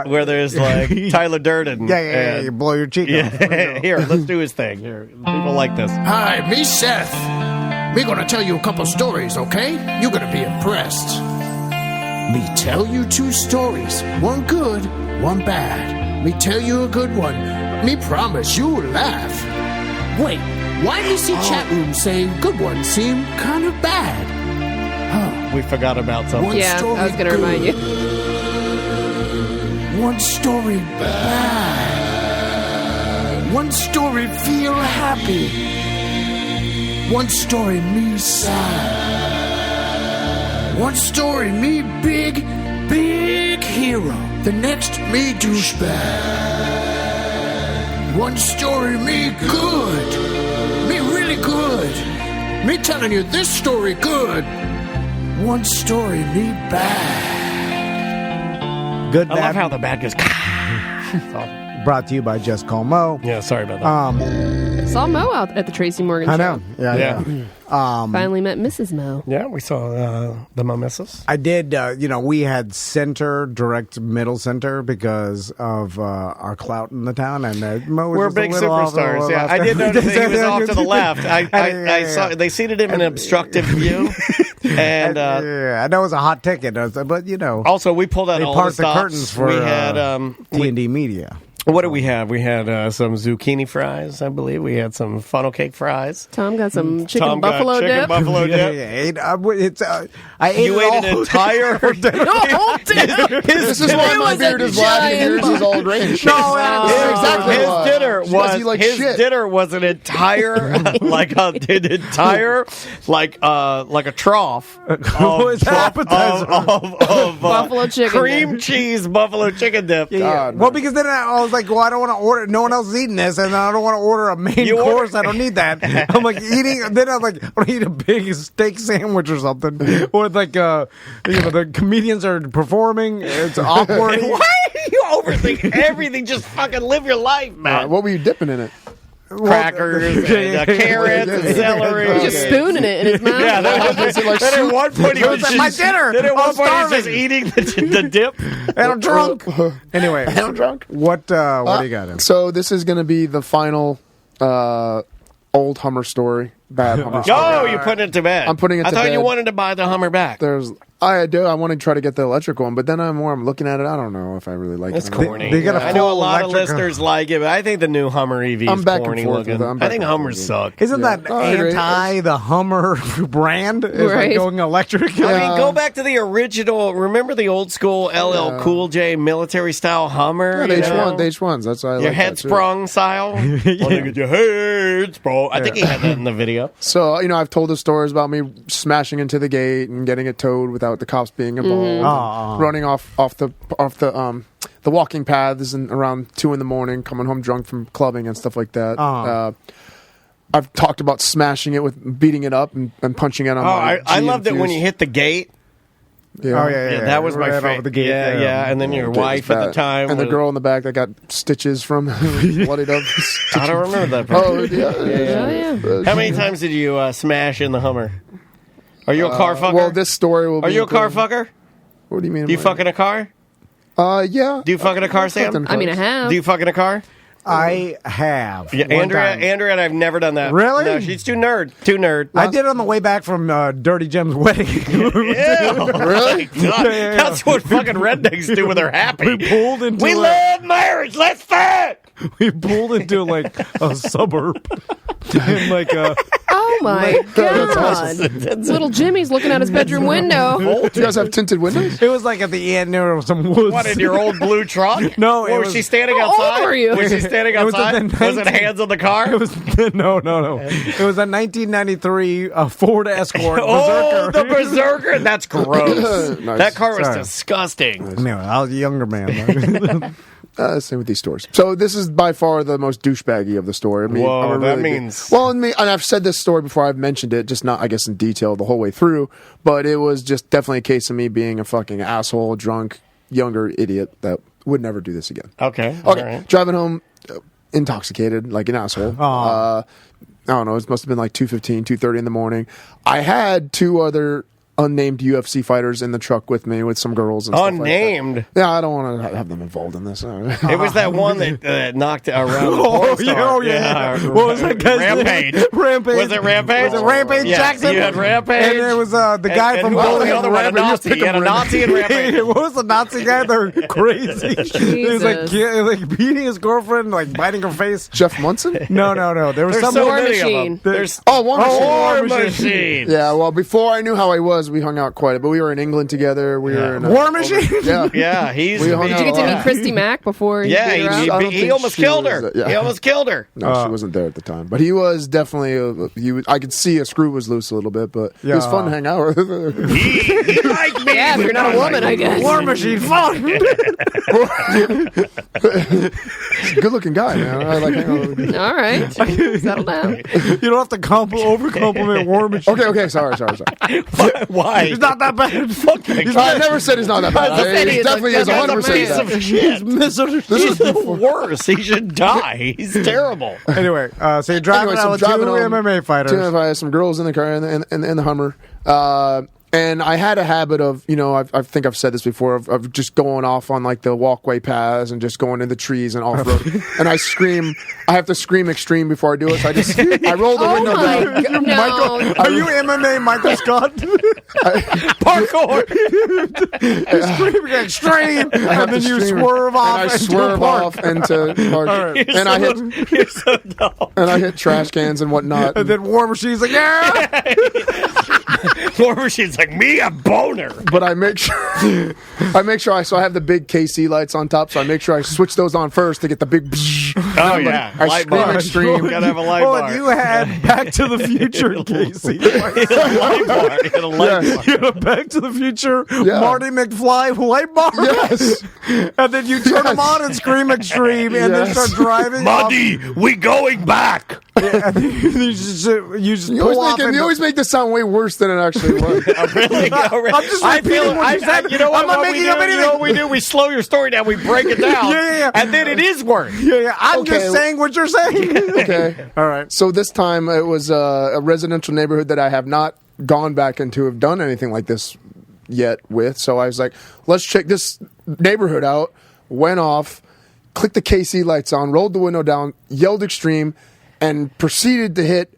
where there's like Tyler Durden. yeah, you blow your cheek off. Here, let's do his thing. Here, people like this. Hi, me Seth. Me gonna tell you a couple stories, okay? You gonna be impressed. Me tell you 2 stories. One good, one bad. Me tell you a good one. Me promise you will laugh. Wait, why do you see chat room saying good ones seem kind of bad? We forgot about something. One Yeah, story I was going to remind good. you. One story bad. One story feel happy. One story me sad. One story me big, big hero. The next me douchebag. One story me good. Me really good. Me telling you this story good. One story me bad. Good, I bad, love how the bad goes. brought to you by Just Call Mo. Yeah, sorry about that. Saw Mo out at the Tracy Morgan I show. know. Yeah. Finally met Mrs. Mo. Yeah, we saw the Momissus. I did, we had direct middle center because of our clout in the town. And Mo was We're just a big little off to the superstars. Yeah, left. I did notice that he was off to the left. I saw they seated him in an obstructive view, and yeah, I know it was a hot ticket, but also we pulled out they all parked the the stops. curtains for we had T&D Media. What did we have? We had some zucchini fries, I believe. We had some funnel cake fries. Tom got some chicken Tom got buffalo chicken dip. buffalo dip. I ate You it ate all. an entire. This is why my beard is black and yours is all gray. No, That's exactly His why. dinner Because was you like his shit. dinner was an entire like a trough was of appetizer. Buffalo chicken cream dip. cheese buffalo chicken dip. God, well, because then I was like, well, I don't want to order. No one else is eating this, and I don't want to order a main You course. order- I don't need that. I'm like eating. Then I was like, I want to eat a big steak sandwich or something. Or like, the comedians are performing. It's awkward. Why do you overthink everything? Just fucking live your life, man. What were you dipping in it? Crackers and carrots and celery. He's just spooning it in his mouth. Yeah, then at one point he was It was my dinner. Then at I one was point he was just starving. eating the dip. And I'm drunk. Anyway, I'm drunk. what do you got? So this is going to be the final old Hummer story. Bad Hummer story. Oh, you're putting it to bed. I'm putting it I to thought you bed. wanted to buy the Hummer back. I do. I want to try to get the electric one, but then I'm looking at it. I don't know if I really like It's it. or not. corny. They got a I know a full lot of electric- listeners like it, but I think the new Hummer EV I'm is back and corny forth looking. with it. I'm I back think and Hummers forth suck. Isn't that I agree. anti the Hummer brand? Is Right. like going electric? I mean, go back to the original. Remember the old school LL Cool J military style Hummer? Yeah, you the know? H1s. That's why I Your like head that, too. sprung style. Want to get your head sprung. I think he had that in the video. So I've told the stories about me smashing into the gate and getting it towed without the cops being involved, and running off the walking paths and around 2 a.m, coming home drunk from clubbing and stuff like that. I've talked about smashing it with beating it up and punching it on. my I G loved it when infused. you hit the gate. Yeah. Oh, yeah. Yeah, that was my Right favorite. over the gate. Yeah. And then your It was wife at the bad. time. and the was- girl in the back that got stitches from bloodied up. I don't remember that. part. Oh yeah. Oh, yeah. How many times did you smash in the Hummer? Are you a car fucker? Well, this story will. Are be you a car included. fucker? What do you mean? Do you fuck in a car? Yeah. Do you fuck in a car, Sam? I mean, I have. Do you fuck in a car? I have. Yeah, one Andrea time. and I've never done that. Really? No, she's too nerd. Too nerd. I did it on the way back from Dirty Jim's wedding. Really? God, that's what fucking rednecks do when they're happy. We pulled into We a- love marriage. Let's fuck. we pulled into like a suburb in like a. Oh my god! Little Jimmy's looking out his bedroom window. Do you guys have tinted windows? It was like at the end there was some woods. What, in your old blue truck? No, Or was she standing outside? old were you? Was she standing It was outside? in the Was it hands on the car? It was no. It was a 1993 Ford Escort. Oh, Berserker. the Berserker! That's gross. Nice. That car was Sorry. disgusting. Anyway, I was a younger man. Same with these stores. So this is by far the most douchebaggy of the story. I mean, Whoa, I'm a that really big- means- Well, and I've said this story before. I've mentioned it, just not, I guess, in detail the whole way through. But it was just definitely a case of me being a fucking asshole, drunk, younger idiot that would never do this again. Okay. Okay, all right. driving home, intoxicated, like an asshole. I don't know. It must have been like 2:15, 2:30 in the morning. I had two other unnamed UFC fighters in the truck with me with some girls and Unnamed? stuff like that. Yeah, I don't want to have them involved in this. It was that one that knocked around the Oh, porn star. yeah. What was that guy's name? Rampage. Rampage. Was it Rampage? Was it Rampage Yeah, Jackson? you had Rampage. And there was the guy And from who was Bowling the other one? A Nazi. You had a Nazi and Rampage. What was the Nazi guy? They're crazy. He was like, like beating his girlfriend, like biting her face. Jeff Munson? No. There was There's some so War many of Machine. them. There's War Machine. War Machine. Yeah, well, before I knew how I was, we hung out quite a bit. We were in England together. We were in War Machine? Yeah. Yeah, he's. We hung Did you get to out. meet Christy Mack before he Yeah, beat her he, up? I don't he think almost she killed was, her. yeah. He almost killed her. No, she wasn't there at the time. But he was definitely, I could see a screw was loose a little bit, but it was Yeah. fun to hang out with. He liked me. Yeah, if you're not a woman, I guess. War Machine fun. Good looking guy, man. I like hanging out with him. All right, settle down. You don't have to over compliment War Machine. Okay, sorry. Why? He's not that bad. I never said he's not that bad. said He he's definitely a is good 100% piece that. of shit. Misunderstood. He's the worst. He should die. He's terrible. Anyway, so you're driving out with two MMA fighters. Two MMA, some girls in the car in the Hummer. And I had a habit of, I think I've said this before, of just going off on like the walkway paths and just going in the trees and off road. And I have to scream extreme before I do it. So I roll the window down. God, no. Michael, are you MMA Michael Scott? Parkour. Screaming extreme, and then you swerve off. And I into swerve a park. off into park. right. You're so dumb. And I hit trash cans and whatnot. And then War Machine's like, yeah. War Machine's like, me a boner. But I make sure so I have the big KC lights on top, so I make sure I switch those on first to get the big. Oh yeah, I light scream bar. extreme. Gotta have a light Oh, bar. and you had Back to the Future, Casey. He had a light bar. He had a light Yeah. bar. You had a Back to the Future Yeah. Marty McFly light bar. Yes. And then you turn them on and scream extreme, and then Yes. start driving. Muddy, we going back. Yeah, and then you just You pull off. you always make this sound way worse than it actually was. Really? I'm just repeating what you said. You know what? I'm not what making we up do, anything. You know what we do? We slow your story down. We break it down. Yeah. And then it is worse. Yeah. I'm Okay. just saying what you're saying. Okay. All right. So this time it was a residential neighborhood that I have not gone back into, have done anything like this yet with. So I was like, let's check this neighborhood out. Went off, clicked the KC lights on, rolled the window down, yelled extreme, and proceeded to hit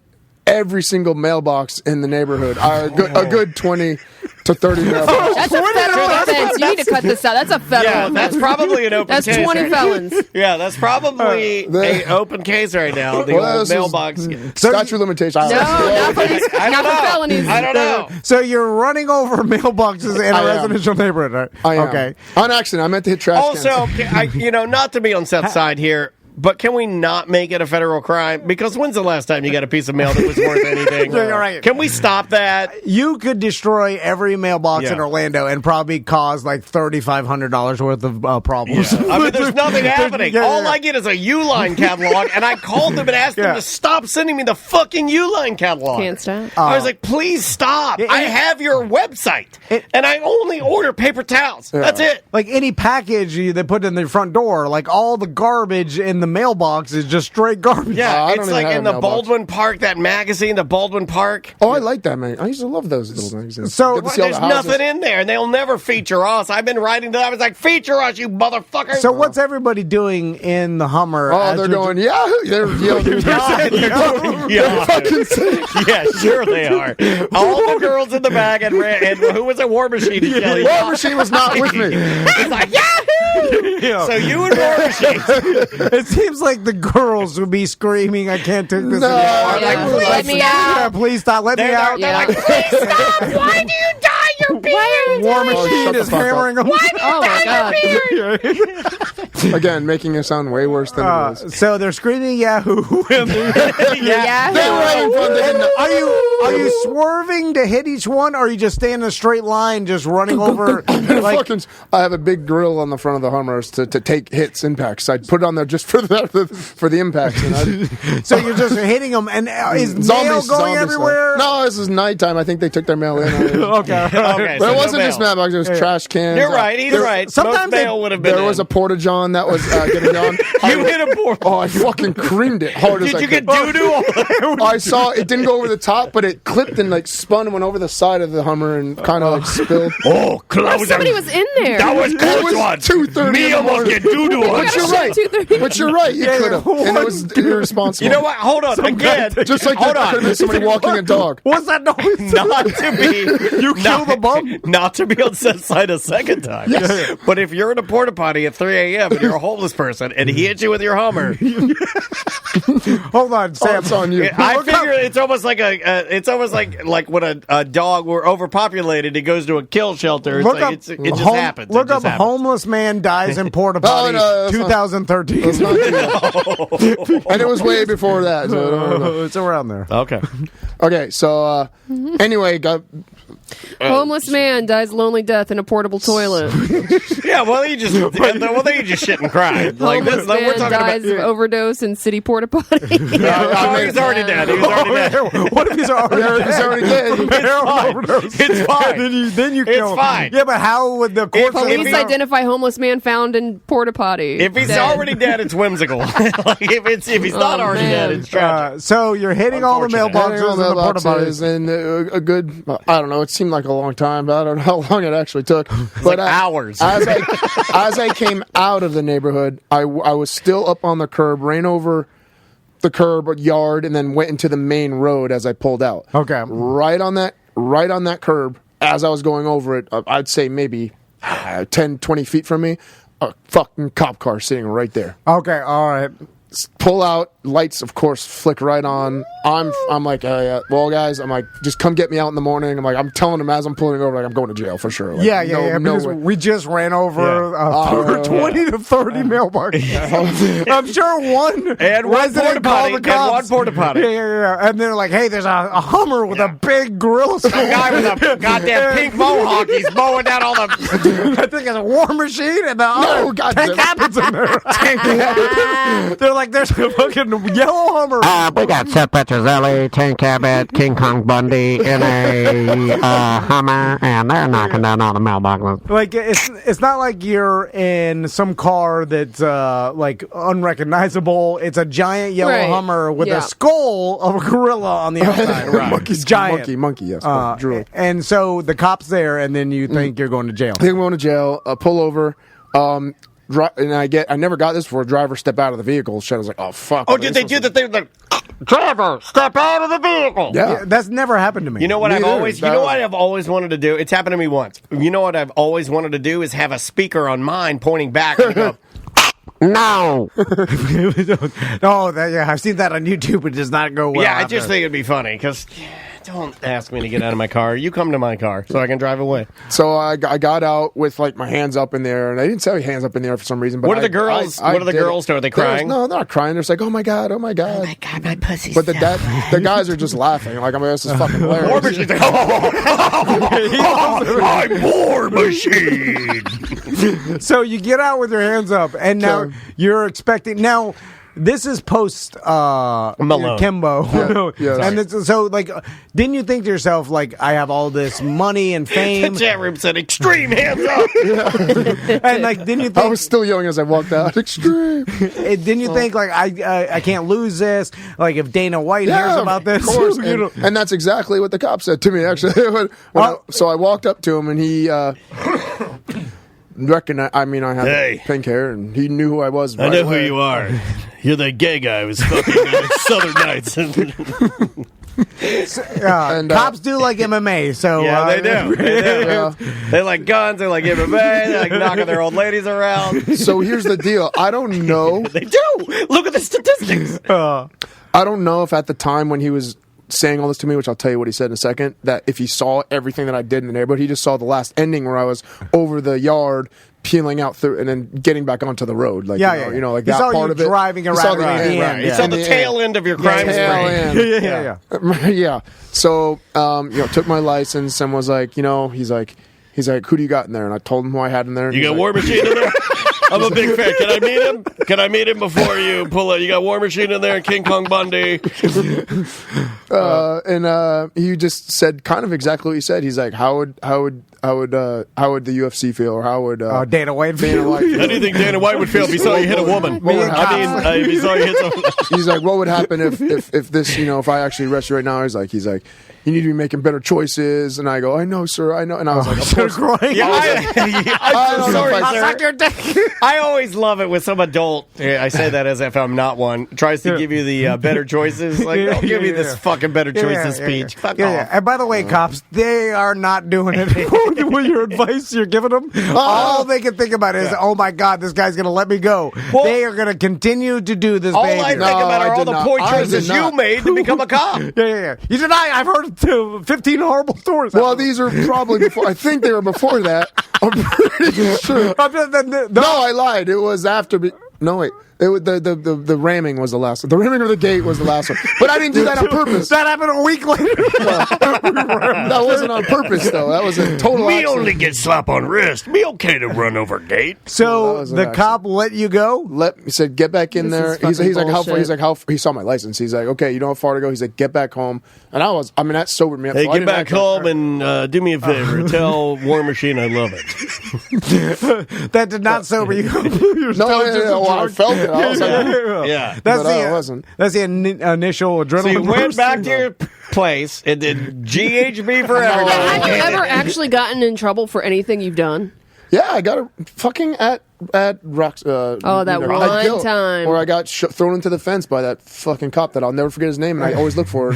every single mailbox in the neighborhood. A good 20 to 30 mailboxes. That's a federal offense. You need to cut this out. That's a federal Yeah, offense. that's probably an open That's case. 20 right? felons. Yeah, that's probably an open case right now. The Well, old this is- mailbox. Statute of limitations. No, not for these. I Not don't for know. felonies. I don't know. So you're running over mailboxes in I a am. residential neighborhood, right? I am. Okay. On accident. I meant to hit trash Also, cans. not to be on Seth's side here, but can we not make it a federal crime? Because when's the last time you got a piece of mail that was worth anything? Yeah, you're right. Can we stop that? You could destroy every mailbox Yeah. in Orlando and probably cause like $3,500 worth of problems. I mean, there's nothing happening. Yeah. All I get is a Uline catalog, and I called them and asked them Yeah. to stop sending me the fucking Uline catalog. Can't stop. I was like, please stop. I have your website, and I only order paper towels. That's it. Like any package they put in the front door, like all the garbage in the mailbox is just straight garbage. Yeah, I don't it's even like have in a the mailbox. Baldwin Park, that magazine, the Baldwin Park. Oh, I like that, man. I used to love those little magazines. So- Get to see all There's the houses. nothing in there, and they'll never feature us. I've been writing to them. I was like, feature us, you motherfucker. So what's everybody doing in the Hummer? Oh, as they're you're- going, Yahoo! They're yelling. Yeah, yeah, sure they are. All the girls in the back and who was a War Machine? War Machine was not with me. It's like Yahoo! So you and War Machine. It seems like the girls would be screaming, "I can't take this No, anymore!" yeah. Let me out. Yeah, please stop. Let me They're out. Yeah. like, please stop. Why do you dye your beard? War Oh, Machine shut the is fuck up. hammering them. Oh my god. Again, making it sound way worse than it is. So they're screaming Yahoo. Yeah. They're right in front of the- Are you swerving to hit each one, or are you just staying in a straight line, just running over? Like, I have a big grill on the front of the Hummers to take hits, impacts. I'd put it on there just for the impacts. so you're just hitting them, and is mail going everywhere? No, this is nighttime. I think they took their mail in. Okay. Okay, But so it wasn't no just mail. mailbox. It was trash cans. You're right. He's right. sometimes Most mail would have been. There was a porta-john that was getting on. You hit a board. Oh, I fucking creamed it hard as Did I you could. get doo-doo? I saw it didn't go over the top, but it clipped and like spun and went over the side of the Hummer and kind of like spilled. Oh, close Somebody was in there. That was It close was one. 2:30 Me in the almost morning. get doo-doo on. But you're right. 2:30. But you're right. You could have, and it was irresponsible. You know what? Hold on. Again. Just like hold there on. could have been somebody walking a dog. What's that noise? Not to be You kill the bum? Not to be on set side a second time. Yes. But if you're in a porta potty at 3 a.m. and you're a homeless person and he hits you with your Hummer, Hold on, Sam. It's on you. I figure it's almost like like when a dog were overpopulated, he goes to a kill shelter. It's like it just happens. Look It just up happens. homeless man dies in porta potty, no, that's not- 2013. It's not too- and it was way before that. So I don't know. It's around there. Okay. Okay, so anyway, got Homeless man dies lonely death in a portable toilet. Yeah. Well, he just shit and cried. Like Homeless this. Like, we're man talking dies about. of overdose in city porta potty. Oh, he's already dead. He was already dead. What if he's already He's already dead. It's fine. Then you kill him. fine. Yeah, but how would the court Police identify homeless man found in porta potty. If he's Dead. already dead, it's whimsical. Like if he's not already man. dead, it's tragic. so you're hitting all the Unfortunate. mailboxes and the porta potties. and a good, I don't know, it seemed like a long time, but I don't know how long it actually took. But hours. As I came out of the neighborhood, I was still up on the curb, ran over the curb or yard, and then went into the main road as I pulled out. Okay. Right on that curb, as I was going over it, I'd say maybe 10, 20 feet from me, a fucking cop car sitting right there. Okay, all right. Pull out, lights of course flick right on. I'm like, well guys, I'm like, just come get me out in the morning. I'm telling them as I'm pulling over, like I'm going to jail for sure. Like, Yeah, no because way. we just ran over Oh, 20 to 30 mailboxes. I'm sure one And one resident porta called potty. the And cops. one porta potty. Yeah. And they're like, hey, there's a Hummer with a big grill. A guy with a goddamn pink mohawk. He's mowing down all the. I think it's a War Machine and the other goddamn. tank habits in there. They're like, there's a fucking yellow Hummer. We got Seth Petrozelli, Tank Abbott, King Kong Bundy in a Hummer, and they're knocking down all the mailboxes. Like it's not like you're in some car that's like unrecognizable. It's a giant yellow Right. Hummer with Yeah. a skull of a gorilla on the outside. Monkey's giant. monkey, yes. Drool. And so the cop's there, and then you think you're going to jail. I think I'm going to jail. Pull over. And I never got this before. Driver step out of the vehicle. Shit, I was like, oh fuck. Oh, did they do the thing like? Driver, step out of the vehicle. Yeah. That's never happened to me. You know what Neither. I've always wanted to do? It's happened to me once. You know what I've always wanted to do is have a speaker on mine pointing back and go, No! Oh, I've seen that on YouTube. It does not go well. yeah, I after. just think it'd be funny because don't ask me to get out of my car. You come to my car so I can drive away. So I got out with like my hands up in the air, and I didn't say hands up in the air for some reason. But What are the girls? What are the did girls it. doing? Are they crying? No, they're not crying. They're just like, oh my god, oh my god. Oh my god, my pussy's But the guys are just laughing. Like, I mean, this is fucking War hilarious. Machine's like, I'm War Machine. So you get out with your hands up, and now Okay. you're expecting. Now, this is post Malone. Kembo. Yeah. And so, like, didn't you think to yourself, like, I have all this money and The fame? chat room said, extreme hands up. And, like, didn't you I think. was still yelling as I walked out. Extreme. Didn't you think, like, I can't lose this? Like, if Dana White hears about this. Of course. you know. And that's exactly what the cop said to me, actually. So I walked up to him, and he recognized. I mean, I had Hey. pink hair, and he knew who I was. I right know who away. you are. You're that gay guy who was fucking Southern Nights. And, cops do like MMA, so Yeah, they do. They do. Yeah. They like guns. They like MMA. They like knocking their old ladies around. So here's the deal. I don't know. They do. Look at the statistics. I don't know if at the time when he was saying all this to me, which I'll tell you what he said in a second, that if he saw everything that I did in the neighborhood, he just saw the last ending where I was over the yard, peeling out through, and then getting back onto the road. Like, you know, like he that saw part you of it. driving He around. saw the right. end, Yeah, right. You yeah. saw In the the tail end of your crime Tail spree. end. Yeah. Yeah. So, took my license and was like, he's like, who do you got in there? And I told him who I had in there. And You he's got like, War Machine in there? I'm a big fan. Can I meet him? Can I meet him before you pull it? You got War Machine in there and King Kong Bundy. and he just said kind of exactly what he said. He's like, how would the UFC feel, or how would Dana White feel? Dana White feel? How do you think Dana White would feel if he saw you hit a woman? What would happen? If he saw you hit someone. He's like, what would happen if this, if I actually arrest you right now? He's like, you need to be making better choices. And I go, I know, sir, I know. And I was like, of course. Yeah, I'm so sorry, I sir. I always love it when some adult, I say that as if I'm not one, tries to give you the better choices. Like, don't give me this fucking better choices speech. Fuck off. And by the way, cops, they are not doing it with your advice you're giving them. All they can think about is, oh my God, this guy's going to let me go. Well, they are going to continue to do this All I behavior. think about I are all did the not. poor I did choices you not. made to become a cop. Yeah. You deny. I've heard 15 horrible stories. Well, these are probably before. I think they were before that. I'm pretty sure. No, I lied. It was after. No, wait. The ramming was the last one. The ramming of the gate was the last one. But I didn't do that on purpose. That happened a week later. That wasn't on purpose, though. That was a total Me accident. only get slap on wrist. Me okay to run over gate. So was an the accident. cop let you go? He said, get back in This there. is He's like, fucking how far? He's bullshit. like, he saw my license. He's like, okay, you know how far to go? He's like, get back home. And that sobered me up. Hey, So I get didn't back act like- home and do me a favor. Tell War Machine I love it. That did not sober you. You're still just a well, I drunk. felt it. I was like, Yeah. That's But I the wasn't. That's the initial adrenaline. So you went burst. back to your place and did GHB for Have you everyone. ever actually gotten in trouble for anything you've done? yeah, I got a fucking at Rocks. That one time. where I got thrown into the fence by that fucking cop that I'll never forget his name, and I always look for.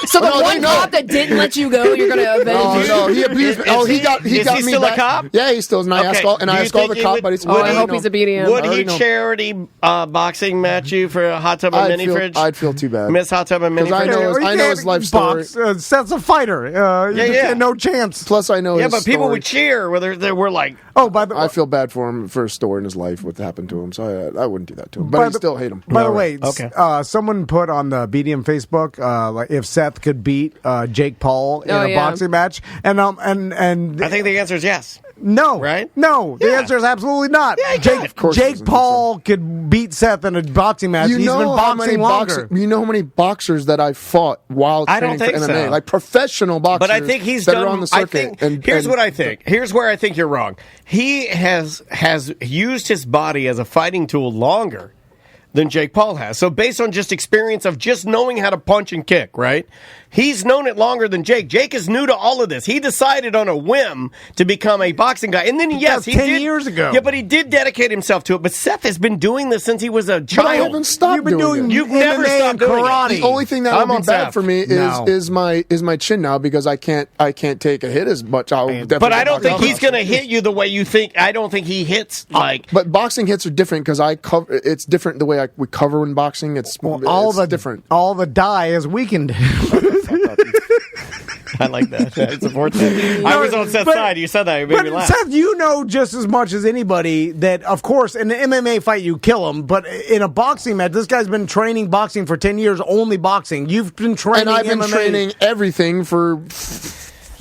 So the no, one they know. cop that didn't let you go, you're going to avenge Oh him? no, he abused me. Oh, he got is got he me still back. a cop? Yeah, he still is. And I Okay. asked all, Do you the think he cop, would- but he's. Oh, I Would hope he- he's a BDM. Would I he already know. charity boxing match you for a hot tub and mini fridge? I'd feel too bad. Miss Hot Tub and Mini 'Cause I Fridge? know- Or you I know can't his life box. story. Seth's a fighter. You just yeah. had no chance. Plus, I know. Yeah, his but people story. would cheer whether they were like, Oh, by the I feel bad for him for his story in his life, what happened to him. So I wouldn't do that to him. But By I the- still hate him. By the way, Okay. someone put on the BDM Facebook like if Seth could beat Jake Paul in Oh, a yeah. boxing match, and I think the answer is yes. no, Right? No, the Yeah. answer is absolutely not. Yeah, Jake, Of course he Jake doesn't Paul could beat Seth in a boxing match. He's been boxing longer. You know how many boxers that I fought while I don't training for think MMA, so. like professional boxers. But I think he's that done. are on the I circuit. think, here's what I think. Here's where I think you're wrong. He has used his body as a fighting tool longer than Jake Paul has. So based on just experience of just knowing how to punch and kick, right? He's known it longer than Jake. Jake is new to all of this. He decided on a whim to become a boxing guy. And then, yes, he 10 did. years ago. Yeah, but he did dedicate himself to it. But Seth has been doing this since he was a child. But I haven't stopped You've been doing it. You've MMA never stopped and doing it. karate. The only thing that I'm would on be bad Seth. for me No. is my chin now because I can't take a hit as much. But I don't think he's going to hit you the way you think. I don't think he hits like. But boxing hits are different because I cover. It's different the way we cover in boxing. It's different. All the die is weakened. I like that. I support that. I was on Seth's but- side. You said that. It made But me laugh. Seth, you know just as much as anybody that, of course, in an MMA fight you kill him, but in a boxing match, this guy's been training boxing for 10 years, only boxing. You've been training And I've been MMA. training everything for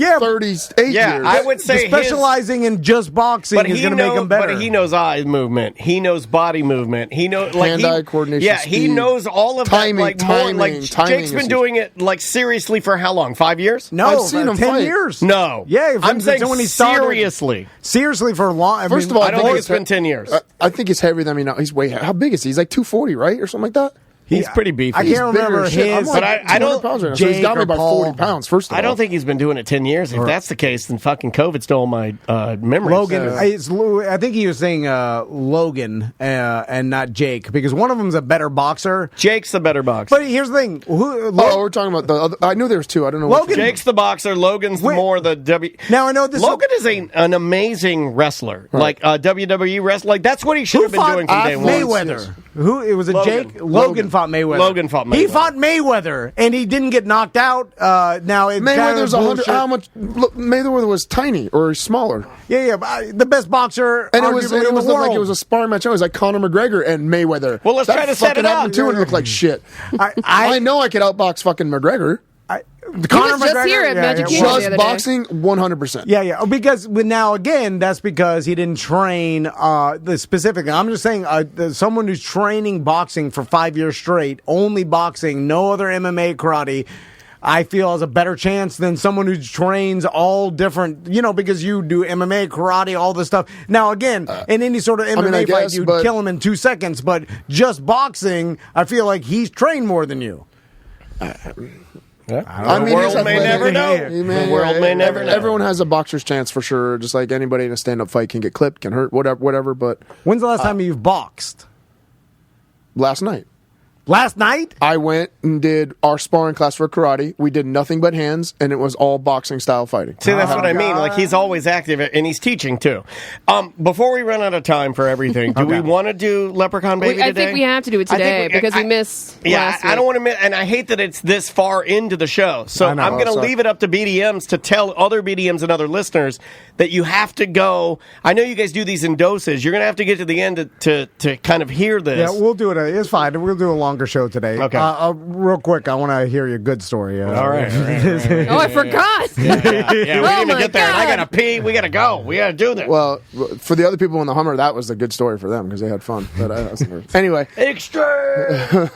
38 Yeah, years. I would say specializing in just boxing is going to make him better. But he knows eye movement. He knows body movement. He knows Hand-eye coordination, Yeah, he speed, knows all of timing, that. Like more, timing, like timing Jake's is been huge. doing it like seriously for how long? 5 years? No, I've seen him 10 fight. years. No. Yeah, I'm saying when he started. seriously. For a long. First of all, I don't think it's been 10 years. I think he's heavier than me now. He's way. How big is he? He's like 240, right, or something like that. He's pretty beefy. I He's can't bigger remember as shit. I'm his. like But I 200 don't- pounds right now, so he's Jake got me or by Paul. 40 pounds, first of all. I don't think he's been doing it 10 years. If that's the case, then fucking COVID stole my memory. Logan, I think he was saying Logan and not Jake because one of them's a better boxer. Jake's the better boxer. But here's the thing. we're talking about the other. I knew there was two. I don't know. Logan- which one. Jake's the boxer. Logan's more the W. Now I know this. Logan is an amazing wrestler, like WWE wrestler. Like that's what he should Who have been fought doing from day one. Mayweather? Yes. Who? It was a Logan. Jake. Logan fought Mayweather. Logan fought He Mayweather. fought Mayweather, and he didn't get knocked out. Now it's Mayweather's kind of 100. How much? Look, Mayweather was tiny or smaller, Yeah, but the best boxer, and it was arguably in the looked like it world. was a sparring match. It was like Conor McGregor and Mayweather. Well, let's that try to set fucking it up. happened too, and it looked like shit. I know I could outbox fucking McGregor. Conor was just here at Magic Kingdom the Just other day. boxing, 100%. Yeah. Because now again, that's because he didn't train the specifically. I'm just saying, someone who's training boxing for 5 years straight, only boxing, no other MMA, karate. I feel has a better chance than someone who trains all different, because you do MMA, karate, all this stuff. Now, again, in any sort of MMA I fight, guess, you'd but- kill him in 2 seconds. But just boxing, I feel like he's trained more than you. I mean, The world he's may athletic. never know. He may- The world may never know. Everyone has a boxer's chance for sure. Just like anybody in a stand-up fight can get clipped, can hurt, whatever. But When's the last time you've boxed? last night, Last night? I went and did our sparring class for karate. We did nothing but hands, and it was all boxing style fighting. See, that's what I mean. Like, he's always active, and he's teaching, too. Before we run out of time for everything, do we want to do Leprechaun Baby I today? think we have to do it I think today because we missed last I week. don't want to miss, and I hate that it's this far into the show. So I know. I'm going to leave it up to BDMs to tell other BDMs and other listeners that you have to go. I know you guys do these in doses. You're going to have to get to the end to kind of hear this. Yeah, we'll do it. It's fine. We'll do a longer show today. Okay. Real quick, I want to hear your good story. All right. Oh, I forgot. Yeah, we didn't Oh even my get there, and I God. got to pee. We got to go. We got to do this. Well, for the other people in the Hummer, that was the good story for them because they had fun. But anyway, Extra.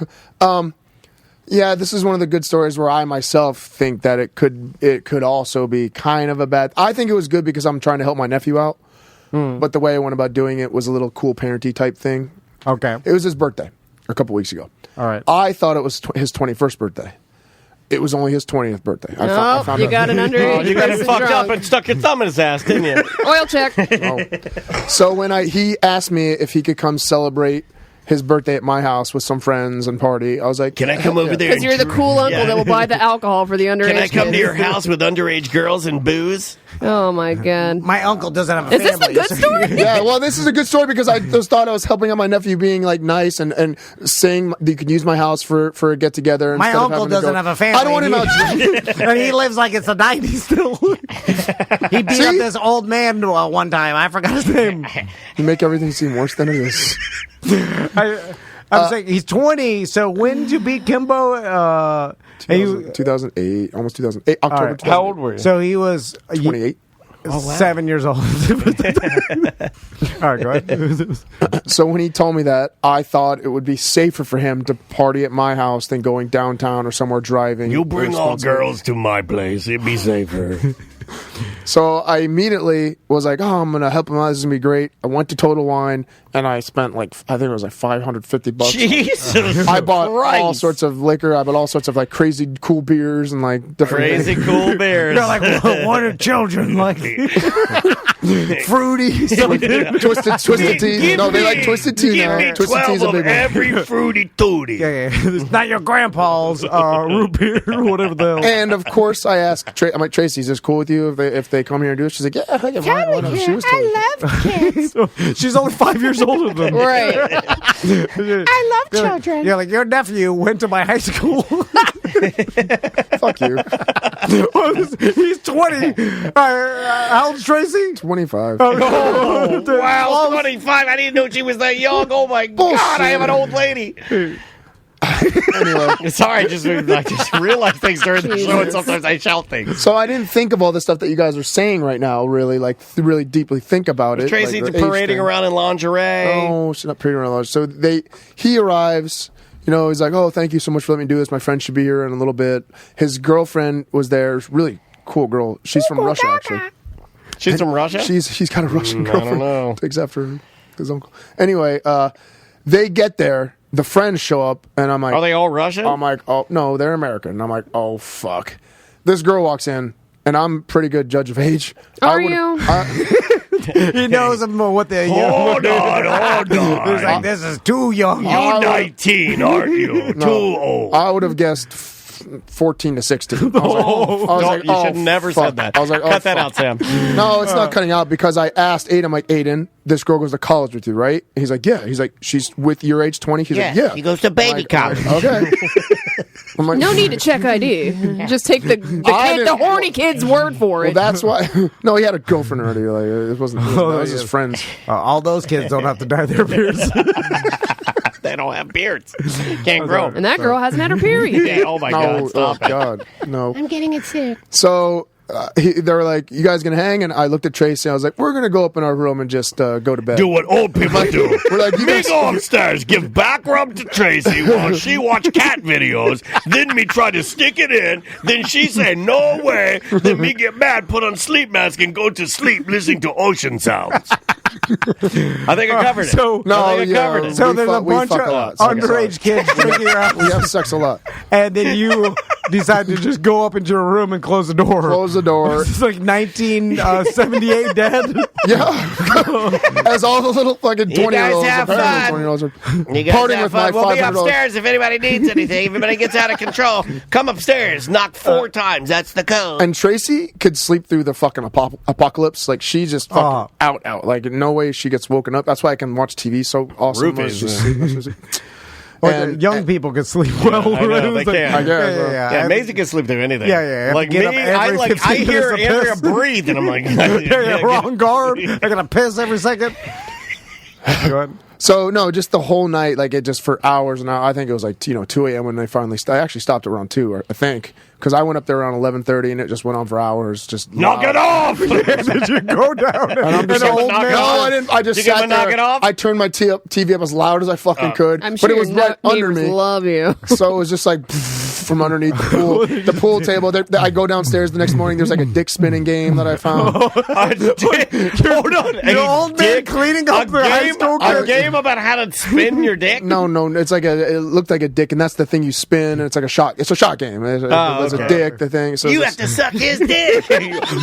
yeah, this is one of the good stories where I myself think that it could also be kind of a bad. I think it was good because I'm trying to help my nephew out. But the way I went about doing it was a little cool parenty type thing. Okay. It was his birthday a couple weeks ago. All right. I thought it was his 21st birthday. It was only his 20th birthday. I No, found you out. got an underage You got him person fucked up drunk. and stuck your thumb in his ass, didn't you? Oil check. So when he asked me if he could come celebrate his birthday at my house with some friends and party, I was like, Can I come over there? Because you're the cool uncle that will buy the alcohol for the underage Can I come kids. to your house with underage girls and booze? Oh, my God. My uncle doesn't have a Is this family. a good story? Yeah, well, this is a good story because I just thought I was helping out my nephew being like nice and saying that you could use my house for a get together. My uncle doesn't have a family. I don't want him out. And he lives like it's the 90s still. He beat up this old man one time. I forgot his name. You make everything seem worse than it is. I'm saying he's 20. So when did you beat Kimbo? 2008, almost 2008, October. right. 2008. How old were you? So he was 28. 7 years old. All right, go ahead. So when he told me that, I thought it would be safer for him to party at my house than going downtown or somewhere driving. You bring all irresponsibly. girls to my place. It'd be safer. So I immediately was like, oh, I'm going to help him out. This is going to be great. I went to Total Wine, and I spent I think it was like $550. Jesus I bought all Christ. sorts of liquor. I bought all sorts of like crazy cool beers and like different Crazy cool beers. You're like, what are children like? Fruity. twisted tea. No, they like twisted tea Give now. me Twisted 12 tea is a of big one. every fruity tooty. Yeah. It's not your grandpa's root beer or whatever the hell. And of course, I asked, I'm like, Tracy, is this cool with you if they come here and do it? She's like, yeah, why not? She was totally. love kids. She's only 5 years older than me. Right. I love children. You're like, your nephew went to my high school. Fuck you. He's 20. How old's Tracy? 25. Oh, wow, 25. I didn't know she was that young. Oh, my God, I have an old lady. Anyway, Sorry, I just realized things during the show, and sometimes I shout things. so I didn't think of all the stuff that you guys are saying right now. Really, really deeply think about it. Tracy like the age parading thing. around in lingerie. Oh, she's not parading around. So he arrives. He's like, oh, thank you so much for letting me do this. My friend should be here in a little bit. His girlfriend was there. Really cool girl. She's from Russia, actually. She's from Russia? She's got a Russian I don't girlfriend. know. Except for his uncle. Anyway, they get there. the friends show up, and I'm like, are they all Russian? I'm like, oh no, they're American. And I'm like, oh fuck. This girl walks in, and I'm pretty good judge of age. Are you? He knows them what they. Hold on. He's like, this is too young. You're 19, aren't you? Too old. I would have guessed 14 to 16. I was like, you should never fuck. said that. I was like, cut that out, Sam. No, it's not cutting out because I asked Aiden. I'm like, Aiden, this girl goes to college with you, right? He's like, yeah. He's like, she's with your age, 20. He's like, yeah. He goes to baby college. Okay. I'm like, No need to check ID. Just take the horny kid's word for it. well, that's why. No, he had a girlfriend already. Like, it wasn't. That was his friends. All those kids don't have to dye their beards. They don't have beards. Can't grow. And that girl hasn't had her period. Yeah, oh my God, stop it. God, no. I'm getting it sick. So they were like, "You guys gonna hang?" And I looked at Tracy. And I was like, "We're gonna go up in our room and just go to bed." Do what old people do. We're like, "You Me guys go upstairs, give back rub to Tracy while she watch cat videos. Then me try to stick it in. Then she say, no way. Then me get mad, put on sleep mask, and go to sleep listening to ocean sounds. I think I covered it. So- No, I think I covered it. So there's a bunch of underage kids drinking around, We have sex a lot. and then you decide to just go up into your room and close the door. Close the door. It's like 1978 dead. Yeah. As all the little fucking 20-year-olds. have apparently fun. 20-year-olds are You guys partying have with my fun. We'll be $500. upstairs if anybody needs anything. If anybody gets out of control, come upstairs. Knock 4 times. That's the code. And Tracy could sleep through the fucking apocalypse. Like, she's just fucking out. Like, no way she gets woken up. That's why I can watch TV so awesome. Roofies, Young people can sleep well. I know, right? they It's like- can. I guess, Yeah, Maisie can sleep through anything. Yeah. Like Get me, up every 15 hear minutes to Andrea piss. breathe, and I'm like, wrong guard. They're gonna piss every second. Go ahead. So no, just the whole night, like it just for hours and hours. I think it was like 2 a.m. when they finally. I actually stopped around 2, I think, because I went up there around 11:30 and it just went on for hours. Just knock it off. Did you go down? And I'm just Knock like, it no, off? I didn't. I just Did you sat give him a there. knock it off? I turned my TV up as loud as I fucking could, I'm sure but it was your right under neighbors me. love you. So it was just like from underneath the pool table. I go downstairs the next morning. There's like a dick spinning game that I found. Hold on. Your old man cleaning up the high school A kids. game about how to spin your dick? No, it's like it looked like a dick, and that's the thing you spin, and it's like a shot. It's a shot game. It's a dick. The thing. So You have to suck his dick.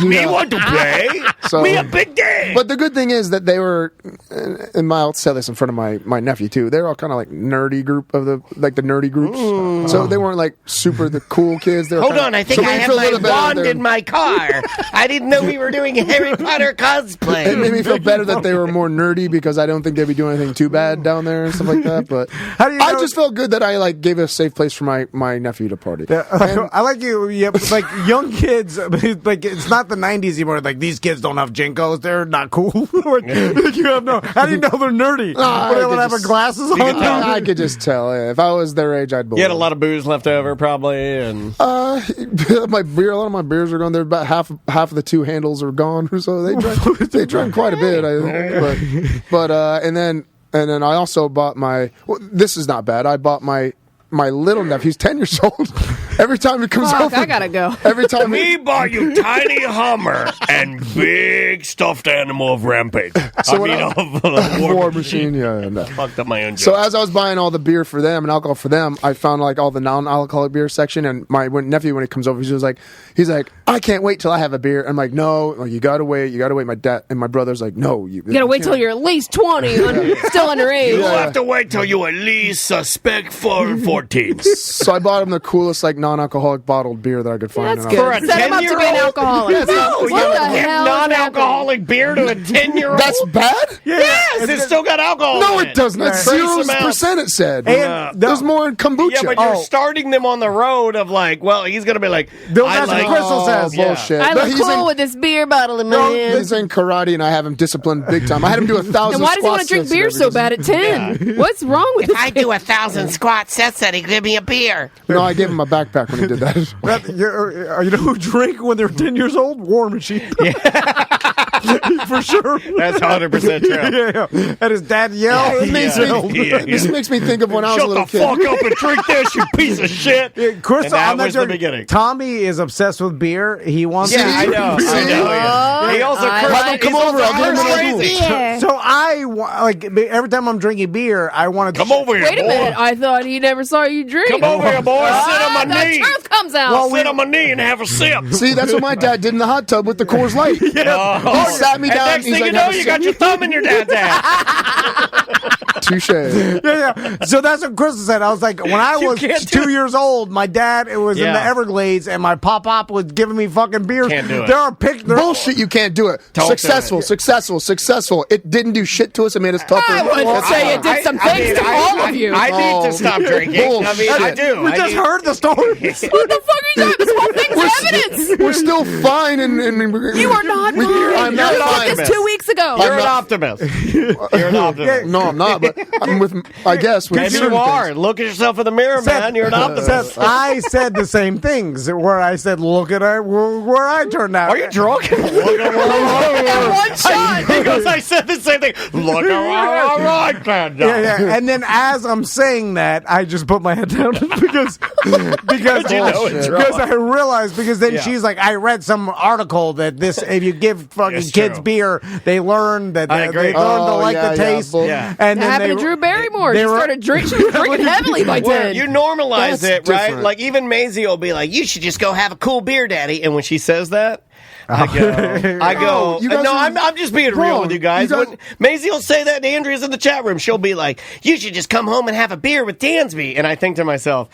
Me want to play. So- Me a big dick. But the good thing is that they were, and I'll say this in front of my nephew too. They're all kind of like nerdy group of the nerdy groups. So they weren't like super the cool kids. They were Hold kinda, on, I think so I made me have feel a my little better wand that they're- in my car. I didn't know we were doing Harry Potter cosplay. It made me feel better that they were more nerdy because I don't think they'd be doing anything too bad down there and stuff like that. But How do you I know- just felt good that I like gave a safe place for my nephew to party. Yeah, I like you. Yeah, but, like young kids, like it's not the '90s anymore. Like these kids don't have Jinkos; they're not cool. Like, you have no. How do you know they're nerdy? I They would could have just- glasses on. I could just tell. Yeah. If I was their age, I'd believe. You had a lot of booze left over, probably, and my beer. A lot of my beers are gone. They're about half of the 2 handles are gone. So they drank quite a bit. I think. But and then I also bought my. Well, this is not bad. I bought my little nephew. He's 10 years old. Every time he comes Fuck, over, I gotta go. Every time me bought you tiny Hummer and big stuffed animal of Rampage. So of War Machine. Yeah, no. Fucked up my own joke. So as I was buying all the beer for them and alcohol for them, I found like all the non-alcoholic beer section. And my nephew, when he comes over, he's like, I can't wait till I have a beer. I'm like, no, like, you gotta wait. My dad and my brother's like, no, You gotta wait till you're at least 20, still underage. you have to wait till you at least suspect for 14. So I bought him the coolest like non-alcoholic bottled beer that I could find. That's And I was good. like, Set him up to be an alcoholic. No, you What the don't give hell is non-alcoholic beer to a 10-year-old. That's bad? Yes, it's still got alcohol. No, in it doesn't. It's Trace 0%. It said. And There's more in kombucha. Yeah, but you're starting them on the road of like, well, he's gonna be like, That's I what like. Crystal says. Bullshit. I But look he's cool in- with this beer bottle in my hand. He's in karate, and I have him disciplined big time. I had him do 1,000. And why does he want to drink beer so bad at 10? What's wrong with this? I do 1,000 squats. Seth said he'd give me a beer. No, I gave him a backpack when he did that. You know who drink when they're 10 years old? War Machine. For sure. That's 100% true. Yeah. And his dad yelled. This makes me think of when I was a little kid. Shut the fuck up and drink this, you piece of shit. Crystal, And that I'm not was the joking. beginning. Tommy is obsessed with beer. He wants Yeah, I know. See? Yeah. He also I cursed like Daniel, come over. I'll get him a crazy. little. So every time I'm drinking beer, I want to Come over here, Wait a boy. minute. I thought he never saw you drink. Come over here, boy. Sit on my The knee. truth comes out. Well, sit on my knee and have a sip. See, that's what my dad did in the hot tub with the Coors Light. He sat me And down. next He's thing like, you know, "Have a you sip." got your thumb in your dad's ass. Touche. Yeah. So that's what Crystal said. I was like, when I was can't do 2 years old, my dad was in the Yeah. Everglades, and my pop was giving me fucking beers. Can't do it. There are pictures. Bullshit, you can't do it. Don't do Successful. It didn't do shit to us. It made us tougher. I would say it did some things to all of you. I need to stop drinking. I mean, I Bullshit. do. We just heard the story. What the fuck are you talking? This whole thing's evidence. We're still fine. And You are not fine. I'm not You did fine. this 2 weeks ago. You're an optimist. You're an optimist. No, I'm not. But I'm with. I guess with Maybe certain you are. things. Look at yourself in the mirror, man. You're an optimist. Seth, I said the same things where I said, look at where I turned out. Are you drunk? Look at In one shot. Because I said the same thing. Look at what I can do. Yeah. And then as I'm saying that, I just put my head down because you know it's wrong. I realized then Yeah. she's like, I read some article that if you give fucking It's kids true. beer, they learn that I agree. they learn to Oh, like yeah, the yeah, taste. bull- Yeah. And That then happened to Drew Barrymore. She started drinking. She was drinking heavily by Well, 10. you normalize That's it, right? different. Like even Maisie will be like, "You should just go have a cool beer, Daddy." And when she says that, I go, Oh, you guys no, are I'm just being real wrong. with you guys. You guys- When Maisie will say that, and Andrea's in the chat room. She'll be like, "You should just come home and have a beer with Dansby." And I think to myself,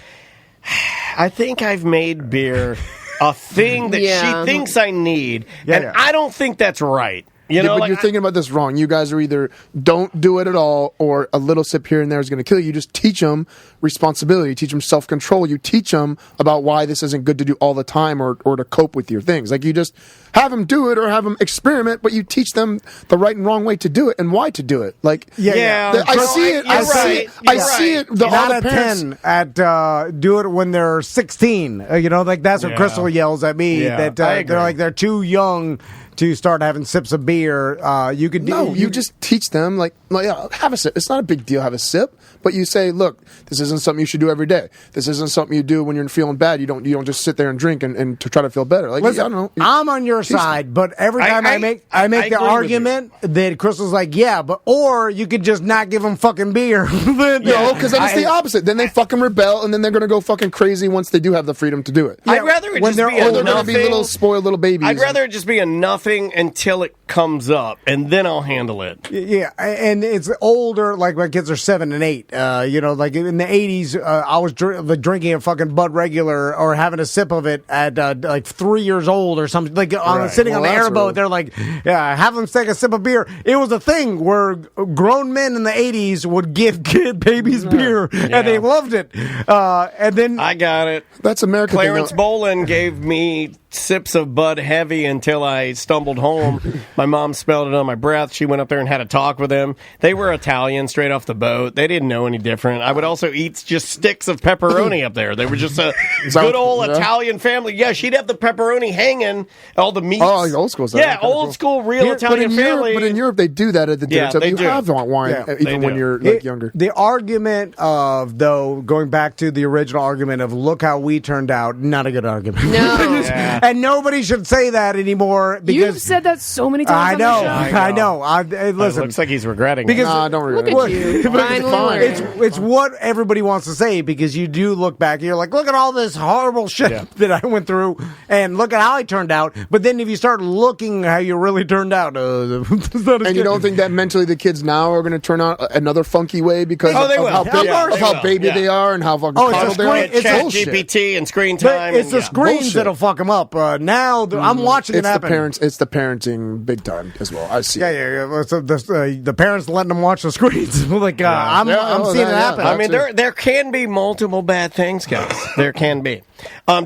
I think I've made beer a thing that Yeah. she thinks I need, Yeah, and yeah. I don't think that's right. You know, but like, you're thinking about this wrong. You guys are either don't do it at all, or a little sip here and there is going to kill you. You just teach them responsibility, teach them self-control. You teach them about why this isn't good to do all the time, or to cope with your things. Like you just have them do it or have them experiment, but you teach them the right and wrong way to do it and why to do it. Like Yeah. I see it. I You're see right. it. I You're see right. it. All Not the at parents. 10 at do it when they're 16. Like that's what Yeah. Crystal yells at me. Yeah, That I agree. they're like they're too young to start having sips of beer. You could No, you just teach them yeah, have a sip. It's not a big deal. Have a sip, but you say, look, this isn't something you should do every day. This isn't something you do when you're feeling bad. You don't just sit there and drink and to try to feel better. Like Listen, I don't know. I'm on your Teach them. side, but every time I make the agree with you. argument that Crystal's like, yeah, but or you could just not give them fucking beer. No, because then it's the opposite. Then they fucking rebel, and then they're gonna go fucking crazy once they do have the freedom to do it. I'd rather it when just they're be a older, They're gonna be nothing. little spoiled little babies. I'd rather it just be a nothing until it comes up, and then I'll handle it. Yeah, and it's older. Like my kids are 7 and 8. Like in the 80s, I was drinking a fucking Bud Regular or having a sip of it at like 3 years old or something. Like sitting Well, on the that's airboat, early. they're like, "Yeah, have them take a sip of beer." It was a thing where grown men in the 80s would give kid babies beer, and they loved it. And then I got it. That's American. Clarence Bolin gave me sips of Bud Heavy until I stumbled home. My mom smelled it on my breath. She went up there and had a talk with him. They were Italian straight off the boat. They didn't know any different. I would also eat just sticks of pepperoni up there. They were just a good old Italian family. Yeah, she'd have the pepperoni hanging, all the meats. Oh, old school stuff. Yeah, old school, real Italian family. But in Europe, they do that at the dinner Yeah, table. they You do. have wine Yeah, even when do. you're like younger. The argument of, though, going back to the original argument of look how we turned out, not a good argument. No. Yeah. And nobody should say that anymore because You've said that so many times. I on know, the show. I know. It Listen, looks like he's regretting because it. Nah, don't regret Look it. at you. But Finally fine. learning. it's what everybody wants to say because you do look back and you're like, look at all this horrible shit that I went through and look at how I turned out. But then if you start looking how you really turned out, it's not as And you good. don't think that mentally the kids now are going to turn out another funky way because Oh, they of will. how Of big, course of they how will. baby Yeah. they are and how fucking Oh, it's a coddled they are? screen- it's Chat bullshit. GPT and screen But time. it's the and, yeah. screens Bullshit. that'll fuck them up. Now I'm watching it It's the happen. parents. It's the parenting big time as well. I see. Yeah. So the parents letting them watch the screens. Like I'm seeing it happen. I mean, there can be multiple bad things, guys. There can be.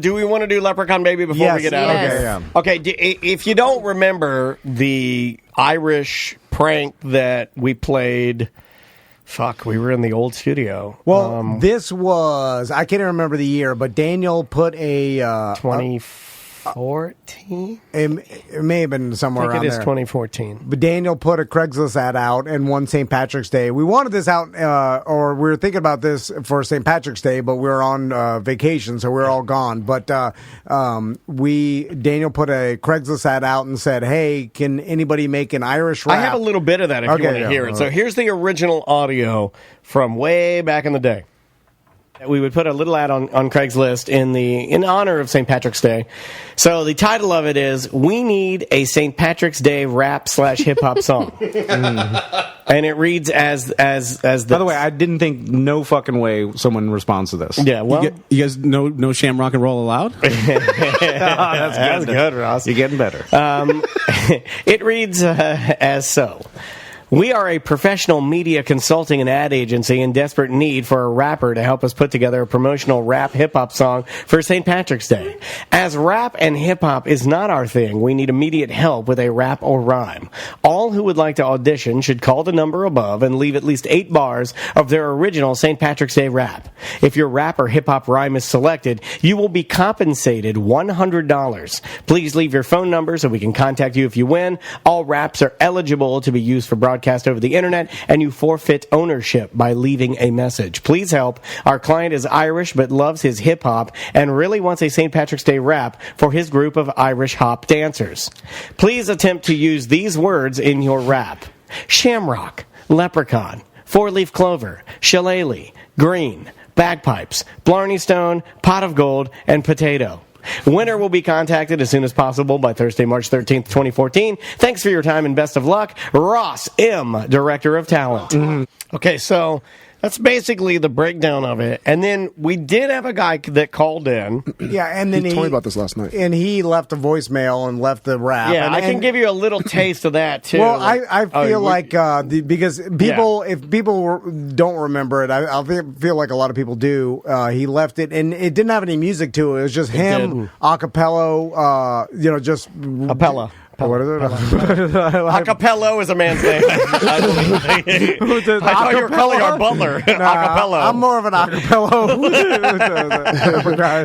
Do we want to do Leprechaun Baby before Yes. we get out Yes. of here? Yeah. Okay, if you don't remember the Irish prank that we played, we were in the old studio. Well, this was, I can't even remember the year, but Daniel put a 2014. 2014? It may have been somewhere I around think it is there. 2014. But Daniel put a Craigslist ad out and one St. Patrick's Day. We wanted this out, or we were thinking about this for St. Patrick's Day, but we were on vacation, so we were all gone. But Daniel put a Craigslist ad out and said, "Hey, can anybody make an Irish rap?" I have a little bit of that if you want to hear it. So here's the original audio from way back in the day. We would put a little ad on Craigslist in honor of St. Patrick's Day. So the title of it is "We Need a St. Patrick's Day Rap / Hip Hop Song," and it reads as this. By the way, I didn't think no fucking way someone responds to this. Yeah, well, you guys no sham rock and roll allowed. That's good, Ross. You're getting better. It reads as so. We are a professional media consulting and ad agency in desperate need for a rapper to help us put together a promotional rap hip-hop song for St. Patrick's Day. As rap and hip-hop is not our thing, we need immediate help with a rap or rhyme. All who would like to audition should call the number above and leave at least 8 bars of their original St. Patrick's Day rap. If your rap or hip-hop rhyme is selected, you will be compensated $100. Please leave your phone number so we can contact you if you win. All raps are eligible to be used for broadcast over the internet, and you forfeit ownership by leaving a message. Please help. Our client is Irish but loves his hip-hop and really wants a St. Patrick's Day rap for his group of Irish hop dancers. Please attempt to use these words in your rap: shamrock, leprechaun, four-leaf clover, shillelagh, green, bagpipes, blarney stone, pot of gold, and potato. Winner will be contacted as soon as possible by Thursday, March 13th, 2014. Thanks for your time and best of luck. Ross M., Director of Talent. Mm-hmm. Okay, so that's basically the breakdown of it. And then we did have a guy that called in. Yeah, and then he told me about this last night. And he left a voicemail and left the rap. Yeah, and, I can give you a little taste of that, too. Well, I feel like, because people, if people don't remember it, I feel like a lot of people do, he left it, and it didn't have any music to it. It was just him, acapello, just... Acapella. What is it? Acapello is a man's name. I thought you were calling our butler. Acapello. I'm more of an acapello.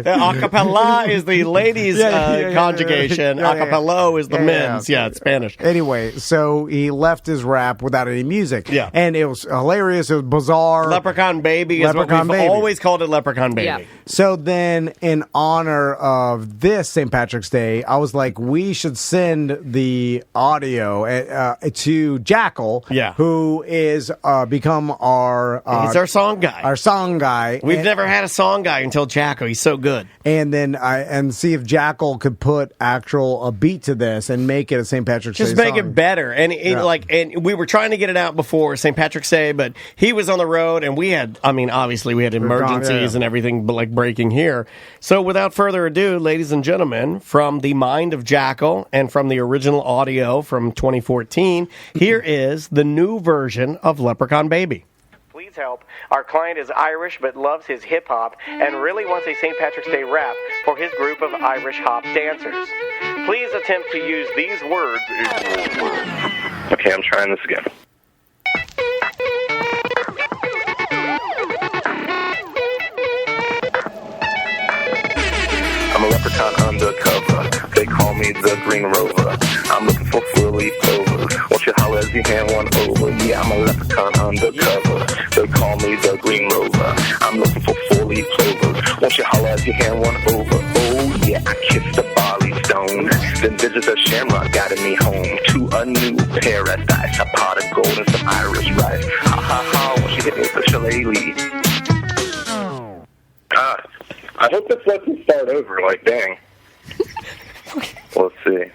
Acapella is the ladies' conjugation. Acapello is the men's. Yeah, it's Spanish. Anyway, so he left his rap without any music. Yeah. And it was hilarious. It was bizarre. Leprechaun Baby is what we've always called it, Leprechaun Baby. Yeah. So then, in honor of this St. Patrick's Day, I was like, we should send the audio to Jackal, who is become our... he's our song guy. Our song guy. We've never had a song guy until Jackal. He's so good. And then and see if Jackal could put a beat to this and make it a St. Patrick's Day Just make song. it better. And and we were trying to get it out before St. Patrick's Day, but he was on the road, and we had, obviously we had emergencies and everything, but like breaking here. So without further ado, ladies and gentlemen, from the mind of Jackal and from the original audio from 2014, here is the new version of Leprechaun Baby. Please help. Our client is Irish but loves his hip-hop and really wants a St. Patrick's Day rap for his group of Irish hop dancers. Please attempt to use these words. Okay, I'm trying this again. I'm a leprechaun undercover. They call me the Green Rover. I'm looking for four-leaf clover. Won't you holler as you hand one over? Yeah, I'm a leprechaun undercover. They call me the Green Rover. I'm looking for four-leaf clover. Won't you holler as you hand one over? Oh yeah, I kissed the barley stone. Then visitor Shamrock guided me home to a new paradise. A pot of gold and some Irish rice. Ha ha ha, won't you hit me with the shillelagh? God. I hope this lets me start over, like, dang. Let's see.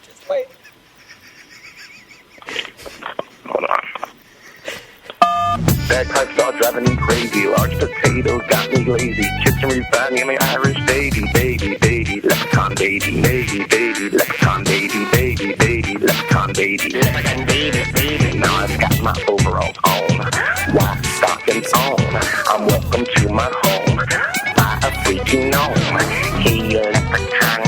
Just wait. Hold on. Bagpipes are driving me crazy. Large potatoes got me lazy. Kitchen revive me, I'm an Irish baby. Baby, baby, leprechaun baby. Baby, baby, leprechaun baby. Baby, baby, leprechaun baby. Leprechaun baby, baby. Now I've got my overalls on. White stockings on. I'm welcome to my home. By a freaking gnome. Hey, you leprechaun,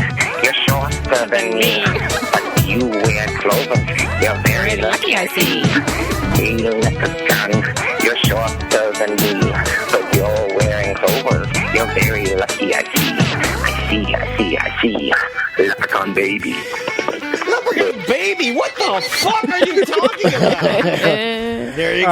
you're shorter than me. But you wear clover. You're very lucky, I see. Hey, Leprechaun, you're shorter than me, but you're wearing clover. You're very lucky, I see. Leprechaun Baby. Leprechaun Baby? What the fuck are you talking about? There you go.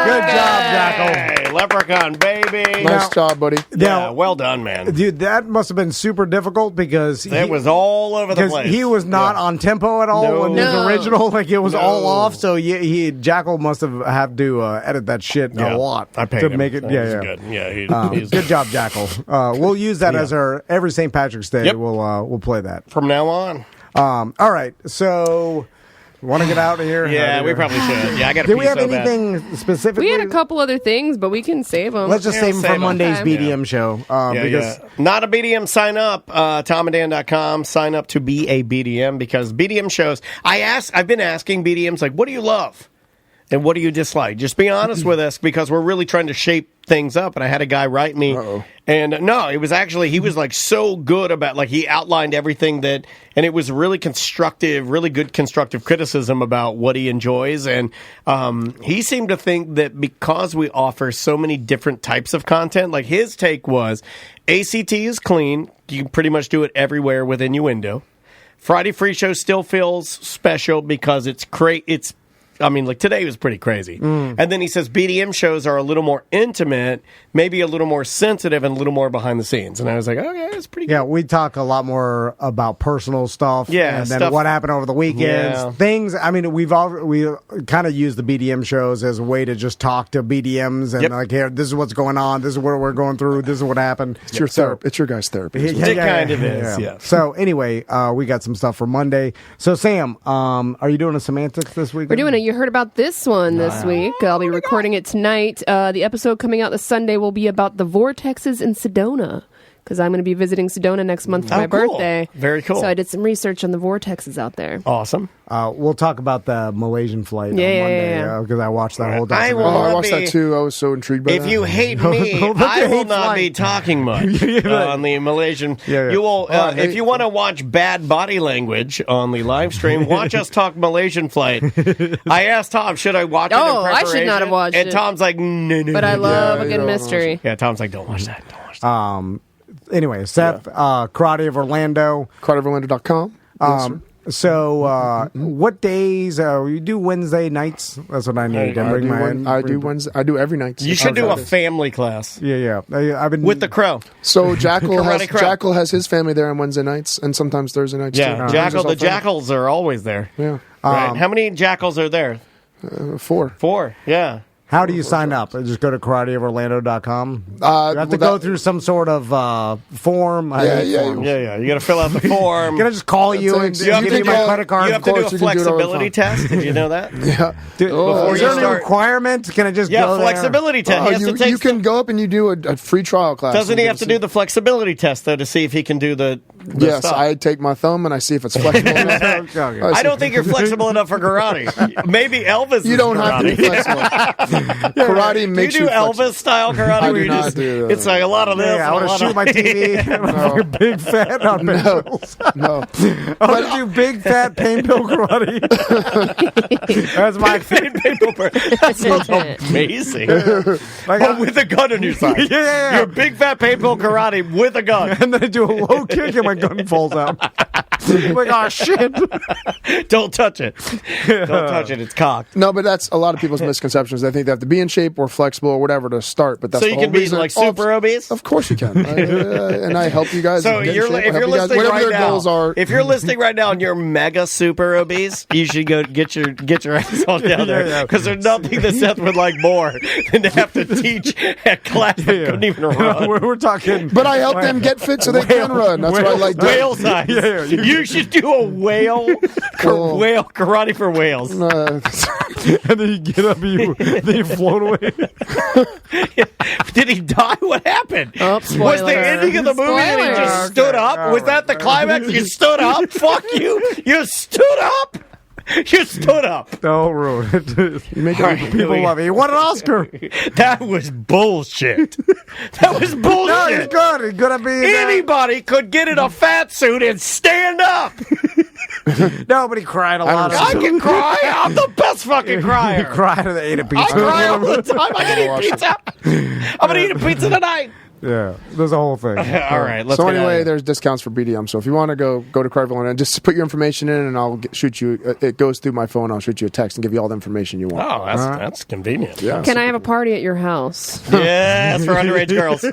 Good job, Jackal. Hey, Leprechaun Baby. Nice job, buddy. Yeah, well done, man. Dude, that must have been super difficult because It was all over the place. he was not on tempo at all No. in his No. original. Like it was all off. So Jackal must have had to edit that shit Yeah, a lot I paid to him. make it. That Yeah, was yeah. good. Yeah, he's Good job, Jackal. We'll use that as our every St. Patrick's Day. Yep. We'll play that. from now on. All right, so want to get out of here? Yeah, we probably should. Yeah, I got to Did pee we have so bad. anything specifically? We had a couple other things, but we can save them. Let's just save them save for 'em. Monday's Okay. BDM show. Because Not a BDM, sign up. TomandDan.com. Sign up to be a BDM because BDM shows. I've been asking BDMs, like, what do you love? And what do you dislike? Just be honest with us because we're really trying to shape things up. And I had a guy write me. And no, it was actually, he was like so good about, like, he outlined everything that, and it was really constructive, really good constructive criticism about what he enjoys. And he seemed to think that because we offer so many different types of content, like his take was ACT is clean. You can pretty much do it everywhere with innuendo. Friday Free Show still feels special because it's like today was pretty crazy. And then he says BDM shows are a little more intimate, maybe a little more sensitive, and a little more behind the scenes. And I was like, okay, that's pretty good. yeah, we talk a lot more about personal stuff. Yeah, and then stuff- what happened over the weekends, Yeah. things. I mean, we kind of use the BDM shows as a way to just talk to BDMs and Yep. like, here, this is what's going on. This is what we're going through. This is what happened. It's your therapy. It's your guys' therapy. It kind of is, yeah. So anyway, we got some stuff for Monday. So Sam, are you doing a semantics this week? We're doing it. You heard about this one this week. I'll be recording it tonight. The episode coming out this Sunday will be about the vortexes in Sedona. Because I'm going to be visiting Sedona next month for my cool. birthday. Very cool. So I did some research on the vortexes out there. Awesome. We'll talk about the Malaysian flight on Yeah, Monday yeah. because I watched that whole I documentary. will Oh, I not watched that too. I was so intrigued by If that. you hate me, Look I at will hate not be flight. talking much on the Malaysian. Yeah. You will, Oh, if you want to watch bad body language on the live stream, watch us talk Malaysian flight. I asked Tom, should I watch it? Oh, in I should not have preparation? watched and it. Tom's like, no. But I love a you good don't mystery. Yeah, Tom's like, don't watch that. Don't watch that. Anyway, Seth, Karate of Orlando. CarterOrlando.com. What days? We do Wednesday nights. That's what I need to bring my. I do Wednesday. I do every night. You should do a Fridays. family class Yeah. I've been with the crow. So Jackal Karate Crow. Jackal has his family there on Wednesday nights and sometimes Thursday nights Yeah, too. jackal. The Brings us all jackals are always there. family. Right. How many jackals are there? Yeah, 4. 4. Yeah. How do you sign up? Just go to karateoforlando.com. You have to well, go through some sort of form. I hate yeah. forms. Yeah. You got to fill out the form. Can I just call you and That's it. give You you have my to do- credit card? You have to do a course you can do it over the flexibility phone. test. Did you know that? Yeah. Before Is you there any start- requirement? Can I just Yeah, go there? flexibility test. Oh, He has to take you can go up and you do a free trial class. Doesn't and he get have to do the flexibility test though to see if he can do the Yes, stuff? I take my thumb and I see if it's flexible. enough. Okay. I don't think you're flexible enough for karate. Maybe Elvis. You is don't have to be karate. flexible. Karate Do you makes do you Elvis flexible. style karate? I where do you not just, do that. It's like a lot of this. Yeah, I and a want to lot shoot my TV. Big fat on No, pills. no. I want to do big fat pain pill karate. That's my That sounds amazing. Like, Oh, with a gun on your side. Yeah. You're a big fat paintball karate with a gun. And then I do a low kick and my gun falls out. I'm like, oh shit. Don't touch it. Don't touch it. It's cocked. No, but that's a lot of people's misconceptions. They think they have to be in shape or flexible or whatever to start. But that's So the you whole can be reason. like Oh, super obese? Of course you can. And I help you guys. So get in you're, shape. I if help you're you guys- listening whatever right your now, goals are. if you're listening right now and you're mega super obese, you should go get your ass on down there because there's nothing that Seth would like more than to have to teach a class that couldn't even run. We're talking. But I help them get fit so they can run. That's what I like doing. Whale size. Yeah. You should do a whale karate for whales. And then you get up and then you float away. Did he die? What happened? Oh, Was spoiler. the ending of the movie that he Spoiler. just stood up? Okay. Was that the climax? You stood up? Fuck you! You stood up! You stood up! Don't ruin it. You make All right, People love it. He won an Oscar. That was bullshit. That was No, he's bullshit. good. He's good at being. Anybody could get in a fat suit and stand up. No, but he cried a lot. I can cry. I'm the best fucking He crier. cried and ate a pizza. I cry all the time. I can eat pizza. I'm gonna eat a pizza tonight. Yeah, there's a whole thing. All right, let's So get out of anyway, here. there's discounts for BDM. So if you want to go to Carville and just put your information in, and I'll shoot you. It goes through my phone. I'll shoot you a text and give you all the information you want. Oh, that's convenient. Yeah. Can I have a party at your house? Yes, for underage girls.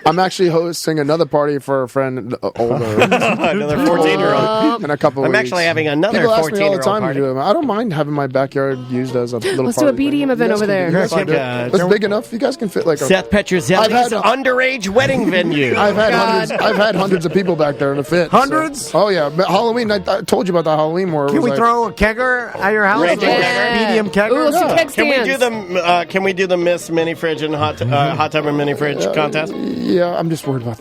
I'm actually hosting another party for a friend older, Another 14-year-old. in a couple. I'm weeks. actually having another People ask me all the 14-year-old time party. to do it. I don't mind having my backyard used as a little. Let's do a party BDM thing. event You guys over can there. do- you guys can do it. Like, That's big enough. You guys can fit like a. Seth Petruzzelli's underage wedding venue. I've had hundreds of people back there to fit. Hundreds? So. Oh yeah, but Halloween. I told you about the Halloween where. Can we throw a kegger at your house? Raging kegger? Medium kegger? Ooh, some keg Can we do stands. Can we do the Miss Mini Fridge and hot tub and mini fridge contest? Yeah, I'm just worried about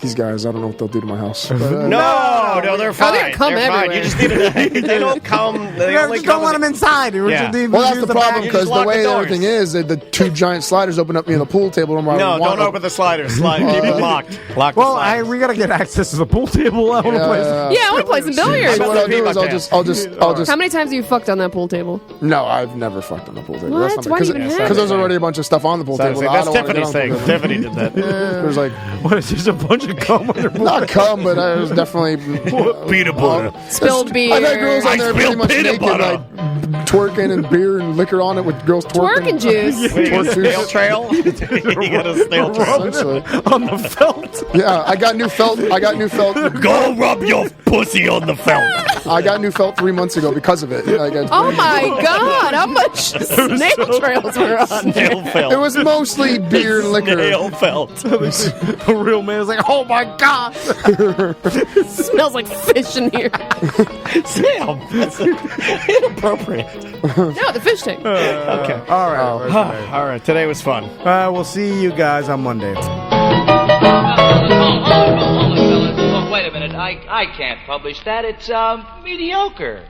these guys. I don't know what they'll do to my house. But, No, they're fine. they're come They're fine. everywhere. You just need to. They don't come. They only just don't come let them inside. You Yeah. just need to Well, that's use the back. problem You because just the lock way the doors. everything is, the two giant sliders open up near the pool table. No, don't open the sliders. Keep it locked. Lock the Well, sliders. we gotta get access to the pool table. I want to play. Yeah, I want to play some billiards. So what I'll do is I'll just. How many times have you fucked on that pool table? No, I've never fucked on the pool table. What? That's Why not do you even have because there's it? already a bunch of stuff on the pool table. that I That's don't wanna get Tiffany's on the thing. pool table. Tiffany did that. There's like What is this? A bunch of cum on your pool? not cum, but I was definitely Peanut butter. Spilled beer. I've had girls on there pretty spilled much peanut naked, butter. like twerking and beer and liquor on it with girls twerking. Twerking juice. Wait, you got a Twerk snail juice. trail? You got a snail trail. Essentially. On the felt. Yeah, I got new felt. Go rub your pussy on the felt. I got new felt 3 months ago because of it. Like, Oh my god, how much snail trails were on there? Snail felt. it was mostly beer and liquor. Snail felt. The real man is like, oh my god. Smells like fish in here. Snail. That's inappropriate. No, the fish tank. Okay. All right. All right. Today was fun. We'll see you guys on Monday. Wait a minute. I can't publish that. It's mediocre.